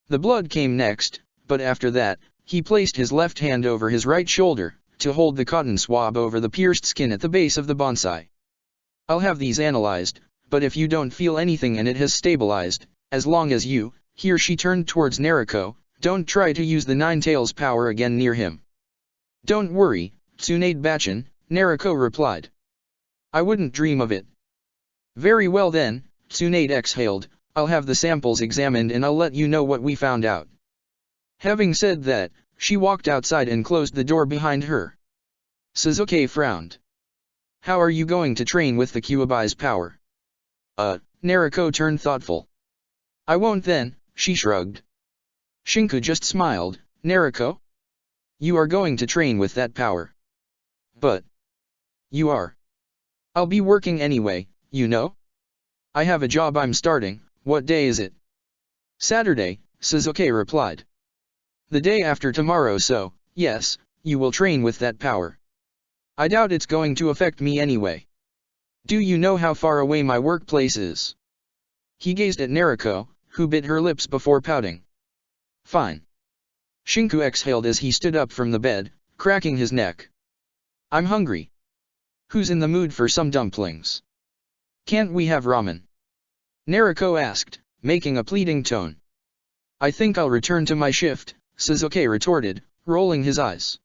The blood came next, but after that, he placed his left hand over his right shoulder, to hold the cotton swab over the pierced skin at the base of the bonsai. I'll have these analyzed, but if you don't feel anything and it has stabilized, as long as you, here she turned towards Nariko, don't try to use the Nine-Tails power again near him. Don't worry, Tsunade-bachan, Nariko replied. I wouldn't dream of it. Very well then, Tsunade exhaled, I'll have the samples examined and I'll let you know what we found out. Having said that, she walked outside and closed the door behind her. Sasuke frowned. How are you going to train with the Kyuubi's power? Nariko turned thoughtful. I won't then, she shrugged. Shinku just smiled, Nariko? You are going to train with that power. But... You are. I'll be working anyway, I have a job I'm starting. What day is it? Saturday, Sasuke replied. The day after tomorrow, so, yes, you will train with that power. I doubt it's going to affect me anyway. Do you know how far away my workplace is? He gazed at Nariko, who bit her lips before pouting. Fine. Shinku exhaled as he stood up from the bed, cracking his neck. I'm hungry. Who's in the mood for some dumplings? Can't we have ramen? Nariko asked, making a pleading tone. I think I'll return to my shift, Sasuke retorted, rolling his eyes.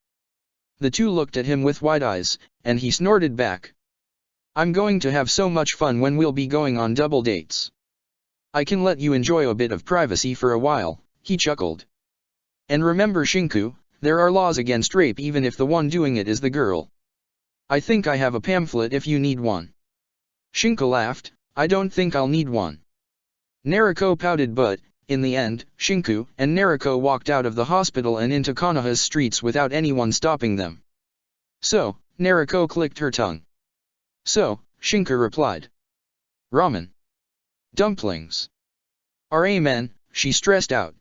The two looked at him with wide eyes, and he snorted back. I'm going to have so much fun when we'll be going on double dates. I can let you enjoy a bit of privacy for a while, he chuckled. And remember, Shinku, there are laws against rape even if the one doing it is the girl. I think I have a pamphlet if you need one. Shinku laughed, I don't think I'll need one. Nariko pouted, but, in the end, Shinku and Nariko walked out of the hospital and into Konoha's streets without anyone stopping them. So, Nariko clicked her tongue. So, Shinku replied. Ramen. Dumplings. Amen, she stressed out.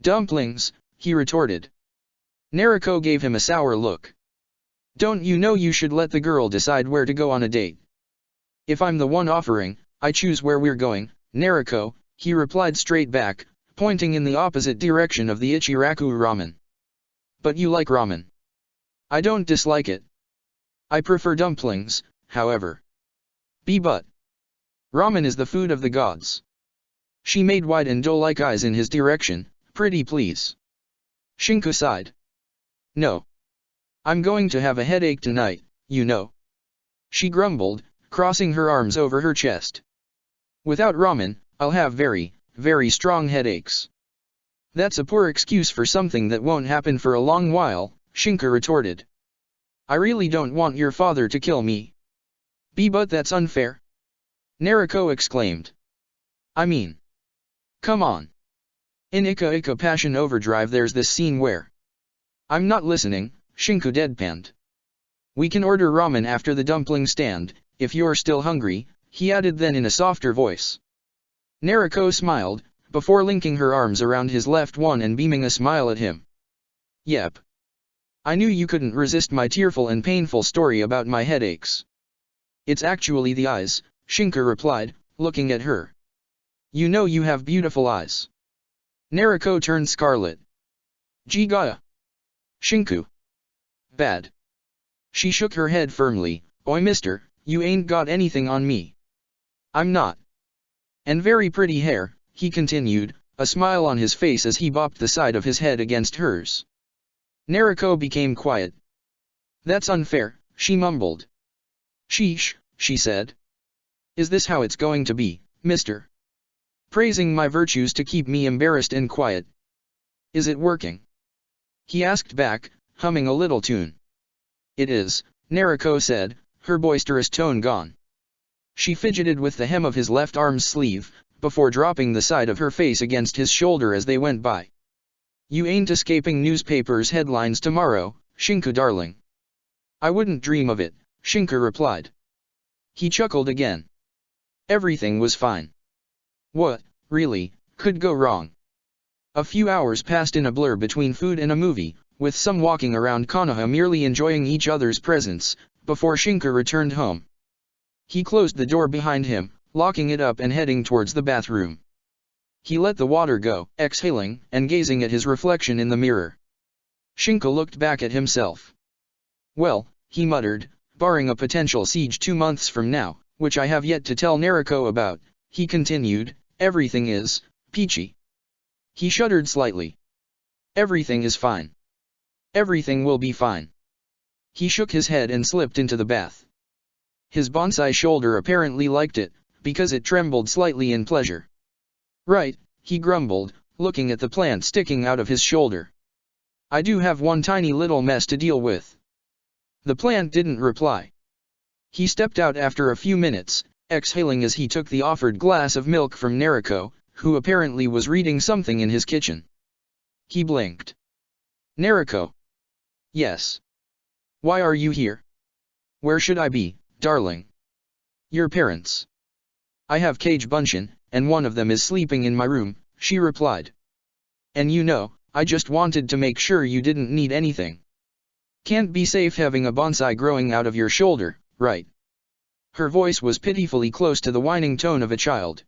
Dumplings, he retorted. Nariko gave him a sour look. Don't you know you should let the girl decide where to go on a date? If I'm the one offering, I choose where we're going, Nariko, he replied straight back, pointing in the opposite direction of the Ichiraku ramen. But you like ramen. I don't dislike it. I prefer dumplings, however. But ramen is the food of the gods. She made wide and doe-like eyes in his direction, pretty please. Shinku sighed. No. I'm going to have a headache tonight, you know. She grumbled, crossing her arms over her chest. Without ramen, I'll have very, very strong headaches. That's a poor excuse for something that won't happen for a long while, Shinku retorted. I really don't want your father to kill me. But that's unfair. Nariko exclaimed. I mean. Come on. In Ika Ika Passion Overdrive there's this scene where. I'm not listening, Shinku deadpanned. We can order ramen after the dumpling stand, if you're still hungry, he added then in a softer voice. Nariko smiled, before linking her arms around his left one and beaming a smile at him. Yep. I knew you couldn't resist my tearful and painful story about my headaches. It's actually the eyes, Shinku replied, looking at her. You know you have beautiful eyes. Nariko turned scarlet. Jigaya. Shinku. Bad. She shook her head firmly. Oi mister, you ain't got anything on me. I'm not. And very pretty hair, he continued, a smile on his face as he bopped the side of his head against hers. Nariko became quiet. That's unfair, she mumbled. Sheesh, she said. Is this how it's going to be, mister? Praising my virtues to keep me embarrassed and quiet. Is it working? He asked back, humming a little tune. It is, Nariko said, her boisterous tone gone. She fidgeted with the hem of his left arm's sleeve, before dropping the side of her face against his shoulder as they went by. You ain't escaping newspapers' headlines tomorrow, Shinku darling. I wouldn't dream of it, Shinku replied. He chuckled again. Everything was fine. What, really, could go wrong? A few hours passed in a blur between food and a movie, with some walking around Konoha merely enjoying each other's presence, before Shinku returned home. He closed the door behind him, locking it up and heading towards the bathroom. He let the water go, exhaling and gazing at his reflection in the mirror. Shinku looked back at himself. Well, he muttered, barring a potential siege 2 months from now, which I have yet to tell Nariko about, he continued, everything is peachy. He shuddered slightly. Everything is fine. Everything will be fine. He shook his head and slipped into the bath. His bonsai shoulder apparently liked it, because it trembled slightly in pleasure. Right, he grumbled, looking at the plant sticking out of his shoulder. I do have one tiny little mess to deal with. The plant didn't reply. He stepped out after a few minutes, exhaling as he took the offered glass of milk from Nariko, who apparently was reading something in his kitchen. He blinked. Nariko. Yes. Why are you here? Where should I be, darling? Your parents. I have Kage Bunshin, and one of them is sleeping in my room, she replied. And you know, I just wanted to make sure you didn't need anything. Can't be safe having a bonsai growing out of your shoulder, right? Her voice was pitifully close to the whining tone of a child.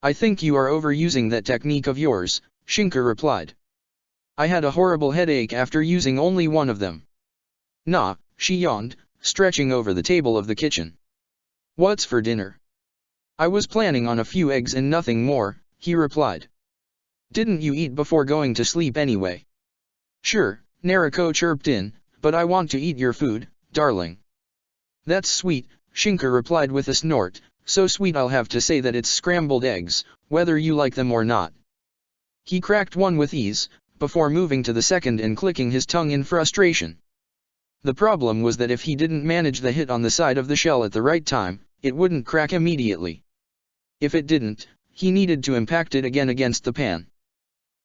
I think you are overusing that technique of yours, Shinku replied. I had a horrible headache after using only one of them. Nah, she yawned, stretching over the table of the kitchen. What's for dinner? I was planning on a few eggs and nothing more, he replied. Didn't you eat before going to sleep anyway? Sure, Nariko chirped in, but I want to eat your food, darling. That's sweet, Shinku replied with a snort, so sweet I'll have to say that it's scrambled eggs, whether you like them or not. He cracked one with ease, before moving to the second and clicking his tongue in frustration. The problem was that if he didn't manage the hit on the side of the shell at the right time, it wouldn't crack immediately. If it didn't, he needed to impact it again against the pan.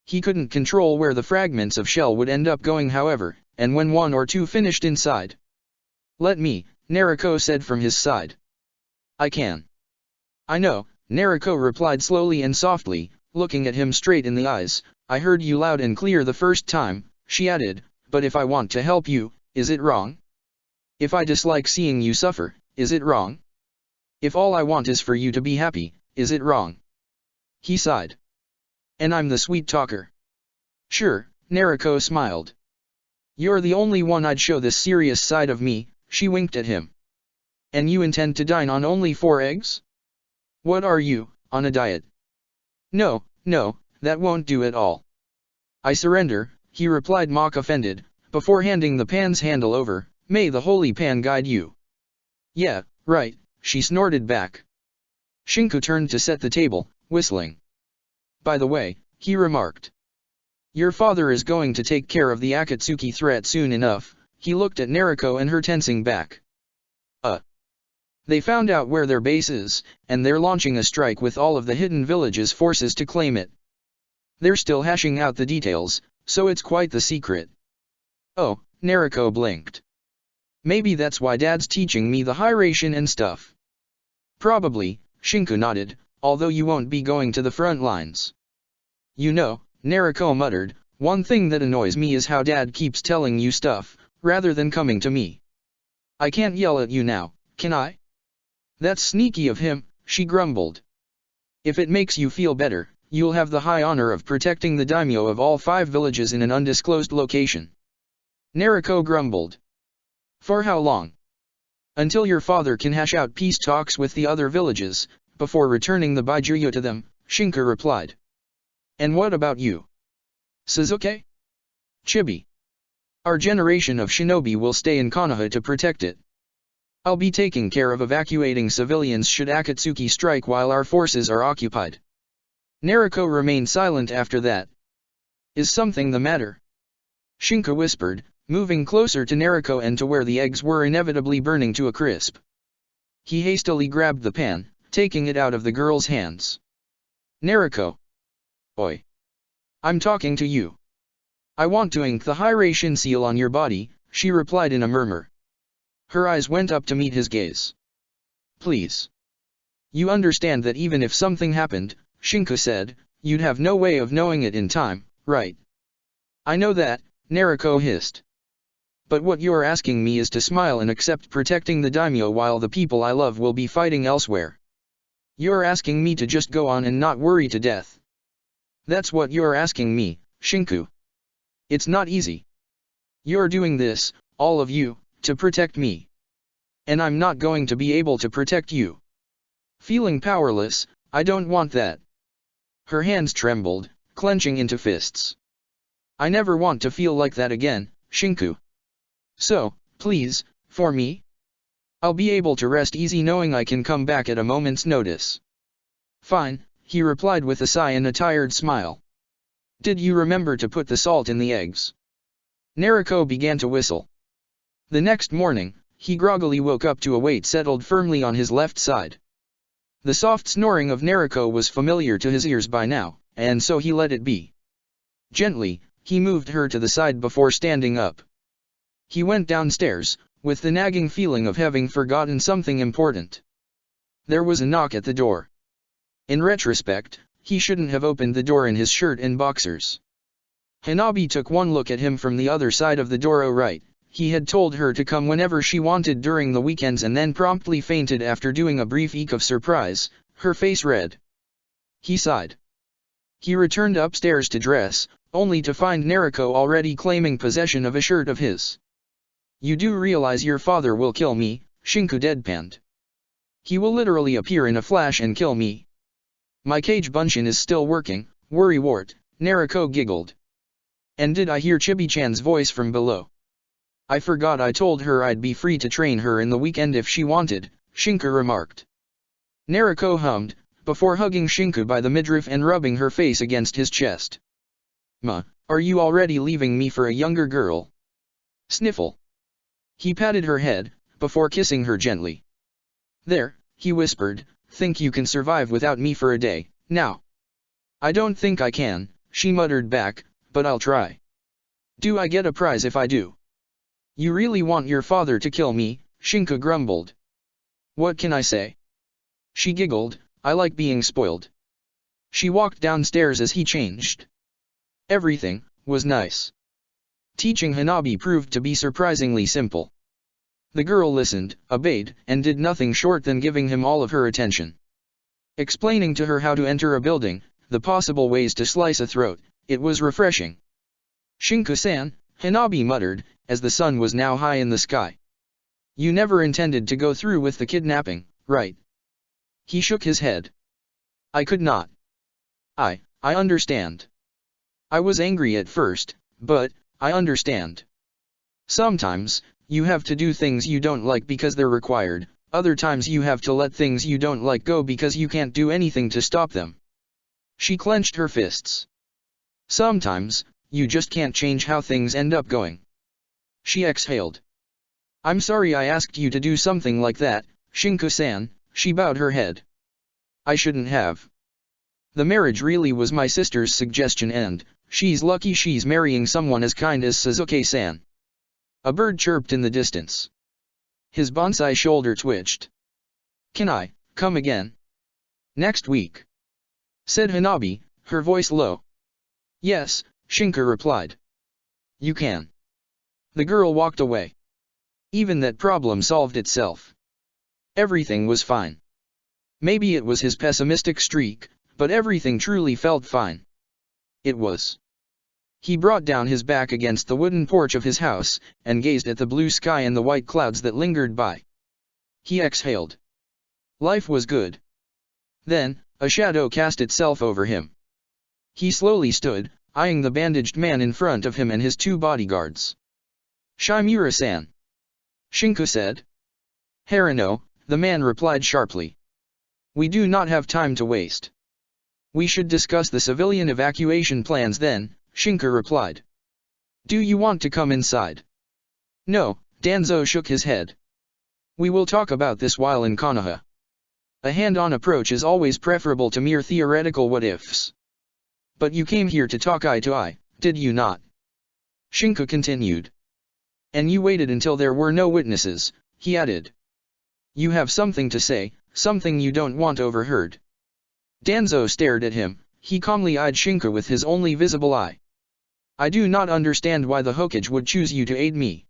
He couldn't control where the fragments of shell would end up going however, and when one or two finished inside. Let me, Nariko said from his side. I can. I know, Nariko replied slowly and softly, looking at him straight in the eyes. I heard you loud and clear the first time, she added, but if I want to help you, is it wrong? If I dislike seeing you suffer, is it wrong? If all I want is for you to be happy, is it wrong? He sighed. And I'm the sweet talker. Sure, Nariko smiled. You're the only one I'd show this serious side of me, she winked at him. And you intend to dine on only 4 eggs? What are you, on a diet? No, that won't do at all. I surrender, he replied mock offended, before handing the pan's handle over. May the holy pan guide you. Yeah, right, she snorted back. Shinku turned to set the table, whistling. By the way, he remarked. Your father is going to take care of the Akatsuki threat soon enough. He looked at Nariko and her tensing back. They found out where their base is, and they're launching a strike with all of the hidden village's forces to claim it. They're still hashing out the details, so it's quite the secret. Oh, Nariko blinked. Maybe that's why Dad's teaching me the Hiration and stuff. Probably, Shinku nodded, although you won't be going to the front lines. You know, Nariko muttered, one thing that annoys me is how Dad keeps telling you stuff, rather than coming to me. I can't yell at you now, can I? That's sneaky of him, she grumbled. If it makes you feel better, you'll have the high honor of protecting the daimyo of all 5 villages in an undisclosed location. Nariko grumbled. For how long? Until your father can hash out peace talks with the other villages, before returning the Baijuyo to them, Shinku replied. And what about you? Suzuki? Chibi. Our generation of shinobi will stay in Konoha to protect it. I'll be taking care of evacuating civilians should Akatsuki strike while our forces are occupied. Nariko remained silent after that. Is something the matter? Shinku whispered, moving closer to Nariko and to where the eggs were inevitably burning to a crisp. He hastily grabbed the pan, taking it out of the girl's hands. Nariko. Oi. I'm talking to you. I want to ink the Hiration seal on your body, she replied in a murmur. Her eyes went up to meet his gaze. Please. You understand that even if something happened, Shinku said, you'd have no way of knowing it in time, right? I know that, Nariko hissed. But what you're asking me is to smile and accept protecting the daimyo while the people I love will be fighting elsewhere. You're asking me to just go on and not worry to death. That's what you're asking me, Shinku. It's not easy. You're doing this, all of you, to protect me. And I'm not going to be able to protect you. Feeling powerless, I don't want that. Her hands trembled, clenching into fists. I never want to feel like that again, Shinku. So, please, for me? I'll be able to rest easy knowing I can come back at a moment's notice. Fine, he replied with a sigh and a tired smile. Did you remember to put the salt in the eggs? Nariko began to whistle. The next morning, he groggily woke up to a weight settled firmly on his left side. The soft snoring of Nariko was familiar to his ears by now, and so he let it be. Gently, he moved her to the side before standing up. He went downstairs, with the nagging feeling of having forgotten something important. There was a knock at the door. In retrospect, he shouldn't have opened the door in his shirt and boxers. Hanabi took one look at him from the other side of the door. Oh right, he had told her to come whenever she wanted during the weekends and then promptly fainted after doing a brief eek of surprise, her face red. He sighed. He returned upstairs to dress, only to find Nariko already claiming possession of a shirt of his. You do realize your father will kill me, Shinku deadpanned. He will literally appear in a flash and kill me. My cage bunshin is still working, worrywart, Nariko giggled. And did I hear Chibi-chan's voice from below? I forgot I told her I'd be free to train her in the weekend if she wanted, Shinku remarked. Nariko hummed, before hugging Shinku by the midriff and rubbing her face against his chest. Ma, are you already leaving me for a younger girl? Sniffle. He patted her head, before kissing her gently. There, he whispered, think you can survive without me for a day, now? I don't think I can, she muttered back, but I'll try. Do I get a prize if I do? You really want your father to kill me, Shinku grumbled. What can I say? She giggled, I like being spoiled. She walked downstairs as he changed. Everything was nice. Teaching Hanabi proved to be surprisingly simple. The girl listened, obeyed, and did nothing short than giving him all of her attention. Explaining to her how to enter a building, the possible ways to slice a throat, it was refreshing. Shinku-san, Hanabi muttered, as the sun was now high in the sky. You never intended to go through with the kidnapping, right? He shook his head. I could not. I understand. I was angry at first, but, I understand. Sometimes, you have to do things you don't like because they're required, other times you have to let things you don't like go because you can't do anything to stop them. She clenched her fists. Sometimes, you just can't change how things end up going. She exhaled. I'm sorry I asked you to do something like that, Shinku-san, she bowed her head. I shouldn't have. The marriage really was my sister's suggestion and, she's lucky she's marrying someone as kind as Suzuki-san. A bird chirped in the distance. His bonsai shoulder twitched. Can I come again? Next week? Said Hanabi, her voice low. Yes, Shinku replied. You can. The girl walked away. Even that problem solved itself. Everything was fine. Maybe it was his pessimistic streak, but everything truly felt fine. It was. He brought down his back against the wooden porch of his house, and gazed at the blue sky and the white clouds that lingered by. He exhaled. Life was good. Then, a shadow cast itself over him. He slowly stood, eyeing the bandaged man in front of him and his two bodyguards. Shimura-san. Shinku said. Harano, the man replied sharply. We do not have time to waste. We should discuss the civilian evacuation plans then, Shinku replied. Do you want to come inside? No, Danzo shook his head. We will talk about this while in Konoha. A hand-on approach is always preferable to mere theoretical what-ifs. But you came here to talk eye to eye, did you not? Shinku continued. And you waited until there were no witnesses, he added. You have something to say, something you don't want overheard. Danzo stared at him, he calmly eyed Shinku with his only visible eye. I do not understand why the Hokage would choose you to aid me.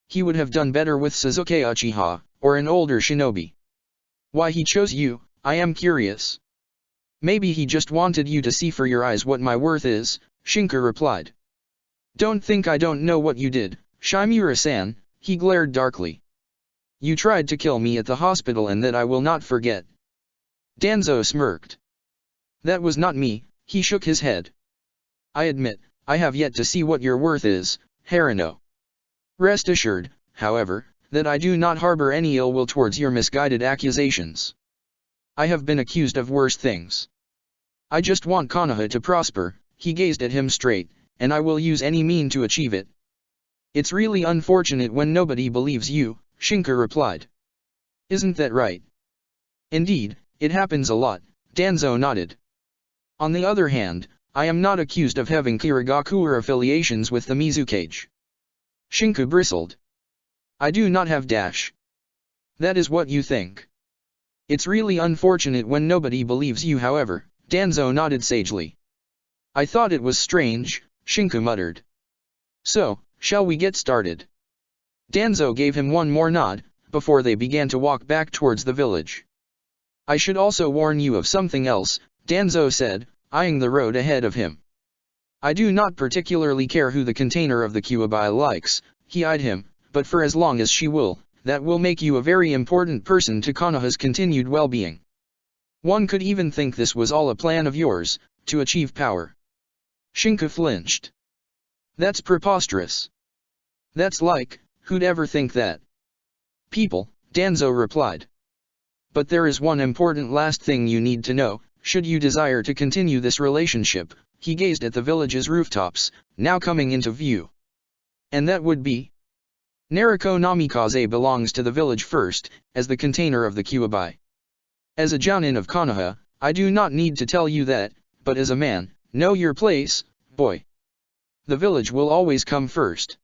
He would have done better with Suzuki Uchiha, or an older shinobi. Why he chose you, I am curious. Maybe he just wanted you to see for your eyes what my worth is, Shinku replied. Don't think I don't know what you did, Shimura-san, he glared darkly. You tried to kill me at the hospital and that I will not forget. Danzo smirked. That was not me, he shook his head. I admit, I have yet to see what your worth is, Harano. Rest assured, however, that I do not harbor any ill will towards your misguided accusations. I have been accused of worse things. I just want Konoha to prosper, he gazed at him straight, and I will use any mean to achieve it. It's really unfortunate when nobody believes you, Shinku replied. Isn't that right? Indeed, it happens a lot, Danzo nodded. On the other hand, I am not accused of having Kirigaku or affiliations with the Mizukage. Shinku bristled. I do not have dash. That is what you think. It's really unfortunate when nobody believes you however, Danzo nodded sagely. I thought it was strange, Shinku muttered. So, shall we get started? Danzo gave him one more nod, before they began to walk back towards the village. I should also warn you of something else, Danzo said, eyeing the road ahead of him. I do not particularly care who the container of the Kyuubi likes, he eyed him, but for as long as she will, that will make you a very important person to Konoha's continued well-being. One could even think this was all a plan of yours, to achieve power. Shinku flinched. That's preposterous. That's like, who'd ever think that? People, Danzo replied. But there is one important last thing you need to know, should you desire to continue this relationship. He gazed at the village's rooftops, now coming into view. And that would be? Naruko Namikaze belongs to the village first, as the container of the Kyuubi. As a Jounin of Konoha, I do not need to tell you that, but as a man, know your place, boy. The village will always come first.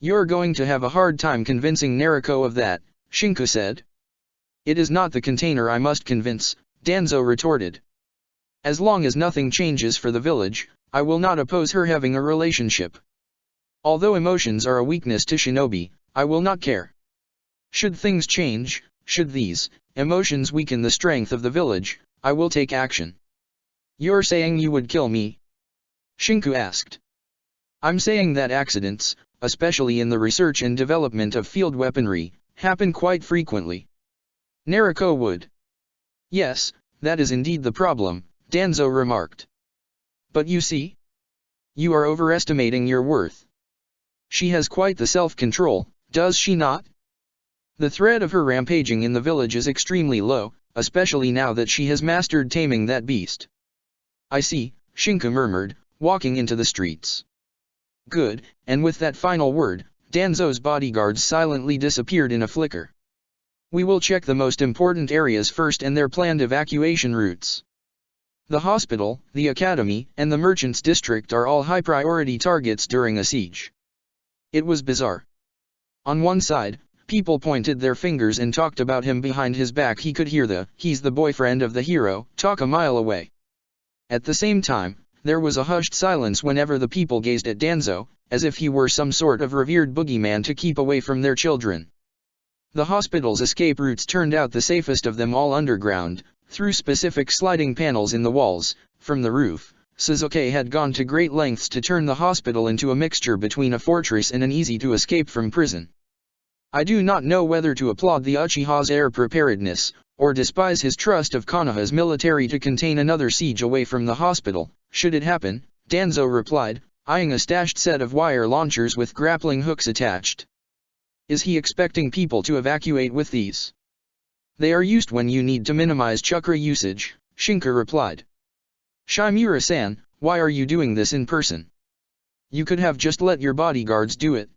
You're going to have a hard time convincing Naruko of that, Shinku said. It is not the container I must convince, Danzo retorted. As long as nothing changes for the village, I will not oppose her having a relationship. Although emotions are a weakness to shinobi, I will not care. Should things change, should these emotions weaken the strength of the village, I will take action. You're saying you would kill me? Shinku asked. I'm saying that accidents, especially in the research and development of field weaponry, happen quite frequently. Naruko would. Yes, that is indeed the problem, Danzo remarked. But you see? You are overestimating your worth. She has quite the self-control, does she not? The threat of her rampaging in the village is extremely low, especially now that she has mastered taming that beast. I see, Shinku murmured, walking into the streets. Good, and with that final word, Danzo's bodyguards silently disappeared in a flicker. We will check the most important areas first and their planned evacuation routes. The hospital, the academy, and the merchants' district are all high-priority targets during a siege. It was bizarre. On one side, people pointed their fingers and talked about him behind his back. He could hear "he's the boyfriend of the hero" talk a mile away. At the same time, there was a hushed silence whenever the people gazed at Danzo, as if he were some sort of revered boogeyman to keep away from their children. The hospital's escape routes turned out the safest of them all underground, through specific sliding panels in the walls. From the roof, Suzuki had gone to great lengths to turn the hospital into a mixture between a fortress and an easy-to-escape from prison. I do not know whether to applaud the Uchiha's air preparedness, or despise his trust of Konoha's military to contain another siege away from the hospital, should it happen, Danzo replied, eyeing a stashed set of wire launchers with grappling hooks attached. Is he expecting people to evacuate with these? They are used when you need to minimize chakra usage, Shinku replied. Shimura-san, why are you doing this in person? You could have just let your bodyguards do it.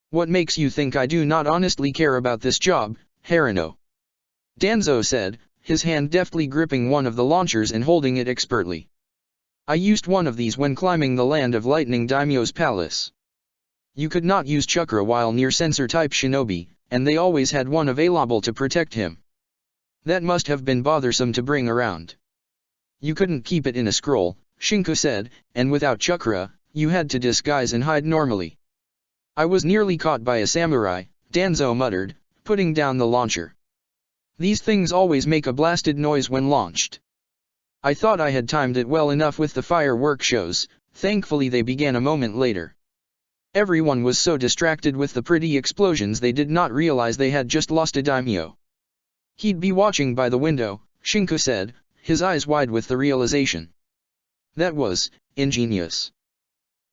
What makes you think I do not honestly care about this job, Harano? Danzo said, his hand deftly gripping one of the launchers and holding it expertly. I used one of these when climbing the Land of Lightning Daimyo's palace. You could not use chakra while near sensor-type shinobi, and they always had one available to protect him. That must have been bothersome to bring around. You couldn't keep it in a scroll, Shinku said, and without chakra, you had to disguise and hide normally. I was nearly caught by a samurai, Danzo muttered, putting down the launcher. These things always make a blasted noise when launched. I thought I had timed it well enough with the firework shows. Thankfully they began a moment later. Everyone was so distracted with the pretty explosions they did not realize they had just lost a daimyo. He'd be watching by the window, Shinku said, his eyes wide with the realization. That was ingenious.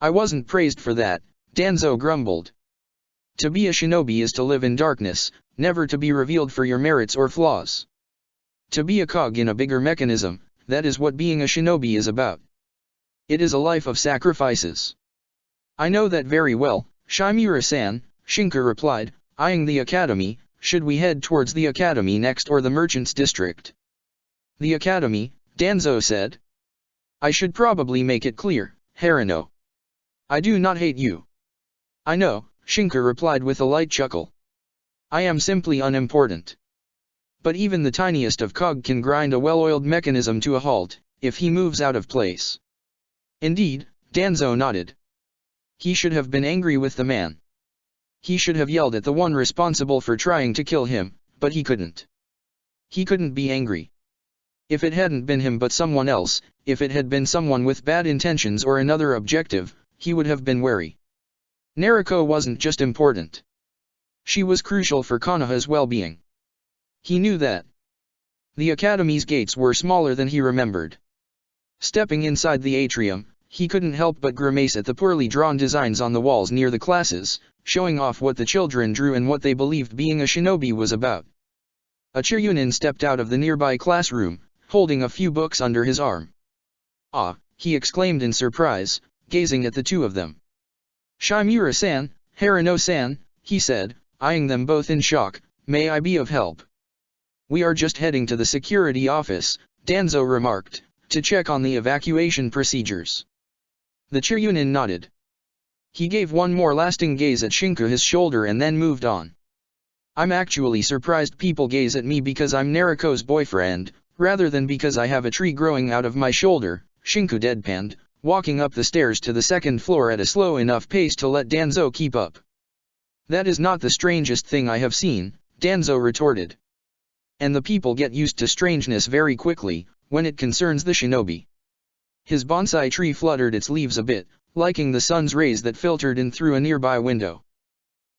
I wasn't praised for that, Danzo grumbled. To be a shinobi is to live in darkness, never to be revealed for your merits or flaws. To be a cog in a bigger mechanism, that is what being a shinobi is about. It is a life of sacrifices. I know that very well, Shimura-san, Shinku replied, eyeing the academy. Should we head towards the academy next or the merchants' district? The academy, Danzo said. I should probably make it clear, Harano. I do not hate you. I know, Shinku replied with a light chuckle. I am simply unimportant. But even the tiniest of cog can grind a well-oiled mechanism to a halt, if he moves out of place. Indeed, Danzo nodded. He should have been angry with the man. He should have yelled at the one responsible for trying to kill him, but he couldn't. He couldn't be angry. If it hadn't been him but someone else, if it had been someone with bad intentions or another objective, he would have been wary. Nariko wasn't just important. She was crucial for Konoha's well-being. He knew that. The academy's gates were smaller than he remembered. Stepping inside the atrium, he couldn't help but grimace at the poorly drawn designs on the walls near the classes, showing off what the children drew and what they believed being a shinobi was about. A Chiryunin stepped out of the nearby classroom, holding a few books under his arm. "Ah," he exclaimed in surprise, gazing at the two of them. "Shimura-san, Harano-san," he said, eyeing them both in shock, "may I be of help?" "We are just heading to the security office," Danzo remarked, "to check on the evacuation procedures." The Chiryunin nodded. He gave one more lasting gaze at Shinku his shoulder and then moved on. "I'm actually surprised people gaze at me because I'm Nariko's boyfriend, rather than because I have a tree growing out of my shoulder," Shinku deadpanned, walking up the stairs to the second floor at a slow enough pace to let Danzo keep up. "That is not the strangest thing I have seen," Danzo retorted. "And the people get used to strangeness very quickly, when it concerns the shinobi." His bonsai tree fluttered its leaves a bit, liking the sun's rays that filtered in through a nearby window.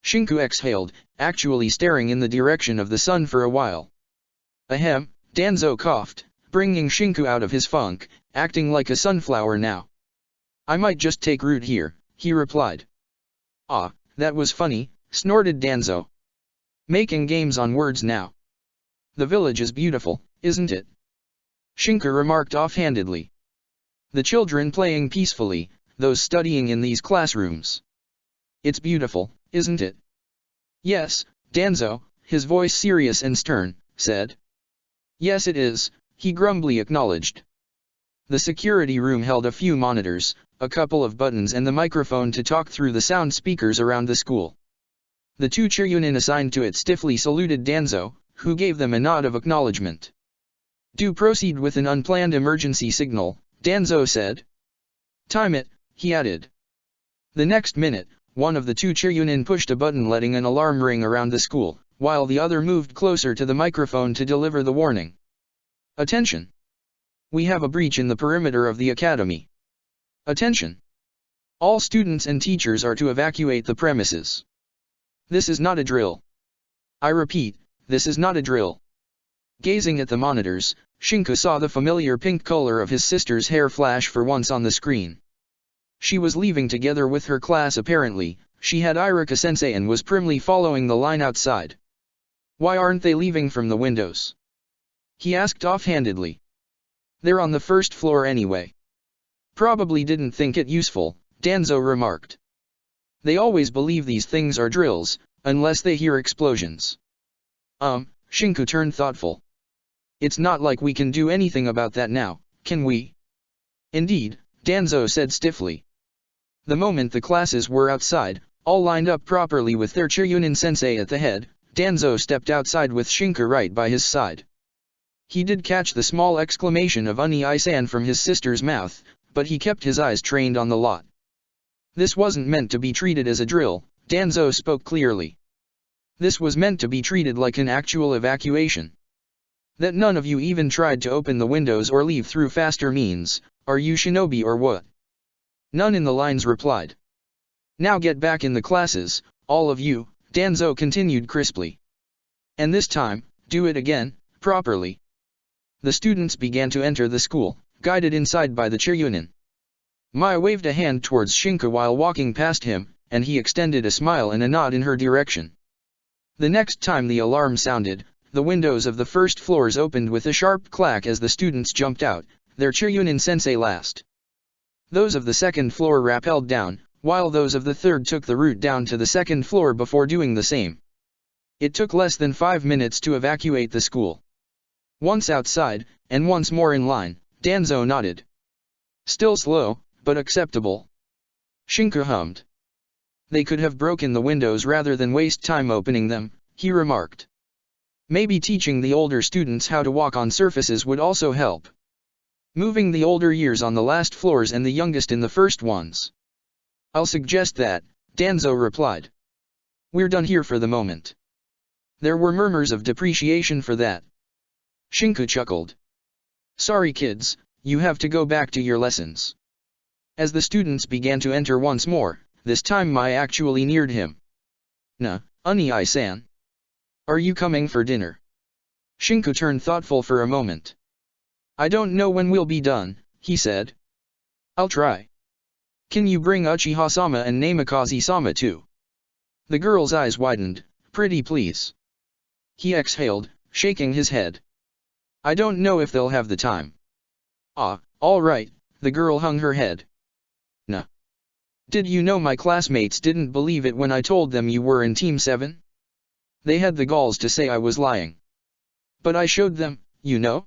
Shinku exhaled, actually staring in the direction of the sun for a while. "Ahem," Danzo coughed, bringing Shinku out of his funk, acting like a sunflower now. "I might just take root here," he replied. "Ah, that was funny," snorted Danzo. "Making games on words now. The village is beautiful, isn't it?" Shinku remarked offhandedly. "The children playing peacefully, those studying in these classrooms. It's beautiful, isn't it?" "Yes," Danzo, his voice serious and stern, said. "Yes it is," he grumbly acknowledged. The security room held a few monitors, a couple of buttons and the microphone to talk through the sound speakers around the school. The two Chiryunin assigned to it stiffly saluted Danzo, who gave them a nod of acknowledgement. "Do proceed with an unplanned emergency signal," Danzo said. "Time it," he added. The next minute, one of the two Chiryunin pushed a button letting an alarm ring around the school, while the other moved closer to the microphone to deliver the warning. "Attention! We have a breach in the perimeter of the academy. Attention! All students and teachers are to evacuate the premises. This is not a drill. I repeat, this is not a drill." Gazing at the monitors, Shinku saw the familiar pink color of his sister's hair flash for once on the screen. She was leaving together with her class apparently. She had Iruka-sensei and was primly following the line outside. "Why aren't they leaving from the windows?" he asked offhandedly. "They're on the first floor anyway." "Probably didn't think it useful," Danzo remarked. "They always believe these things are drills, unless they hear explosions." Shinku turned thoughtful. "It's not like we can do anything about that now, can we?" "Indeed," Danzo said stiffly. The moment the classes were outside, all lined up properly with their Chiryunin sensei at the head, Danzo stepped outside with Shinku right by his side. He did catch the small exclamation of "Uni-san" from his sister's mouth, but he kept his eyes trained on the lot. "This wasn't meant to be treated as a drill," Danzo spoke clearly. "This was meant to be treated like an actual evacuation. That none of you even tried to open the windows or leave through faster means. Are you shinobi or what?" None in the lines replied. "Now get back in the classes, all of you," Danzo continued crisply. "And this time, do it again, properly." The students began to enter the school, guided inside by the Chiryunin. Maya waved a hand towards Shinku while walking past him, and he extended a smile and a nod in her direction. The next time the alarm sounded, the windows of the first floors opened with a sharp clack as the students jumped out, their Chiryunin sensei last. Those of the second floor rappelled down, while those of the third took the route down to the second floor before doing the same. It took less than 5 minutes to evacuate the school. Once outside, and once more in line, Danzo nodded. "Still slow, but acceptable." Shinku hummed. "They could have broken the windows rather than waste time opening them," he remarked. "Maybe teaching the older students how to walk on surfaces would also help." moving the older years on the last floors and the youngest in the first ones. I'll suggest that, Danzo replied. We're done here for the moment. There were murmurs of depreciation for that. Shinku chuckled. Sorry kids, you have to go back to your lessons. As the students began to enter once more, this time Mai actually neared him. Nah, Unii-san. Are you coming for dinner? Shinku turned thoughtful for a moment. I don't know when we'll be done, he said. I'll try. Can you bring Uchiha-sama and Namikaze-sama too? The girl's eyes widened. Pretty please. He exhaled, shaking his head. I don't know if they'll have the time. Ah, all right, the girl hung her head. Nah. Did you know my classmates didn't believe it when I told them you were in Team 7? They had the galls to say I was lying. But I showed them, you know?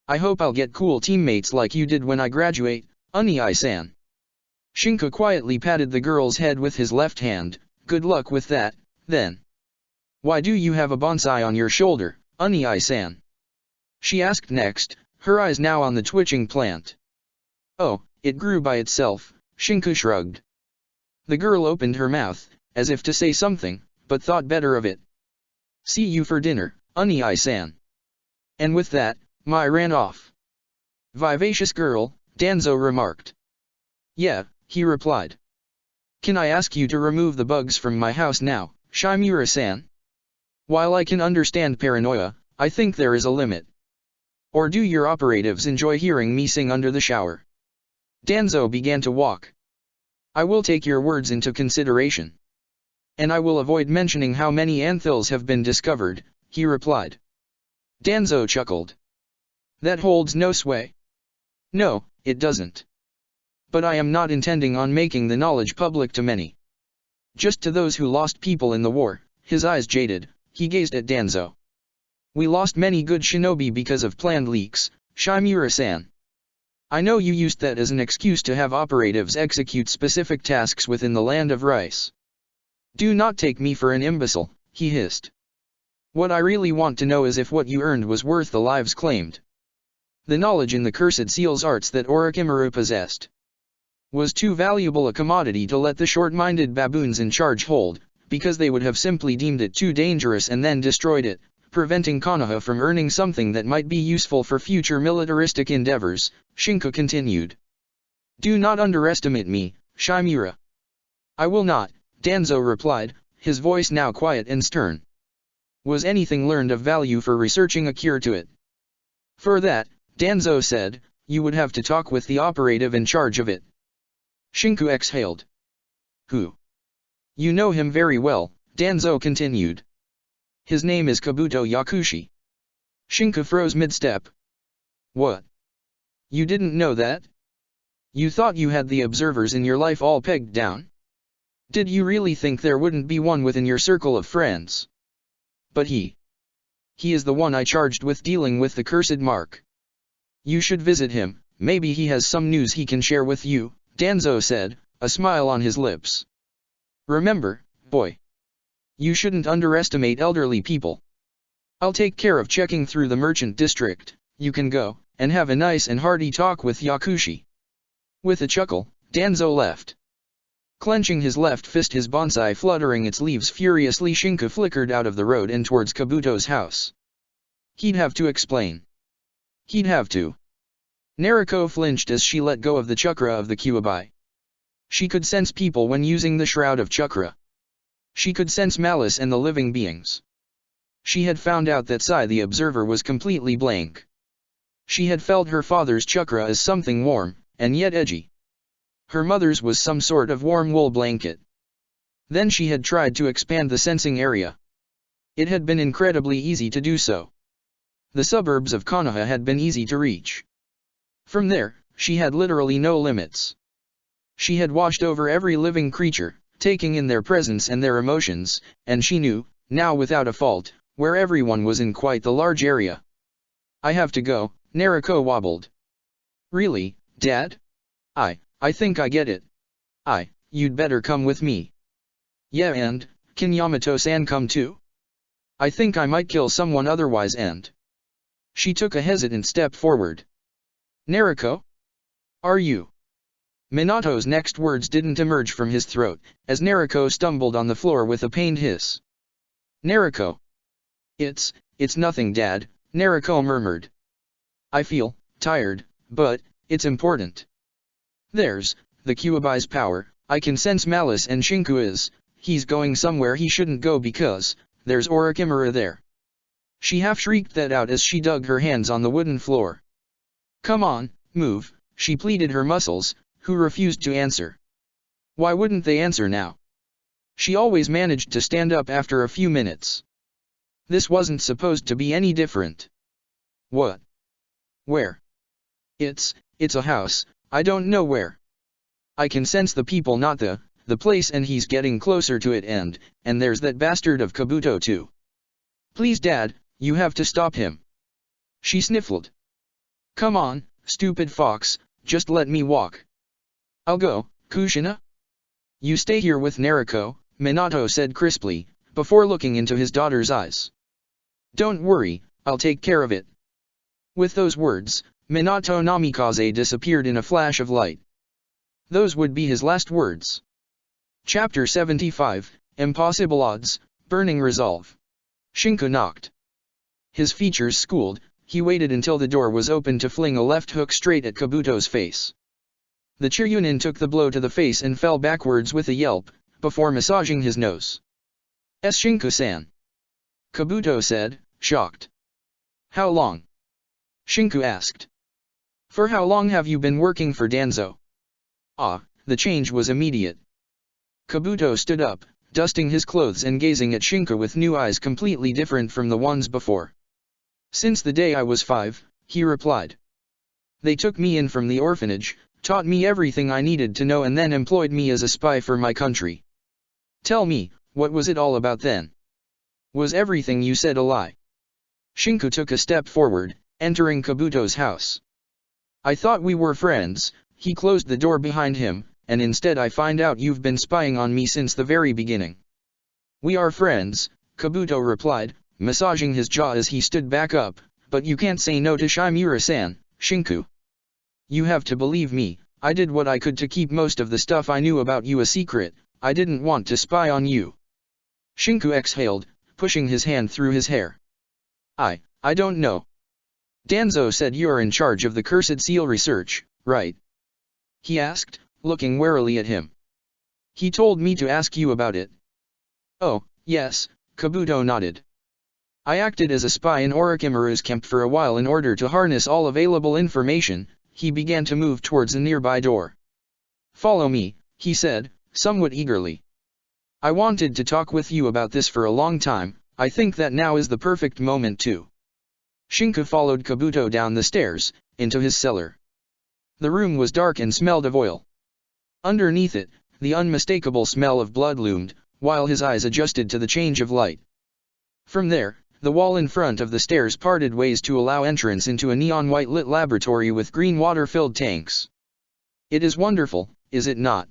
I hope I'll get cool teammates like you did when I graduate, Unii-san. Shinku quietly patted the girl's head with his left hand. Good luck with that, then. Why do you have a bonsai on your shoulder, Unii-san? She asked next, her eyes now on the twitching plant. Oh, it grew by itself, Shinku shrugged. The girl opened her mouth, as if to say something, but thought better of it. See you for dinner, Unii-san. And with that, Mai ran off. Vivacious girl, Danzo remarked. Yeah, he replied. Can I ask you to remove the bugs from my house now, Shimura-san? While I can understand paranoia, I think there is a limit. Or do your operatives enjoy hearing me sing under the shower? Danzo began to walk. I will take your words into consideration. And I will avoid mentioning how many anthills have been discovered, he replied. Danzo chuckled. That holds no sway. No, it doesn't. But I am not intending on making the knowledge public to many. Just to those who lost people in the war. His eyes jaded, he gazed at Danzo. We lost many good shinobi because of planned leaks, Shimura-san. I know you used that as an excuse to have operatives execute specific tasks within the land of rice. Do not take me for an imbecile, he hissed. What I really want to know is if what you earned was worth the lives claimed. The knowledge in the cursed seal's arts that Orochimaru possessed was too valuable a commodity to let the short-minded baboons in charge hold, because they would have simply deemed it too dangerous and then destroyed it, preventing Konoha from earning something that might be useful for future militaristic endeavors, Shinku continued. Do not underestimate me, Shimura. I will not, Danzo replied, his voice now quiet and stern. Was anything learned of value for researching a cure to it? For that, Danzo said, you would have to talk with the operative in charge of it. Shinku exhaled. Who? You know him very well, Danzo continued. His name is Kabuto Yakushi. Shinku froze mid-step. What? You didn't know that? You thought you had the observers in your life all pegged down? Did you really think there wouldn't be one within your circle of friends? But he is the one I charged with dealing with the cursed mark. You should visit him, maybe he has some news he can share with you, Danzo said, a smile on his lips. Remember, boy. You shouldn't underestimate elderly people. I'll take care of checking through the merchant district, you can go, and have a nice and hearty talk with Yakushi. With a chuckle, Danzo left. Clenching his left fist, his bonsai fluttering its leaves furiously, Shinku flickered out of the road and towards Kabuto's house. He'd have to explain. He'd have to. Nariko flinched as she let go of the chakra of the Kyuubi. She could sense people when using the shroud of chakra. She could sense malice and the living beings. She had found out that Sai the observer was completely blank. She had felt her father's chakra as something warm, and yet edgy. Her mother's was some sort of warm wool blanket. Then she had tried to expand the sensing area. It had been incredibly easy to do so. The suburbs of Konoha had been easy to reach. From there, she had literally no limits. She had watched over every living creature, taking in their presence and their emotions, and she knew, now without a fault, where everyone was in quite the large area. I have to go, Nariko wobbled. Really, Dad? I think I get it. You'd better come with me. Yeah, and, can Yamato-san come too? I think I might kill someone otherwise and... She took a hesitant step forward. Naruko? Are you? Minato's next words didn't emerge from his throat, as Naruko stumbled on the floor with a pained hiss. Naruko. It's nothing, Dad, Naruko murmured. I feel tired, but it's important. There's the Kyuubi's power. I can sense malice, and he's going somewhere he shouldn't go because there's Orochimaru there. She half shrieked that out as she dug her hands on the wooden floor. Come on, move, she pleaded her muscles, who refused to answer. Why wouldn't they answer now? She always managed to stand up after a few minutes. This wasn't supposed to be any different. What? Where? It's a house, I don't know where. I can sense the people, not the place, and he's getting closer to it, and there's that bastard of Kabuto too. Please, Dad, you have to stop him. She sniffled. Come on, stupid fox, just let me walk. I'll go, Kushina. You stay here with Naruko, Minato said crisply, before looking into his daughter's eyes. Don't worry, I'll take care of it. With those words, Minato Namikaze disappeared in a flash of light. Those would be his last words. Chapter 75, Impossible Odds, Burning Resolve. Shinku knocked. His features schooled, he waited until the door was open to fling a left hook straight at Kabuto's face. The Chiryunin took the blow to the face and fell backwards with a yelp, before massaging his nose. Shinku-san. Kabuto said, shocked. How long? Shinku asked. For how long have you been working for Danzo? The change was immediate. Kabuto stood up, dusting his clothes and gazing at Shinku with new eyes completely different from the ones before. Since the day I was 5, he replied. They took me in from the orphanage, taught me everything I needed to know, and then employed me as a spy for my country. Tell me, what was it all about then? Was everything you said a lie? Shinku took a step forward, entering Kabuto's house. I thought we were friends. He closed the door behind him, and instead I find out you've been spying on me since the very beginning. We are friends, Kabuto replied, massaging his jaw as he stood back up, but you can't say no to Shimura-san, Shinku. You have to believe me, I did what I could to keep most of the stuff I knew about you a secret. I didn't want to spy on you. Shinku exhaled, pushing his hand through his hair. I don't know. Danzo said you're in charge of the Cursed Seal research, right? He asked, looking warily at him. He told me to ask you about it. Oh, yes, Kabuto nodded. I acted as a spy in Orochimaru's camp for a while in order to harness all available information. He began to move towards a nearby door. Follow me, he said, somewhat eagerly. I wanted to talk with you about this for a long time. I think that now is the perfect moment too. Shinku followed Kabuto down the stairs, into his cellar. The room was dark and smelled of oil. Underneath it, the unmistakable smell of blood loomed, while his eyes adjusted to the change of light. From there, the wall in front of the stairs parted ways to allow entrance into a neon-white lit laboratory with green water-filled tanks. It is wonderful, is it not?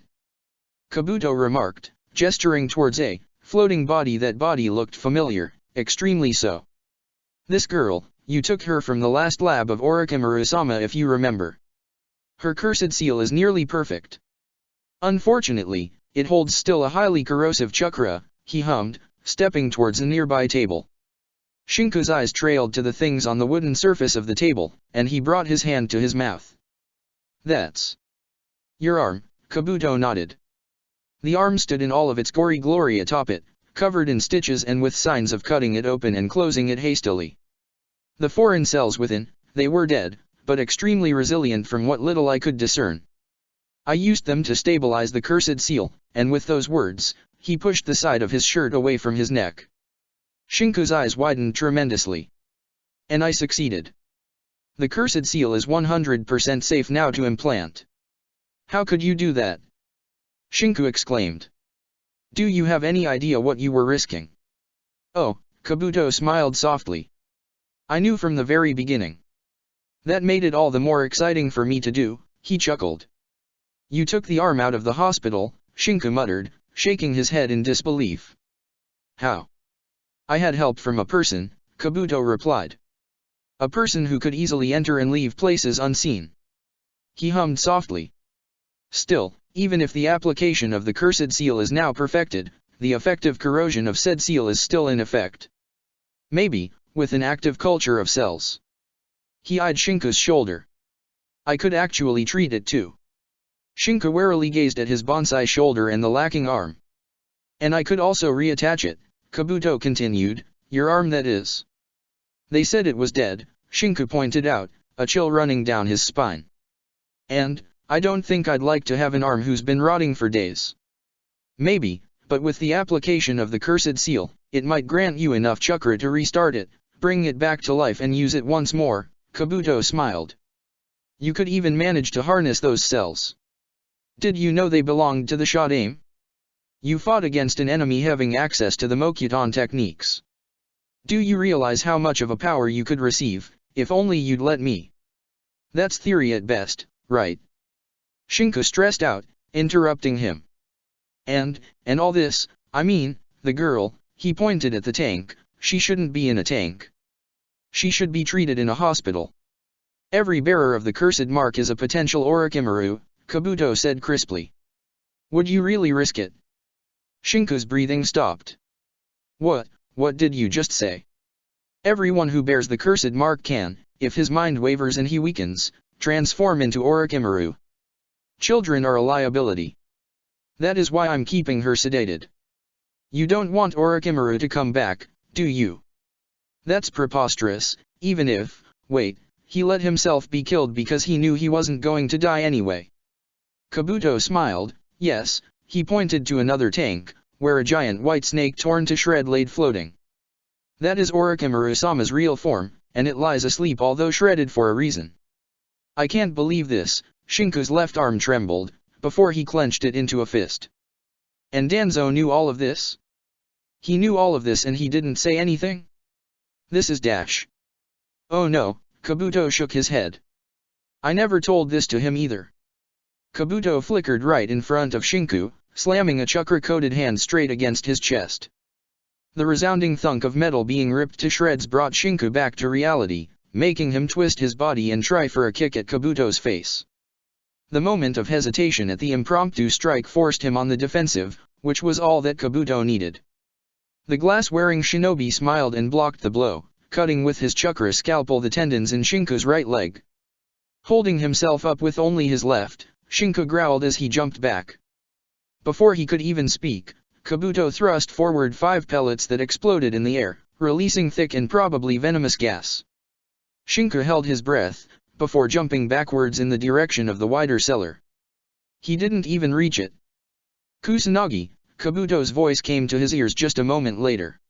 Kabuto remarked, gesturing towards a floating body. That body looked familiar, extremely so. This girl, you took her from the last lab of Orochimaru-sama if you remember. Her cursed seal is nearly perfect. Unfortunately, it holds still a highly corrosive chakra, he hummed, stepping towards a nearby table. Shinku's eyes trailed to the things on the wooden surface of the table, and he brought his hand to his mouth. That's your arm, Kabuto nodded. The arm stood in all of its gory glory atop it, covered in stitches and with signs of cutting it open and closing it hastily. The foreign cells within, they were dead, but extremely resilient from what little I could discern. I used them to stabilize the cursed seal, and with those words, he pushed the side of his shirt away from his neck. Shinku's eyes widened tremendously. And I succeeded. The cursed seal is 100% safe now to implant. How could you do that? Shinku exclaimed. Do you have any idea what you were risking? Oh, Kabuto smiled softly. I knew from the very beginning. That made it all the more exciting for me to do, he chuckled. You took the arm out of the hospital, Shinku muttered, shaking his head in disbelief. How? I had help from a person, Kabuto replied. A person who could easily enter and leave places unseen. He hummed softly. Still, even if the application of the cursed seal is now perfected, the effective corrosion of said seal is still in effect. Maybe, with an active culture of cells. He eyed Shinka's shoulder. I could actually treat it too. Shinka warily gazed at his bonsai shoulder and the lacking arm. And I could also reattach it, Kabuto continued, your arm that is. They said it was dead, Shinka pointed out, a chill running down his spine. And, I don't think I'd like to have an arm who's been rotting for days. Maybe, but with the application of the cursed seal, it might grant you enough chakra to restart it, bring it back to life and use it once more, Kabuto smiled. You could even manage to harness those cells. Did you know they belonged to the Shodaime? You fought against an enemy having access to the Mokuton techniques. Do you realize how much of a power you could receive, if only you'd let me? That's theory at best, right? Shinka stressed out, interrupting him. And all this, I mean, the girl, he pointed at the tank, she shouldn't be in a tank. She should be treated in a hospital. Every bearer of the cursed mark is a potential Orochimaru, Kabuto said crisply. Would you really risk it? Shinka's breathing stopped. What did you just say? Everyone who bears the cursed mark can, if his mind wavers and he weakens, transform into Orochimaru. Children are a liability. That is why I'm keeping her sedated. You don't want Orochimaru to come back, do you? That's preposterous, even if, wait, he let himself be killed because he knew he wasn't going to die anyway. Kabuto smiled, yes, he pointed to another tank, where a giant white snake torn to shreds laid floating. That is Orochimaru-sama's real form, and it lies asleep although shredded for a reason. I can't believe this, Shinka's left arm trembled, before he clenched it into a fist. And Danzo knew all of this? He knew all of this and he didn't say anything? This is dash. Oh no, Kabuto shook his head. I never told this to him either. Kabuto flickered right in front of Shinku, slamming a chakra-coated hand straight against his chest. The resounding thunk of metal being ripped to shreds brought Shinku back to reality, making him twist his body and try for a kick at Kabuto's face. The moment of hesitation at the impromptu strike forced him on the defensive, which was all that Kabuto needed. The glass-wearing shinobi smiled and blocked the blow, cutting with his chakra scalpel the tendons in Shinku's right leg. Holding himself up with only his left, Shinku growled as he jumped back. Before he could even speak, Kabuto thrust forward 5 pellets that exploded in the air, releasing thick and probably venomous gas. Shinku held his breath, before jumping backwards in the direction of the wider cellar. He didn't even reach it. Kusanagi, Kabuto's voice came to his ears just a moment later.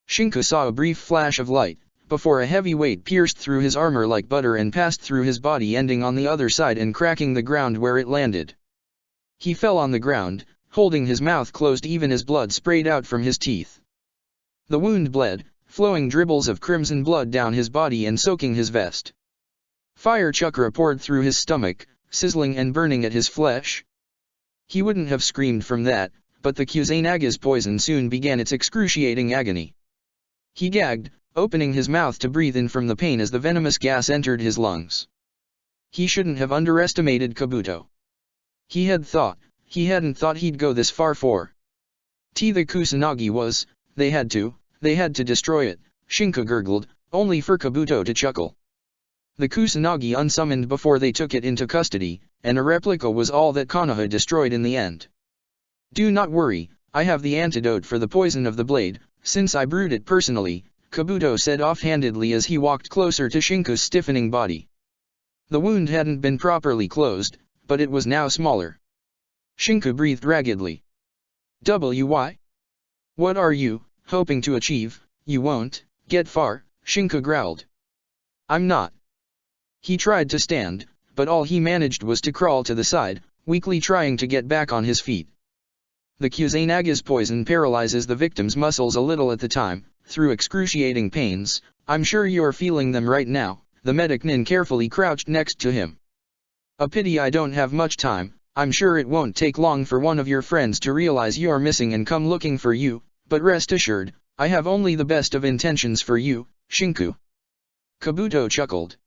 Shinku saw a brief flash of light, before a heavy weight pierced through his armor like butter and passed through his body ending on the other side and cracking the ground where it landed. He fell on the ground, holding his mouth closed even as blood sprayed out from his teeth. The wound bled, flowing dribbles of crimson blood down his body and soaking his vest. Fire chakra poured through his stomach, sizzling and burning at his flesh. He wouldn't have screamed from that, but the Kusanaga's poison soon began its excruciating agony. He gagged, opening his mouth to breathe in from the pain as the venomous gas entered his lungs. He shouldn't have underestimated Kabuto. He hadn't thought he'd go this far for. The Kusanagi was, they had to destroy it, Shinku gurgled, only for Kabuto to chuckle. The Kusanagi unsummoned before they took it into custody, and a replica was all that Konoha destroyed in the end. Do not worry, I have the antidote for the poison of the blade, since I brewed it personally, Kabuto said offhandedly as he walked closer to Shinku's stiffening body. The wound hadn't been properly closed, but it was now smaller. Shinku breathed raggedly. "Why? What are you hoping to achieve? You won't get far," Shinku growled. "I'm not." He tried to stand, but all he managed was to crawl to the side, weakly trying to get back on his feet. The Kusanaga's poison paralyzes the victim's muscles a little at the time, through excruciating pains. I'm sure you're feeling them right now, the medic Nin carefully crouched next to him. A pity I don't have much time. I'm sure it won't take long for one of your friends to realize you're missing and come looking for you, but rest assured, I have only the best of intentions for you, Shinku. Kabuto chuckled.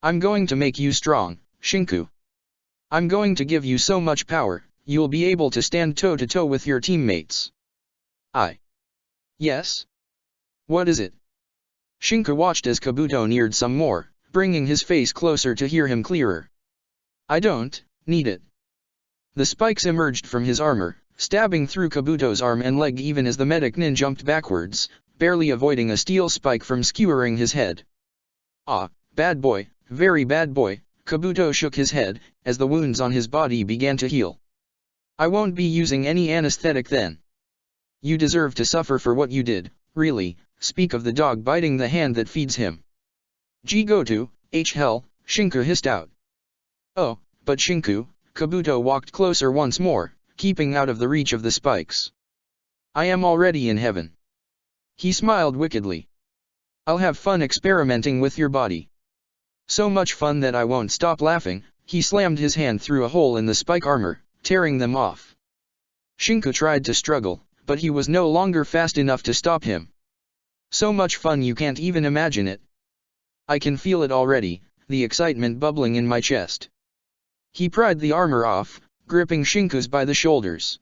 I'm going to make you strong, Shinku. I'm going to give you so much power, you'll be able to stand toe-to-toe with your teammates. Yes? What is it? Shinku watched as Kabuto neared some more, bringing his face closer to hear him clearer. I don't need it. The spikes emerged from his armor, stabbing through Kabuto's arm and leg even as the medic nin jumped backwards, barely avoiding a steel spike from skewering his head. Ah, bad boy, very bad boy, Kabuto shook his head, as the wounds on his body began to heal. I won't be using any anesthetic then. You deserve to suffer for what you did, really, speak of the dog biting the hand that feeds him. Goto, hell, Shinku hissed out. Oh, but Shinku, Kabuto walked closer once more, keeping out of the reach of the spikes. I am already in heaven. He smiled wickedly. I'll have fun experimenting with your body. So much fun that I won't stop laughing. He slammed his hand through a hole in the spike armor, tearing them off. Shinku tried to struggle, but he was no longer fast enough to stop him. So much fun you can't even imagine it. I can feel it already, the excitement bubbling in my chest. He pried the armor off, gripping Shinku's by the shoulders.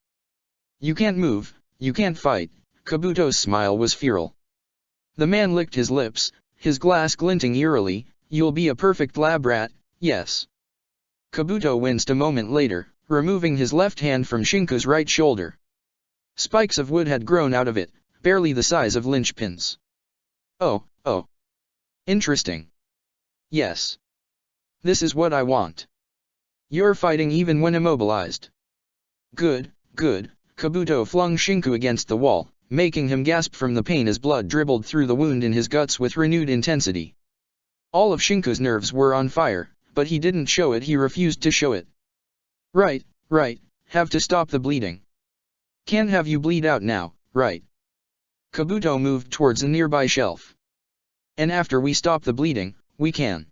You can't move, you can't fight. Kabuto's smile was feral. The man licked his lips, his glass glinting eerily. You'll be a perfect lab rat, yes. Kabuto winced a moment later, removing his left hand from Shinku's right shoulder. Spikes of wood had grown out of it, barely the size of linchpins. Oh. Interesting. Yes. This is what I want. You're fighting even when immobilized. Good. Kabuto flung Shinku against the wall, making him gasp from the pain as blood dribbled through the wound in his guts with renewed intensity. All of Shinku's nerves were on fire, but he didn't show it. He refused to show it. Right, have to stop the bleeding. Can't have you bleed out now, right? Kabuto moved towards a nearby shelf. And after we stop the bleeding, we can.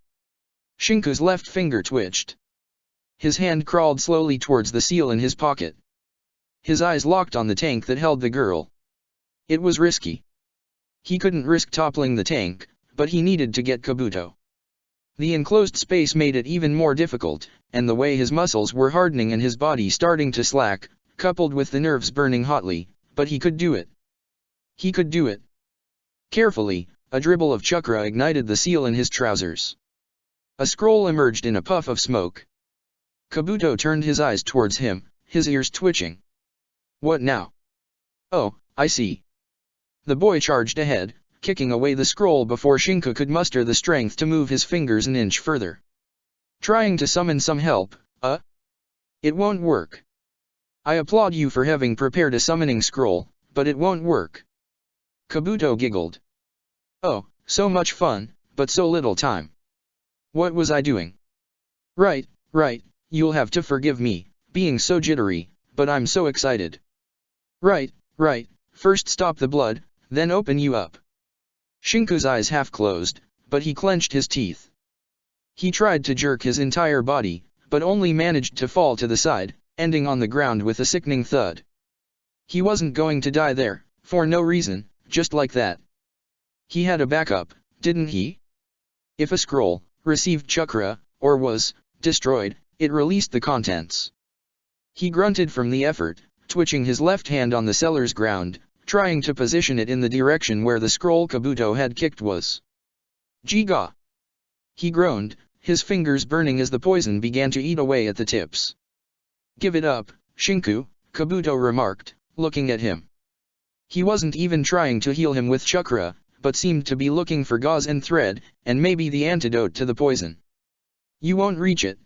Shinku's left finger twitched. His hand crawled slowly towards the seal in his pocket. His eyes locked on the tank that held the girl. It was risky. He couldn't risk toppling the tank, but he needed to get Kabuto. The enclosed space made it even more difficult, and the way his muscles were hardening and his body starting to slack, coupled with the nerves burning hotly, but he could do it. He could do it. Carefully, a dribble of chakra ignited the seal in his trousers. A scroll emerged in a puff of smoke. Kabuto turned his eyes towards him, his ears twitching. What now? Oh, I see. The boy charged ahead, kicking away the scroll before Shinku could muster the strength to move his fingers an inch further. Trying to summon some help, It won't work. I applaud you for having prepared a summoning scroll, but it won't work. Kabuto giggled. Oh, so much fun, but so little time. What was I doing? Right, you'll have to forgive me, being so jittery, but I'm so excited. Right, first stop the blood, then open you up. Shinku's eyes half closed, but he clenched his teeth. He tried to jerk his entire body, but only managed to fall to the side, ending on the ground with a sickening thud. He wasn't going to die there, for no reason, just like that. He had a backup, didn't he? If a scroll received chakra, or was destroyed, it released the contents. He grunted from the effort, twitching his left hand on the cellar's ground, trying to position it in the direction where the scroll Kabuto had kicked was. Jiga! He groaned, his fingers burning as the poison began to eat away at the tips. Give it up, Shinku, Kabuto remarked, looking at him. He wasn't even trying to heal him with chakra, but seemed to be looking for gauze and thread, and maybe the antidote to the poison. You won't reach it.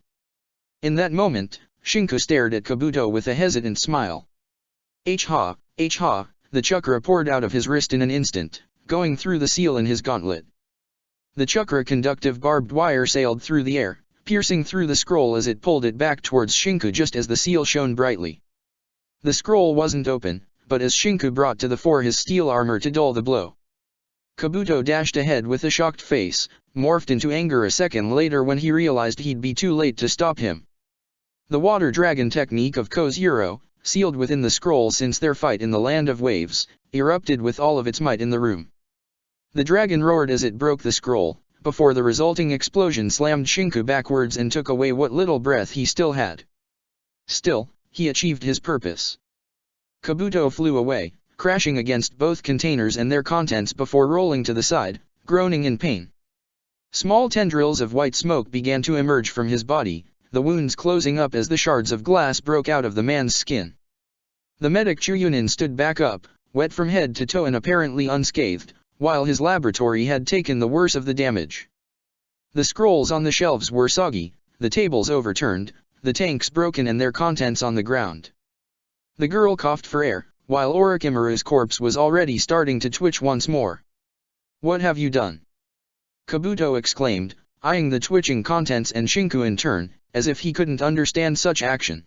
In that moment, Shinku stared at Kabuto with a hesitant smile. Ha, the chakra poured out of his wrist in an instant, going through the seal in his gauntlet. The chakra-conductive barbed wire sailed through the air, piercing through the scroll as it pulled it back towards Shinku just as the seal shone brightly. The scroll wasn't open, but as Shinku brought to the fore his steel armor to dull the blow. Kabuto dashed ahead with a shocked face, morphed into anger a second later when he realized he'd be too late to stop him. The water dragon technique of Kozuro, sealed within the scroll since their fight in the Land of Waves, erupted with all of its might in the room. The dragon roared as it broke the scroll, before the resulting explosion slammed Shinku backwards and took away what little breath he still had. Still, he achieved his purpose. Kabuto flew away, crashing against both containers and their contents before rolling to the side, groaning in pain. Small tendrils of white smoke began to emerge from his body, the wounds closing up as the shards of glass broke out of the man's skin. The medic Chuyunin stood back up, wet from head to toe and apparently unscathed, while his laboratory had taken the worst of the damage. The scrolls on the shelves were soggy, the tables overturned, the tanks broken and their contents on the ground. The girl coughed for air, while Orochimaru's corpse was already starting to twitch once more. "What have you done?" Kabuto exclaimed, eyeing the twitching contents and Shinku in turn, as if he couldn't understand such action.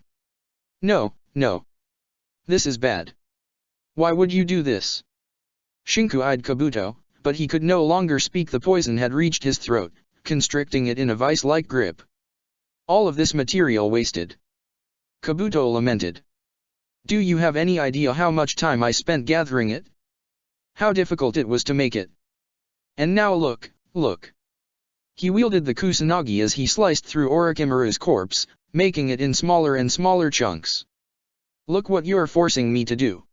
No. This is bad. Why would you do this?" Shinku eyed Kabuto, but he could no longer speak. The poison had reached his throat, constricting it in a vice-like grip. "All of this material wasted." Kabuto lamented. "Do you have any idea how much time I spent gathering it? How difficult it was to make it? And now look. He wielded the kusanagi as he sliced through Orochimaru's corpse, making it in smaller and smaller chunks. "Look what you're forcing me to do.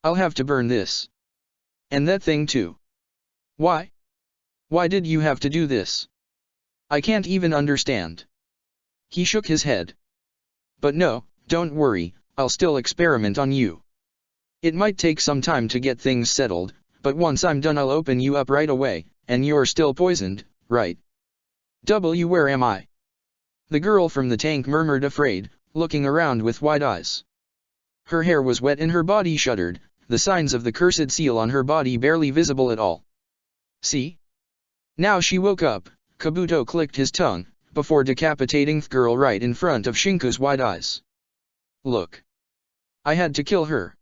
I'll have to burn this. And that thing too. Why? Why did you have to do this? I can't even understand." He shook his head. "But no, don't worry, I'll still experiment on you. It might take some time to get things settled, but once I'm done I'll open you up right away, and you're still poisoned, right?" Where am I?" The girl from the tank murmured, afraid, looking around with wide eyes. Her hair was wet and her body shuddered, the signs of the cursed seal on her body barely visible at all. "See? Now she woke up," Kabuto clicked his tongue, before decapitating the girl right in front of Shinku's wide eyes. "Look. I had to kill her."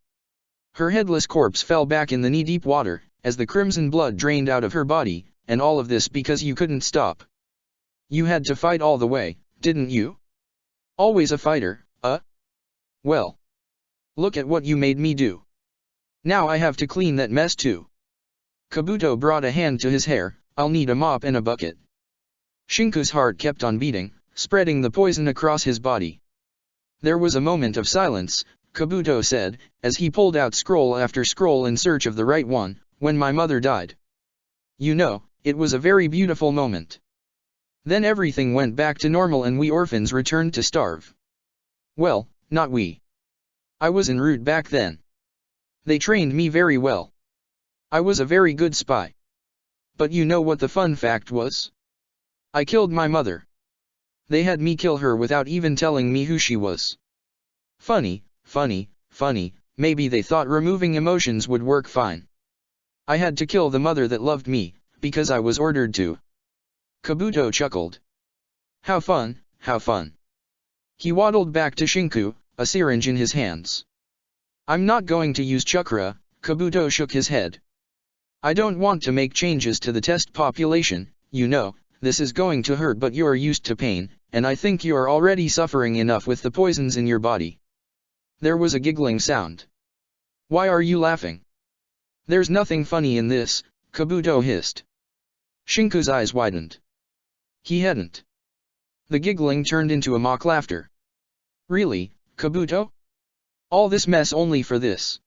Her headless corpse fell back in the knee-deep water, as the crimson blood drained out of her body, and all of this because you couldn't stop. You had to fight all the way, didn't you? Always a fighter, Well. Look at what you made me do. Now I have to clean that mess too." Kabuto brought a hand to his hair. "I'll need a mop and a bucket." Shinku's heart kept on beating, spreading the poison across his body. There was a moment of silence. Kabuto said, as he pulled out scroll after scroll in search of the right one. "When my mother died. You know, it was a very beautiful moment. Then everything went back to normal and we orphans returned to starve. Well, not we. I was en route back then. They trained me very well. I was a very good spy. But you know what the fun fact was? I killed my mother. They had me kill her without even telling me who she was. Funny, maybe they thought removing emotions would work fine. I had to kill the mother that loved me, because I was ordered to." Kabuto chuckled. How fun. He waddled back to Shinku, a syringe in his hands. "I'm not going to use chakra," Kabuto shook his head. "I don't want to make changes to the test population, you know, this is going to hurt, but you're used to pain, and I think you're already suffering enough with the poisons in your body." There was a giggling sound. "Why are you laughing?" "There's nothing funny in this," Kabuto hissed. Shinku's eyes widened. He hadn't. The giggling turned into a mock laughter. "Really, Kabuto? All this mess only for this?"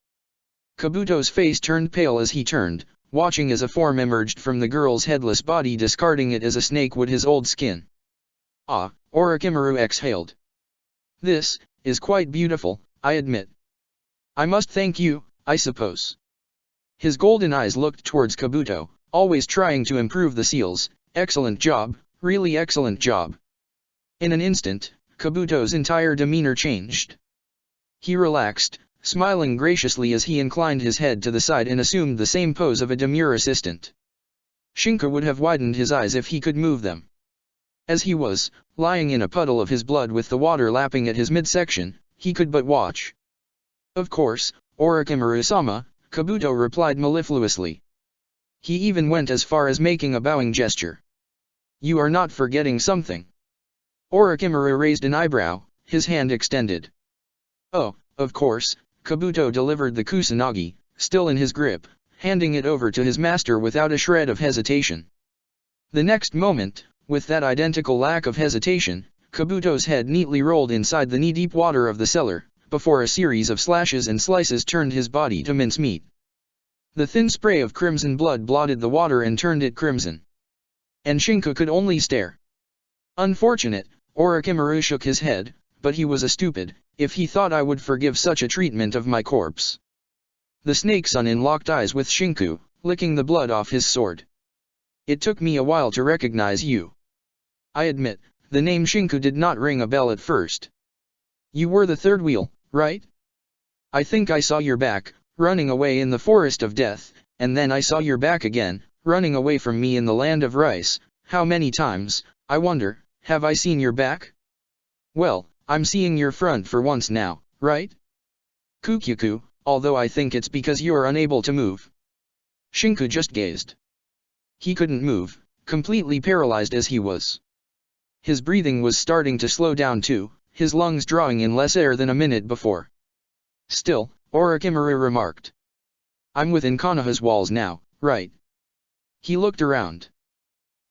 Kabuto's face turned pale as he turned, watching as a form emerged from the girl's headless body, discarding it as a snake would his old skin. "Ah," Orochimaru exhaled. "This is quite beautiful, I admit. I must thank you, I suppose." His golden eyes looked towards Kabuto, always trying to improve the seals. "Excellent job, really excellent job." In an instant, Kabuto's entire demeanor changed. He relaxed, smiling graciously as he inclined his head to the side and assumed the same pose of a demure assistant. Shinku would have widened his eyes if he could move them. As he was, lying in a puddle of his blood with the water lapping at his midsection, he could but watch. "Of course, Orochimaru-sama," Kabuto replied mellifluously. He even went as far as making a bowing gesture. "You are not forgetting something." Orochimaru raised an eyebrow, his hand extended. "Oh, of course," Kabuto delivered the kusanagi, still in his grip, handing it over to his master without a shred of hesitation. The next moment, with that identical lack of hesitation, Kabuto's head neatly rolled inside the knee-deep water of the cellar, before a series of slashes and slices turned his body to mincemeat. The thin spray of crimson blood blotted the water and turned it crimson. And Shinku could only stare. Unfortunate, Orochimaru shook his head, but he was a stupid, if he thought I would forgive such a treatment of my corpse. The snake Sunin locked eyes with Shinku, licking the blood off his sword. It took me a while to recognize you. I admit, the name Shinku did not ring a bell at first. You were the third wheel, right? I think I saw your back, running away in the forest of death, and then I saw your back again, running away from me in the land of rice. How many times, I wonder, have I seen your back? Well, I'm seeing your front for once now, right? Kukyaku, although I think it's because you're unable to move. Shinku just gazed. He couldn't move, completely paralyzed as he was. His breathing was starting to slow down too, his lungs drawing in less air than a minute before. Still, Orochimaru remarked. I'm within Konoha's walls now, right? He looked around.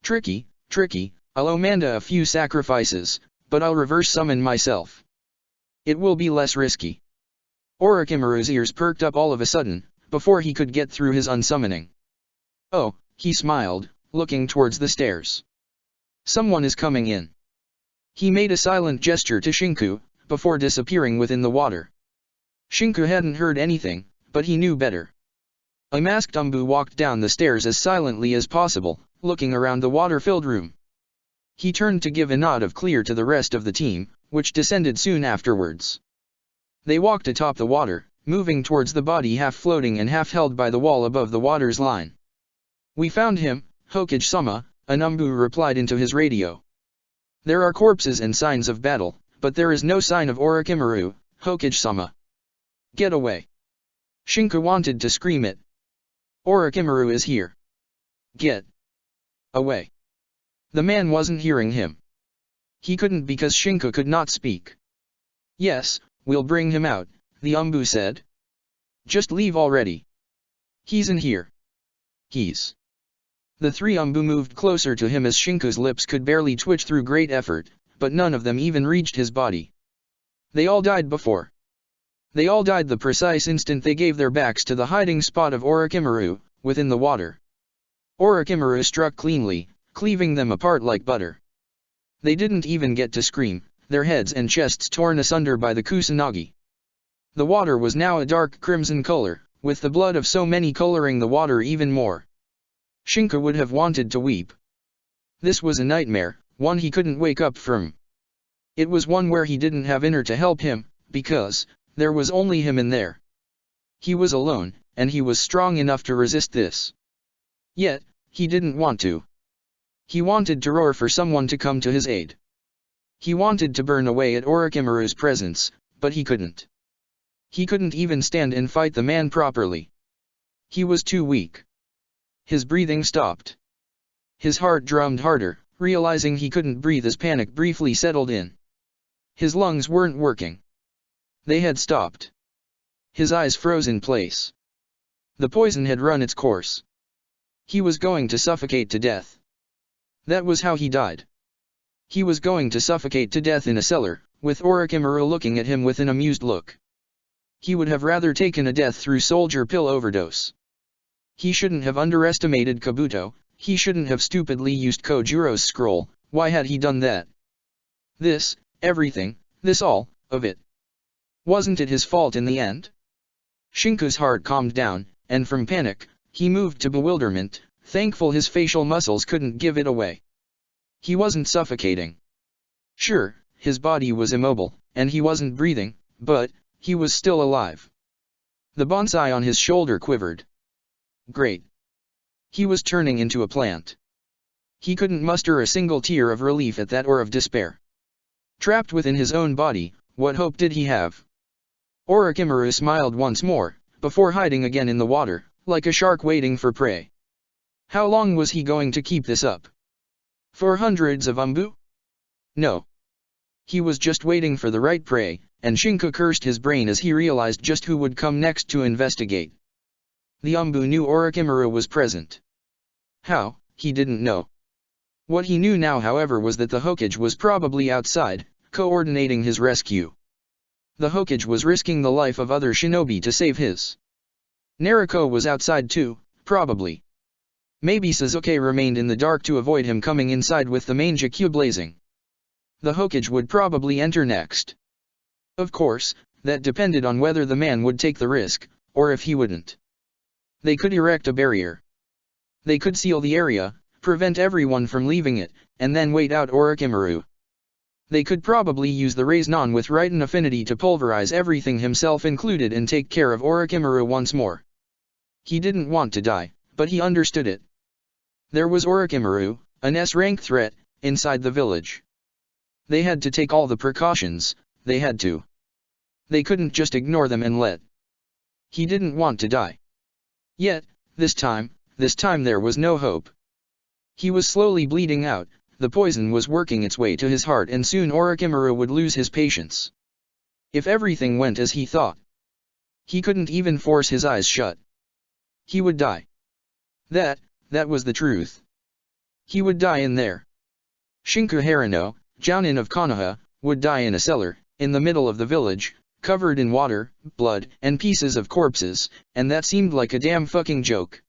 Tricky, I'll Amanda a few sacrifices, but I'll reverse summon myself. It will be less risky. Orochimaru's ears perked up all of a sudden, before he could get through his unsummoning. Oh, he smiled, looking towards the stairs. Someone is coming in. He made a silent gesture to Shinku, before disappearing within the water. Shinku hadn't heard anything, but he knew better. A masked Umbu walked down the stairs as silently as possible, looking around the water-filled room. He turned to give a nod of clear to the rest of the team, which descended soon afterwards. They walked atop the water, moving towards the body half floating and half held by the wall above the water's line. We found him, Hokage-sama, an Umbu replied into his radio. There are corpses and signs of battle, but there is no sign of Orochimaru, Hokage-sama. Get away. Shinku wanted to scream it. Orochimaru is here. Get away. The man wasn't hearing him. He couldn't because Shinku could not speak. Yes, we'll bring him out, the Umbu said. Just leave already. He's in here. He's. The three Umbu moved closer to him as Shinku's lips could barely twitch through great effort, but none of them even reached his body. They all died before. They all died the precise instant they gave their backs to the hiding spot of Orochimaru, within the water. Orochimaru struck cleanly, cleaving them apart like butter. They didn't even get to scream, their heads and chests torn asunder by the Kusanagi. The water was now a dark crimson color, with the blood of so many coloring the water even more. Shinku would have wanted to weep. This was a nightmare, one he couldn't wake up from. It was one where he didn't have Inner to help him, because there was only him in there. He was alone, and he was strong enough to resist this. Yet, he didn't want to. He wanted to roar for someone to come to his aid. He wanted to burn away at Orochimaru's presence, but he couldn't. He couldn't even stand and fight the man properly. He was too weak. His breathing stopped. His heart drummed harder, realizing he couldn't breathe as panic briefly settled in. His lungs weren't working. They had stopped. His eyes froze in place. The poison had run its course. He was going to suffocate to death. That was how he died. He was going to suffocate to death in a cellar, with Orochimaru looking at him with an amused look. He would have rather taken a death through soldier pill overdose. He shouldn't have underestimated Kabuto, he shouldn't have stupidly used Kojuro's scroll. Why had he done that? This, everything, this all, of it. Wasn't it his fault in the end? Shinku's heart calmed down, and from panic, he moved to bewilderment, thankful his facial muscles couldn't give it away. He wasn't suffocating. Sure, his body was immobile, and he wasn't breathing, but he was still alive. The bonsai on his shoulder quivered. Great. He was turning into a plant. He couldn't muster a single tear of relief at that or of despair. Trapped within his own body, what hope did he have? Orochimaru smiled once more, before hiding again in the water, like a shark waiting for prey. How long was he going to keep this up? For hundreds of Umbu? No. He was just waiting for the right prey, and Shinku cursed his brain as he realized just who would come next to investigate. The Umbu knew Orochimaru was present. How, he didn't know. What he knew now, however, was that the Hokage was probably outside, coordinating his rescue. The Hokage was risking the life of other shinobi to save his. Naruko was outside too, probably. Maybe Sasuke remained in the dark to avoid him coming inside with the Mangekyou blazing. The Hokage would probably enter next. Of course, that depended on whether the man would take the risk, or if he wouldn't. They could erect a barrier. They could seal the area, prevent everyone from leaving it, and then wait out Orochimaru. They could probably use the Rasengan with Raiden affinity to pulverize everything, himself included, and take care of Orochimaru once more. He didn't want to die, but he understood it. There was Orochimaru, an S-rank threat, inside the village. They had to take all the precautions, they had to. They couldn't just ignore them and let. He didn't want to die. Yet, this time there was no hope. He was slowly bleeding out, the poison was working its way to his heart, and soon Orochimaru would lose his patience. If everything went as he thought, he couldn't even force his eyes shut. He would die. That was the truth. He would die in there. Shinku Harano, Jounin of Konoha, would die in a cellar, in the middle of the village, covered in water, blood, and pieces of corpses, and that seemed like a damn fucking joke.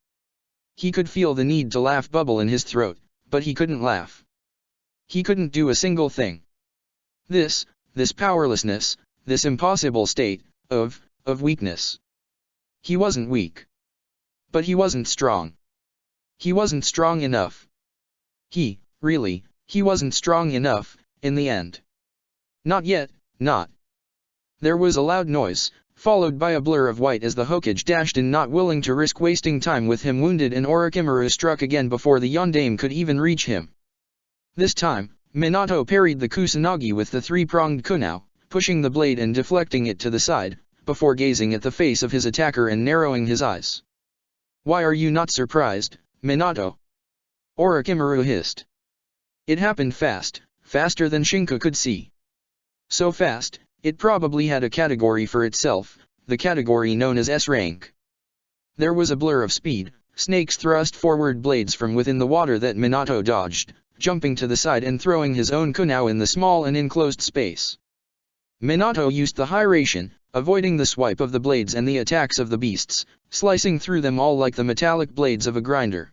He could feel the need to laugh bubble in his throat, but he couldn't laugh. He couldn't do a single thing. This powerlessness, this impossible state, of weakness. He wasn't weak. But he wasn't strong. He wasn't strong enough. He wasn't strong enough, in the end. Not yet, not. There was a loud noise, followed by a blur of white as the Hokage dashed in, not willing to risk wasting time with him wounded, and Orochimaru struck again before the Yondaime could even reach him. This time, Minato parried the Kusanagi with the three-pronged kunao, pushing the blade and deflecting it to the side, before gazing at the face of his attacker and narrowing his eyes. "Why are you not surprised, Minato?" Orochimaru hissed. It happened fast, faster than Shinku could see. So fast, it probably had a category for itself, the category known as S-rank. There was a blur of speed, snakes thrust forward blades from within the water that Minato dodged, jumping to the side and throwing his own kunao in the small and enclosed space. Minato used the Hiraishin, avoiding the swipe of the blades and the attacks of the beasts, slicing through them all like the metallic blades of a grinder.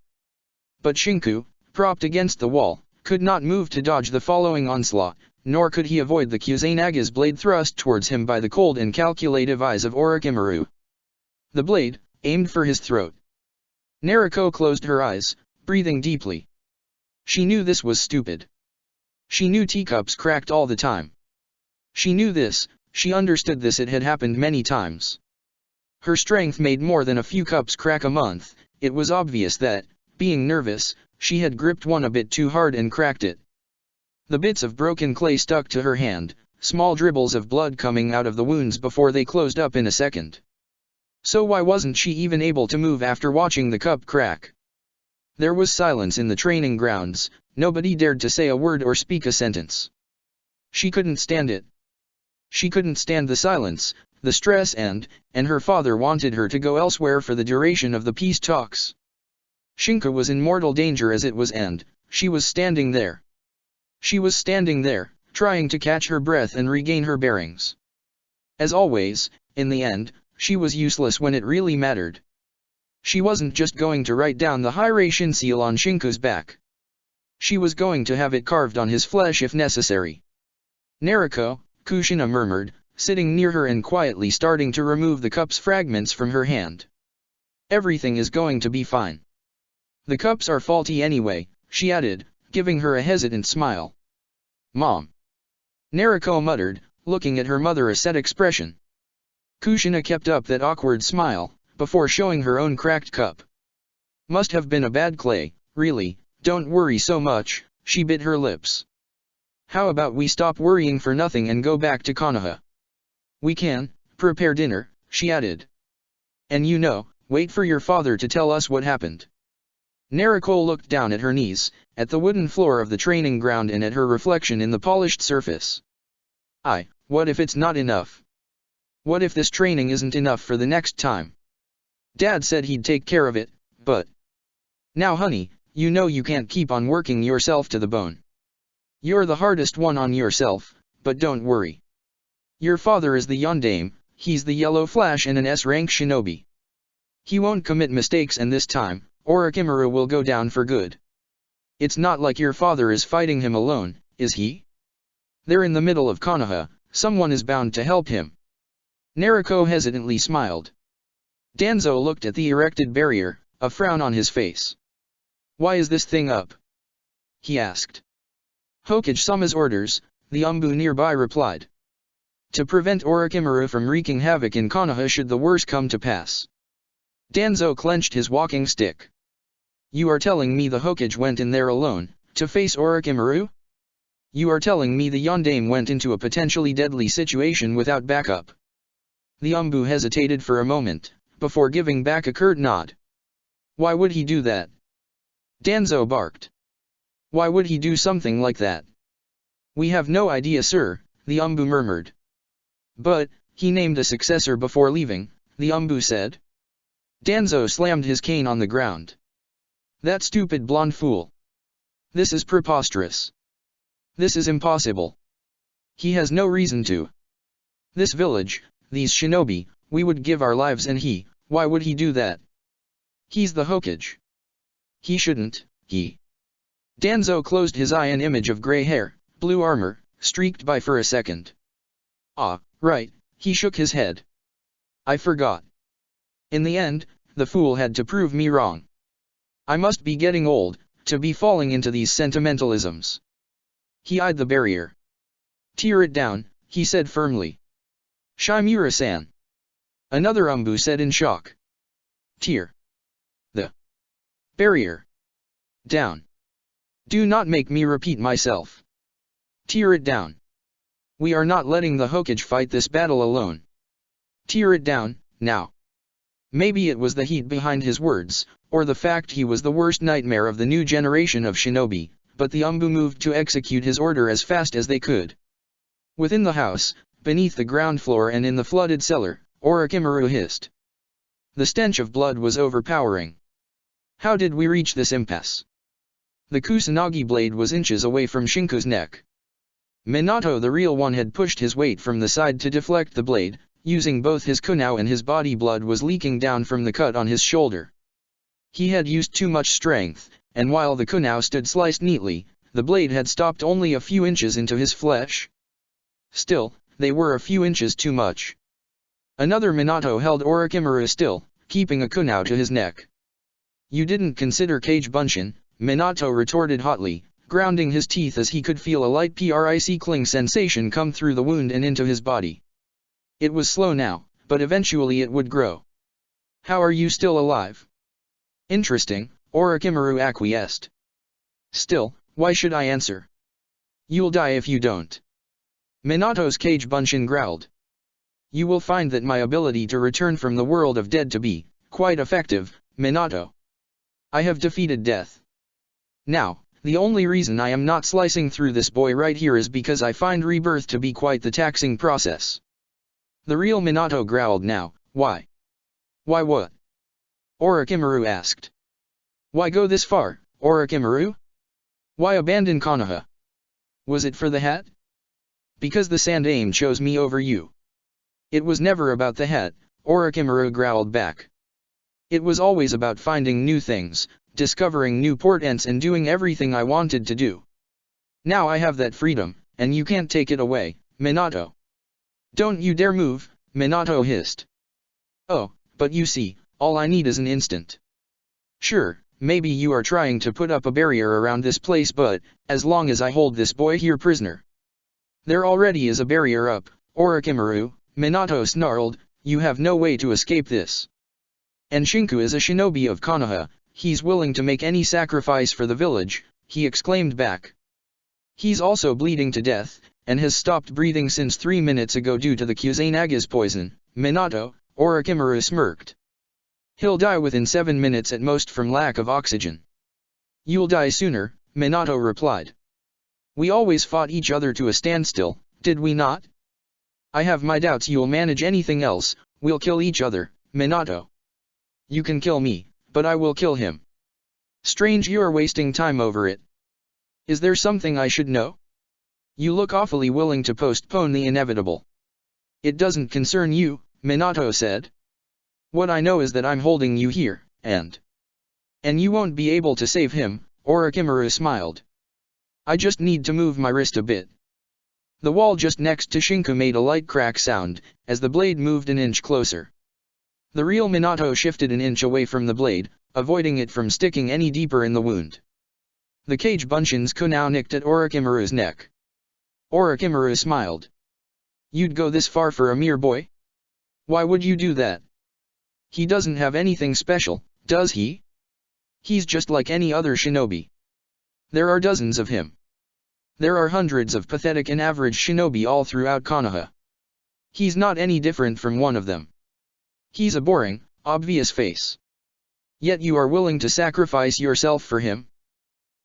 But Shinku, propped against the wall, could not move to dodge the following onslaught, nor could he avoid the Kusanaga's blade thrust towards him by the cold and calculative eyes of Orochimaru. The blade, aimed for his throat. Naruko closed her eyes, breathing deeply. She knew this was stupid. She knew teacups cracked all the time. She knew this, she understood this, it had happened many times. Her strength made more than a few cups crack a month. It was obvious that, being nervous, she had gripped one a bit too hard and cracked it. The bits of broken clay stuck to her hand, small dribbles of blood coming out of the wounds before they closed up in a second. So why wasn't she even able to move after watching the cup crack? There was silence in the training grounds, nobody dared to say a word or speak a sentence. She couldn't stand it. She couldn't stand the silence, the stress, and her father wanted her to go elsewhere for the duration of the peace talks. Shinku was in mortal danger as it was, and she was standing there. She was standing there, trying to catch her breath and regain her bearings. As always, in the end, she was useless when it really mattered. She wasn't just going to write down the Hiraishin seal on Shinku's back. She was going to have it carved on his flesh if necessary. "Naruko," Kushina murmured, sitting near her and quietly starting to remove the cup's fragments from her hand. "Everything is going to be fine. The cups are faulty anyway," she added, giving her a hesitant smile. "Mom." Naruko muttered, looking at her mother a set expression. Kushina kept up that awkward smile, before showing her own cracked cup. "Must have been a bad clay, really, don't worry so much," she bit her lips. "How about we stop worrying for nothing and go back to Konoha? We can prepare dinner," she added. "And wait for your father to tell us what happened." Naruko looked down at her knees, at the wooden floor of the training ground, and at her reflection in the polished surface. What if it's not enough? What if this training isn't enough for the next time? Dad said he'd take care of it, but... Now honey, you know you can't keep on working yourself to the bone. You're the hardest one on yourself, but don't worry. Your father is the Yondaime, he's the Yellow Flash and an S-rank shinobi. He won't commit mistakes, and this time, Orochimaru will go down for good. It's not like your father is fighting him alone, is he? They're in the middle of Konoha, someone is bound to help him. Naruko hesitantly smiled. Danzo looked at the erected barrier, a frown on his face. Why is this thing up? He asked. Hokage-sama's orders, the Umbu nearby replied. To prevent Orochimaru from wreaking havoc in Konoha should the worst come to pass. Danzo clenched his walking stick. You are telling me the Hokage went in there alone, to face Orochimaru? You are telling me the Yondaime went into a potentially deadly situation without backup? The Umbu hesitated for a moment, before giving back a curt nod. Why would he do that? Danzo barked. Why would he do something like that? We have no idea, sir, the Umbu murmured. But, he named a successor before leaving, the Umbu said. Danzo slammed his cane on the ground. That stupid blonde fool. This is preposterous. This is impossible. He has no reason to. This village, these shinobi, we would give our lives, and why would he do that? He's the Hokage. He shouldn't, he. Danzo closed his eye, an image of gray hair, blue armor, streaked by for a second. Ah, right, he shook his head. I forgot. In the end, the fool had to prove me wrong. I must be getting old, to be falling into these sentimentalisms. He eyed the barrier. Tear it down, he said firmly. Shimura-san. Another Umbu said in shock. Tear the barrier down. Do not make me repeat myself. Tear it down. We are not letting the Hokage fight this battle alone. Tear it down, now. Maybe it was the heat behind his words, or the fact he was the worst nightmare of the new generation of shinobi, but the Umbu moved to execute his order as fast as they could. Within the house, beneath the ground floor and in the flooded cellar, Orochimaru hissed. The stench of blood was overpowering. How did we reach this impasse? The Kusanagi blade was inches away from Shinku's neck. Minato, the real one, had pushed his weight from the side to deflect the blade, using both his kunao and his body. Blood was leaking down from the cut on his shoulder. He had used too much strength, and while the kunao stood sliced neatly, the blade had stopped only a few inches into his flesh. Still, they were a few inches too much. Another Minato held Orochimaru still, keeping a kunao to his neck. You didn't consider Kage Bunshin, Minato retorted hotly, grounding his teeth as he could feel a light prickling sensation come through the wound and into his body. It was slow now, but eventually it would grow. How are you still alive? Interesting, Orochimaru acquiesced. Still, why should I answer? You'll die if you don't. Minato's Kage Bunshin growled. You will find that my ability to return from the world of dead to be quite effective, Minato. I have defeated death. Now, the only reason I am not slicing through this boy right here is because I find rebirth to be quite the taxing process. The real Minato growled now. Why? Why what? Orochimaru asked. Why go this far, Orochimaru? Why abandon Konoha? Was it for the hat? Because the Sandaime chose me over you. It was never about the hat, Orochimaru growled back. It was always about finding new things, discovering new portents, and doing everything I wanted to do. Now I have that freedom, and you can't take it away, Minato. Don't you dare move, Minato hissed. Oh, but you see, all I need is an instant. Sure, maybe you are trying to put up a barrier around this place, but, as long as I hold this boy here prisoner. There already is a barrier up, Orochimaru, Minato snarled, you have no way to escape this. And Shinku is a shinobi of Konoha, he's willing to make any sacrifice for the village, he exclaimed back. He's also bleeding to death, and has stopped breathing since 3 minutes ago due to the Kusanaga's poison, Minato, Orochimaru smirked. He'll die within 7 minutes at most from lack of oxygen. You'll die sooner, Minato replied. We always fought each other to a standstill, did we not? I have my doubts you'll manage anything else. We'll kill each other, Minato. You can kill me, but I will kill him. Strange you're wasting time over it. Is there something I should know? You look awfully willing to postpone the inevitable. It doesn't concern you, Minato said. What I know is that I'm holding you here, and you won't be able to save him, Orochimaru smiled. I just need to move my wrist a bit. The wall just next to Shinku made a light crack sound, as the blade moved an inch closer. The real Minato shifted an inch away from the blade, avoiding it from sticking any deeper in the wound. The cage bunshin's kunai nicked at Orochimaru's neck. Orochimaru smiled. You'd go this far for a mere boy? Why would you do that? He doesn't have anything special, does he? He's just like any other shinobi. There are dozens of him. There are hundreds of pathetic and average shinobi all throughout Konoha. He's not any different from one of them. He's a boring, obvious face. Yet you are willing to sacrifice yourself for him?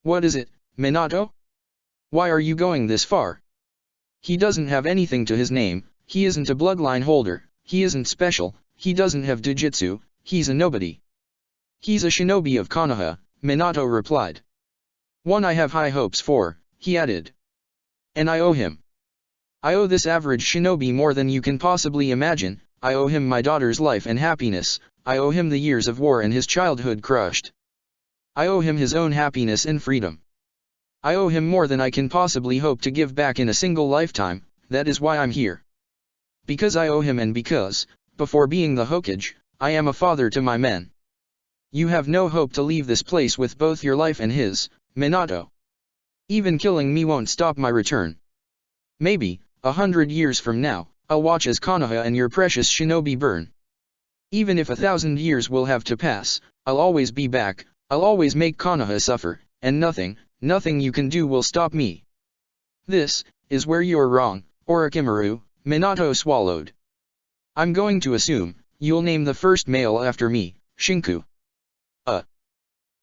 What is it, Minato? Why are you going this far? He doesn't have anything to his name, he isn't a bloodline holder, he isn't special, he doesn't have Dujutsu, he's a nobody. He's a shinobi of Konoha, Minato replied. One I have high hopes for, he added. And I owe him. I owe this average shinobi more than you can possibly imagine, I owe him my daughter's life and happiness, I owe him the years of war and his childhood crushed. I owe him his own happiness and freedom. I owe him more than I can possibly hope to give back in a single lifetime, that is why I'm here. Because I owe him and because, before being the Hokage, I am a father to my men. You have no hope to leave this place with both your life and his, Minato. Even killing me won't stop my return. Maybe, 100 years from now, I'll watch as Konoha and your precious shinobi burn. Even if 1,000 years will have to pass, I'll always be back, I'll always make Konoha suffer, and nothing you can do will stop me. This is where you're wrong, Orochimaru, Minato swallowed. I'm going to assume, you'll name the first male after me, Shinku.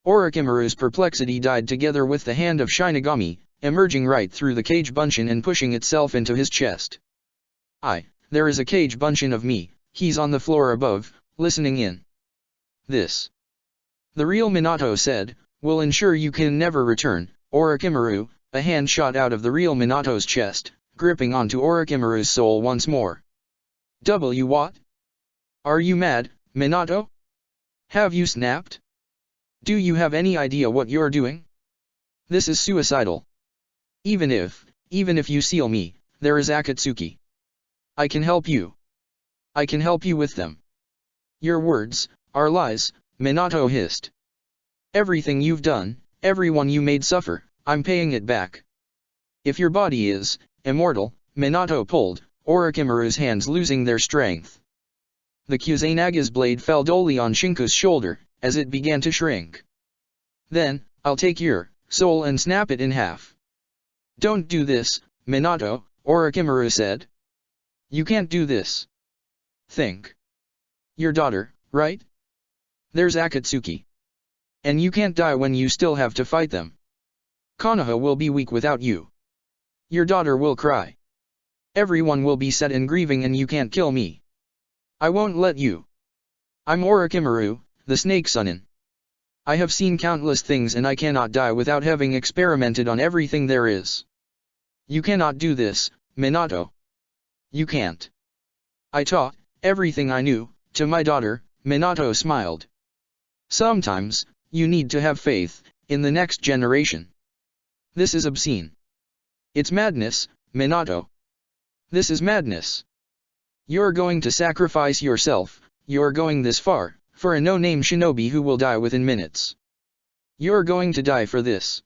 Orochimaru's perplexity died together with the hand of Shinigami, emerging right through the cage bunshin and pushing itself into his chest. There is a cage bunshin of me, he's on the floor above, listening in. This, the real Minato said, will ensure you can never return, Orochimaru, a hand shot out of the real Minato's chest, gripping onto Orochimaru's soul once more. What? Are you mad, Minato? Have you snapped? Do you have any idea what you're doing? This is suicidal. Even if you seal me, there is Akatsuki. I can help you. I can help you with them. Your words are lies, Minato hissed. Everything you've done, everyone you made suffer, I'm paying it back. If your body is immortal, Minato pulled Orochimaru's hands, losing their strength. The Kusanaga's blade fell dully on Shinku's shoulder, as it began to shrink. Then, I'll take your soul and snap it in half. Don't do this, Minato, Orochimaru said. You can't do this. Think. Your daughter, right? There's Akatsuki. And you can't die when you still have to fight them. Konoha will be weak without you. Your daughter will cry. Everyone will be sad and grieving, and you can't kill me. I won't let you. I'm Orochimaru, the Snake Sunin. I have seen countless things, and I cannot die without having experimented on everything there is. You cannot do this, Minato. You can't. I taught everything I knew to my daughter, Minato smiled. Sometimes, you need to have faith in the next generation. This is obscene. It's madness, Minato. This is madness. You're going to sacrifice yourself, you're going this far, for a no-name shinobi who will die within minutes. You're going to die for this.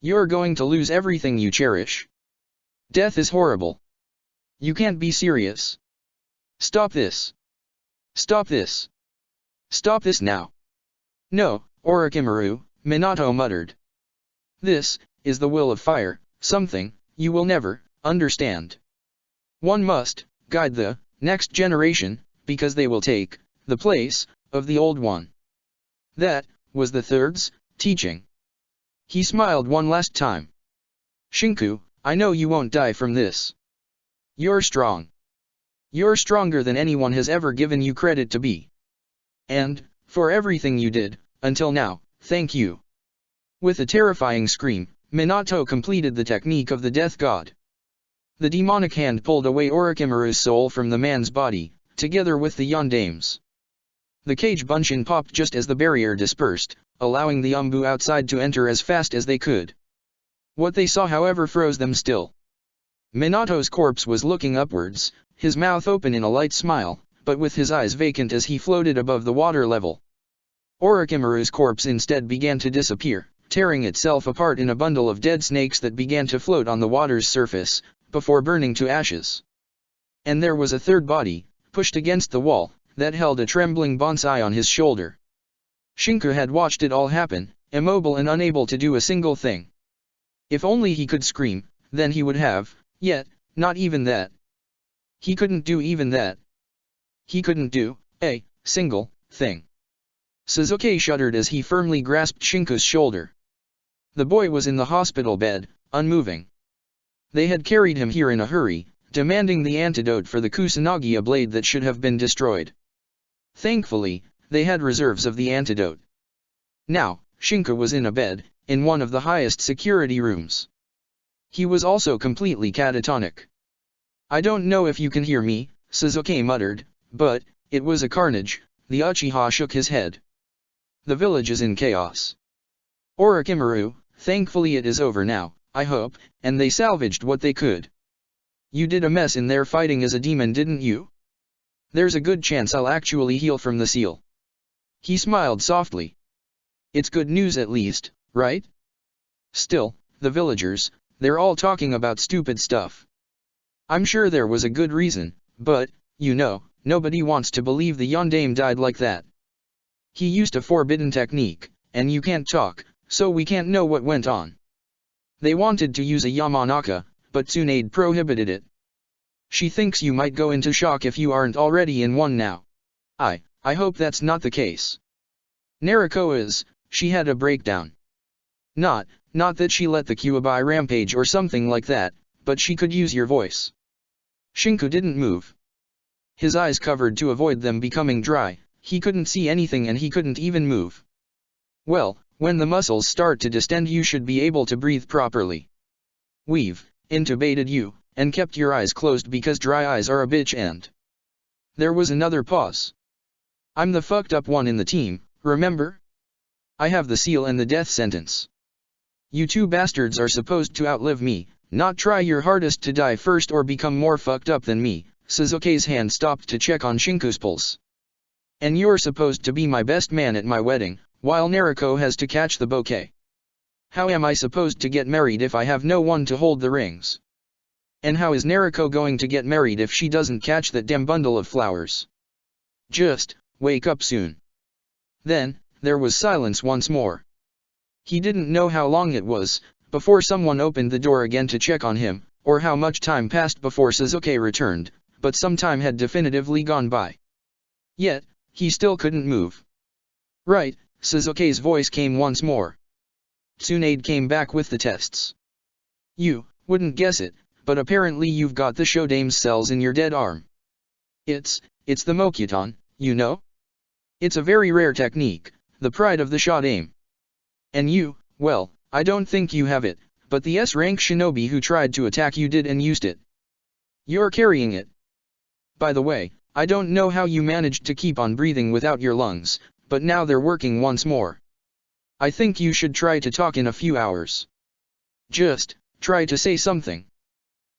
You're going to lose everything you cherish. Death is horrible. You can't be serious. Stop this. Stop this. Stop this now. No, Orochimaru, Minato muttered. This is the will of fire, something you will never understand. One must guide the next generation, because they will take the place of the old one. That was the third's teaching. He smiled one last time. Shinku, I know you won't die from this. You're strong. You're stronger than anyone has ever given you credit to be. And, for everything you did, until now, thank you." With a terrifying scream, Minato completed the technique of the death god. The demonic hand pulled away Orochimaru's soul from the man's body, together with the Yondame's. The cage bunshin popped just as the barrier dispersed, allowing the Umbu outside to enter as fast as they could. What they saw, however, froze them still. Minato's corpse was looking upwards, his mouth open in a light smile, but with his eyes vacant as he floated above the water level. Orochimaru's corpse instead began to disappear, tearing itself apart in a bundle of dead snakes that began to float on the water's surface, before burning to ashes. And there was a third body, pushed against the wall, that held a trembling bonsai on his shoulder. Shinku had watched it all happen, immobile and unable to do a single thing. If only he could scream, then he would have, yet, not even that. He couldn't do even that. He couldn't do a single thing. Sasuke shuddered as he firmly grasped Shinku's shoulder. The boy was in the hospital bed, unmoving. They had carried him here in a hurry, demanding the antidote for the Kusanagi blade that should have been destroyed. Thankfully, they had reserves of the antidote. Now, Shinku was in a bed, in one of the highest security rooms. He was also completely catatonic. "I don't know if you can hear me," Sasuke muttered, but, it was a carnage. The Uchiha shook his head. "The village is in chaos. Orochimaru, thankfully it is over now, I hope, and they salvaged what they could. You did a mess in there fighting as a demon, didn't you? There's a good chance I'll actually heal from the seal." He smiled softly. "It's good news at least, right? Still, the villagers, they're all talking about stupid stuff. I'm sure there was a good reason, but, you know, nobody wants to believe the Yondaime died like that. He used a forbidden technique, and you can't talk, so we can't know what went on. They wanted to use a Yamanaka, but Tsunade prohibited it. She thinks you might go into shock if you aren't already in one now. I hope that's not the case. Naruko is, she had a breakdown. Not that she let the Kyuubi rampage or something like that, but she could use your voice." Shinku didn't move. His eyes covered to avoid them becoming dry, he couldn't see anything and he couldn't even move. "Well, when the muscles start to distend you should be able to breathe properly. We've intubated you, and kept your eyes closed because dry eyes are a bitch and..." There was another pause. "I'm the fucked up one in the team, remember? I have the seal and the death sentence. You two bastards are supposed to outlive me, not try your hardest to die first or become more fucked up than me." Sasuke's hand stopped to check on Shinku's pulse. "And you're supposed to be my best man at my wedding, while Naruko has to catch the bouquet. How am I supposed to get married if I have no one to hold the rings? And how is Naruko going to get married if she doesn't catch that damn bundle of flowers? Just wake up soon." Then, there was silence once more. He didn't know how long it was, before someone opened the door again to check on him, or how much time passed before Sasuke returned, but some time had definitively gone by. Yet, he still couldn't move. "Right," Sasuke's voice came once more. "Tsunade came back with the tests. You wouldn't guess it, but apparently you've got the Shodame's cells in your dead arm. It's the Mokuton, you know? It's a very rare technique, the pride of the Shodaime. And you, well, I don't think you have it, but the S-rank shinobi who tried to attack you did and used it. You're carrying it. By the way, I don't know how you managed to keep on breathing without your lungs, but now they're working once more. I think you should try to talk in a few hours. Just try to say something.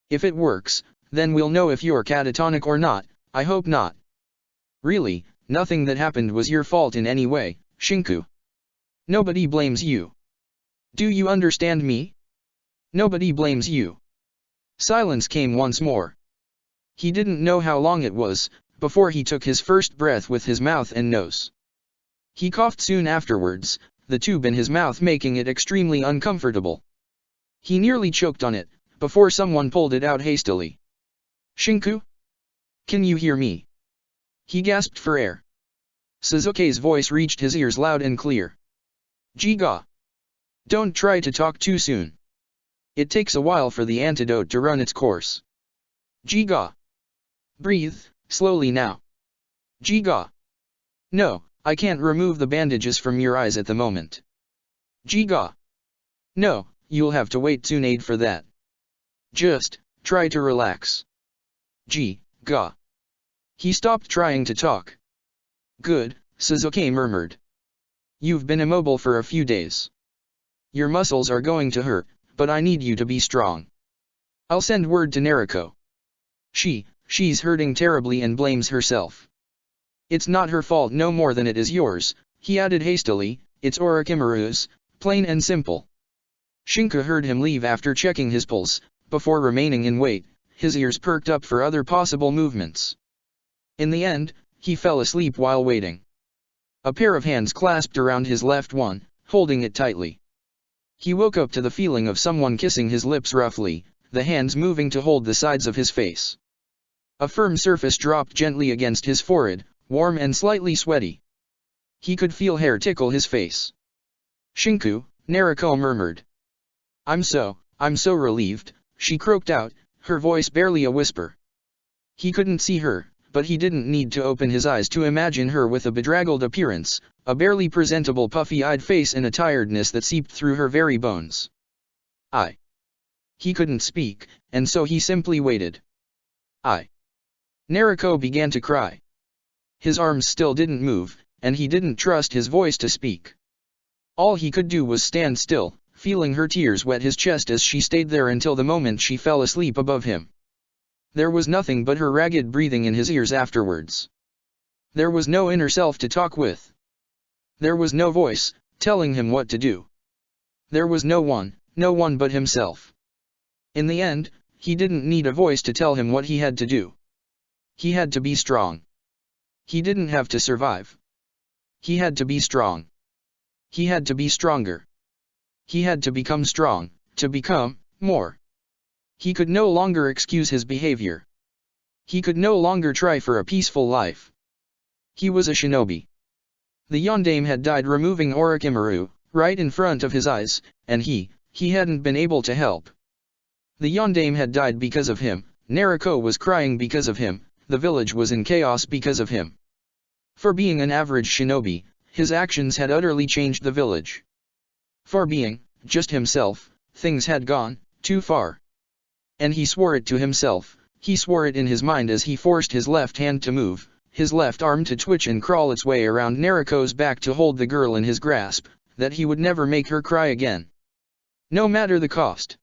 If it works, then we'll know if you're catatonic or not. I hope not. Really, nothing that happened was your fault in any way, Shinku. Nobody blames you. Do you understand me? Nobody blames you." Silence came once more. He didn't know how long it was, before he took his first breath with his mouth and nose. He coughed soon afterwards, the tube in his mouth making it extremely uncomfortable. He nearly choked on it, before someone pulled it out hastily. "Shinku? Can you hear me?" He gasped for air. Sasuke's voice reached his ears loud and clear. "Jiga! Don't try to talk too soon. It takes a while for the antidote to run its course. Jiga! Breathe, slowly now. Jiga! No, I can't remove the bandages from your eyes at the moment. Jiga. No, you'll have to wait Tsunade for that. Just, try to relax. Jiga. He stopped trying to talk. Good, Sasuke murmured. You've been immobile for a few days. Your muscles are going to hurt, but I need you to be strong. I'll send word to Naruko. She's hurting terribly and blames herself. It's not her fault no more than it is yours, he added hastily, it's Orochimaru's, plain and simple. Shinka heard him leave after checking his pulse, before remaining in wait, his ears perked up for other possible movements. In the end, he fell asleep while waiting. A pair of hands clasped around his left one, holding it tightly. He woke up to the feeling of someone kissing his lips roughly, the hands moving to hold the sides of his face. A firm surface dropped gently against his forehead, warm and slightly sweaty. He could feel hair tickle his face. Shinku, Naruko murmured. I'm so relieved, she croaked out, her voice barely a whisper. He couldn't see her, but he didn't need to open his eyes to imagine her with a bedraggled appearance, a barely presentable puffy-eyed face and a tiredness that seeped through her very bones. He couldn't speak, and so he simply waited. Naruko began to cry. His arms still didn't move, and he didn't trust his voice to speak. All he could do was stand still, feeling her tears wet his chest as she stayed there until the moment she fell asleep above him. There was nothing but her ragged breathing in his ears afterwards. There was no inner self to talk with. There was no voice, telling him what to do. There was no one but himself. In the end, he didn't need a voice to tell him what he had to do. He had to be strong. He didn't have to survive. He had to be strong. He had to be stronger. He had to become strong, to become more. He could no longer excuse his behavior. He could no longer try for a peaceful life. He was a shinobi. The Yondaime had died removing Orochimaru, right in front of his eyes, and he hadn't been able to help. The Yondaime had died because of him, Naruko was crying because of him, the village was in chaos because of him. For being an average shinobi, his actions had utterly changed the village. For being just himself, things had gone too far. And he swore it to himself, he swore it in his mind as he forced his left hand to move, his left arm to twitch and crawl its way around Naruko's back to hold the girl in his grasp, that he would never make her cry again. No matter the cost.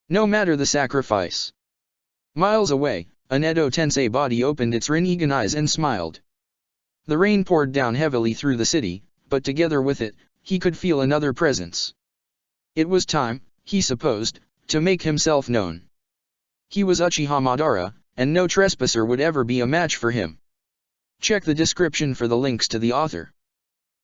No matter the sacrifice. Miles away, an Edo Tensei body opened its Rinnegan eyes and smiled. The rain poured down heavily through the city, but together with it, he could feel another presence. It was time, he supposed, to make himself known. He was Uchiha Madara, and no trespasser would ever be a match for him. Check the description for the links to the author.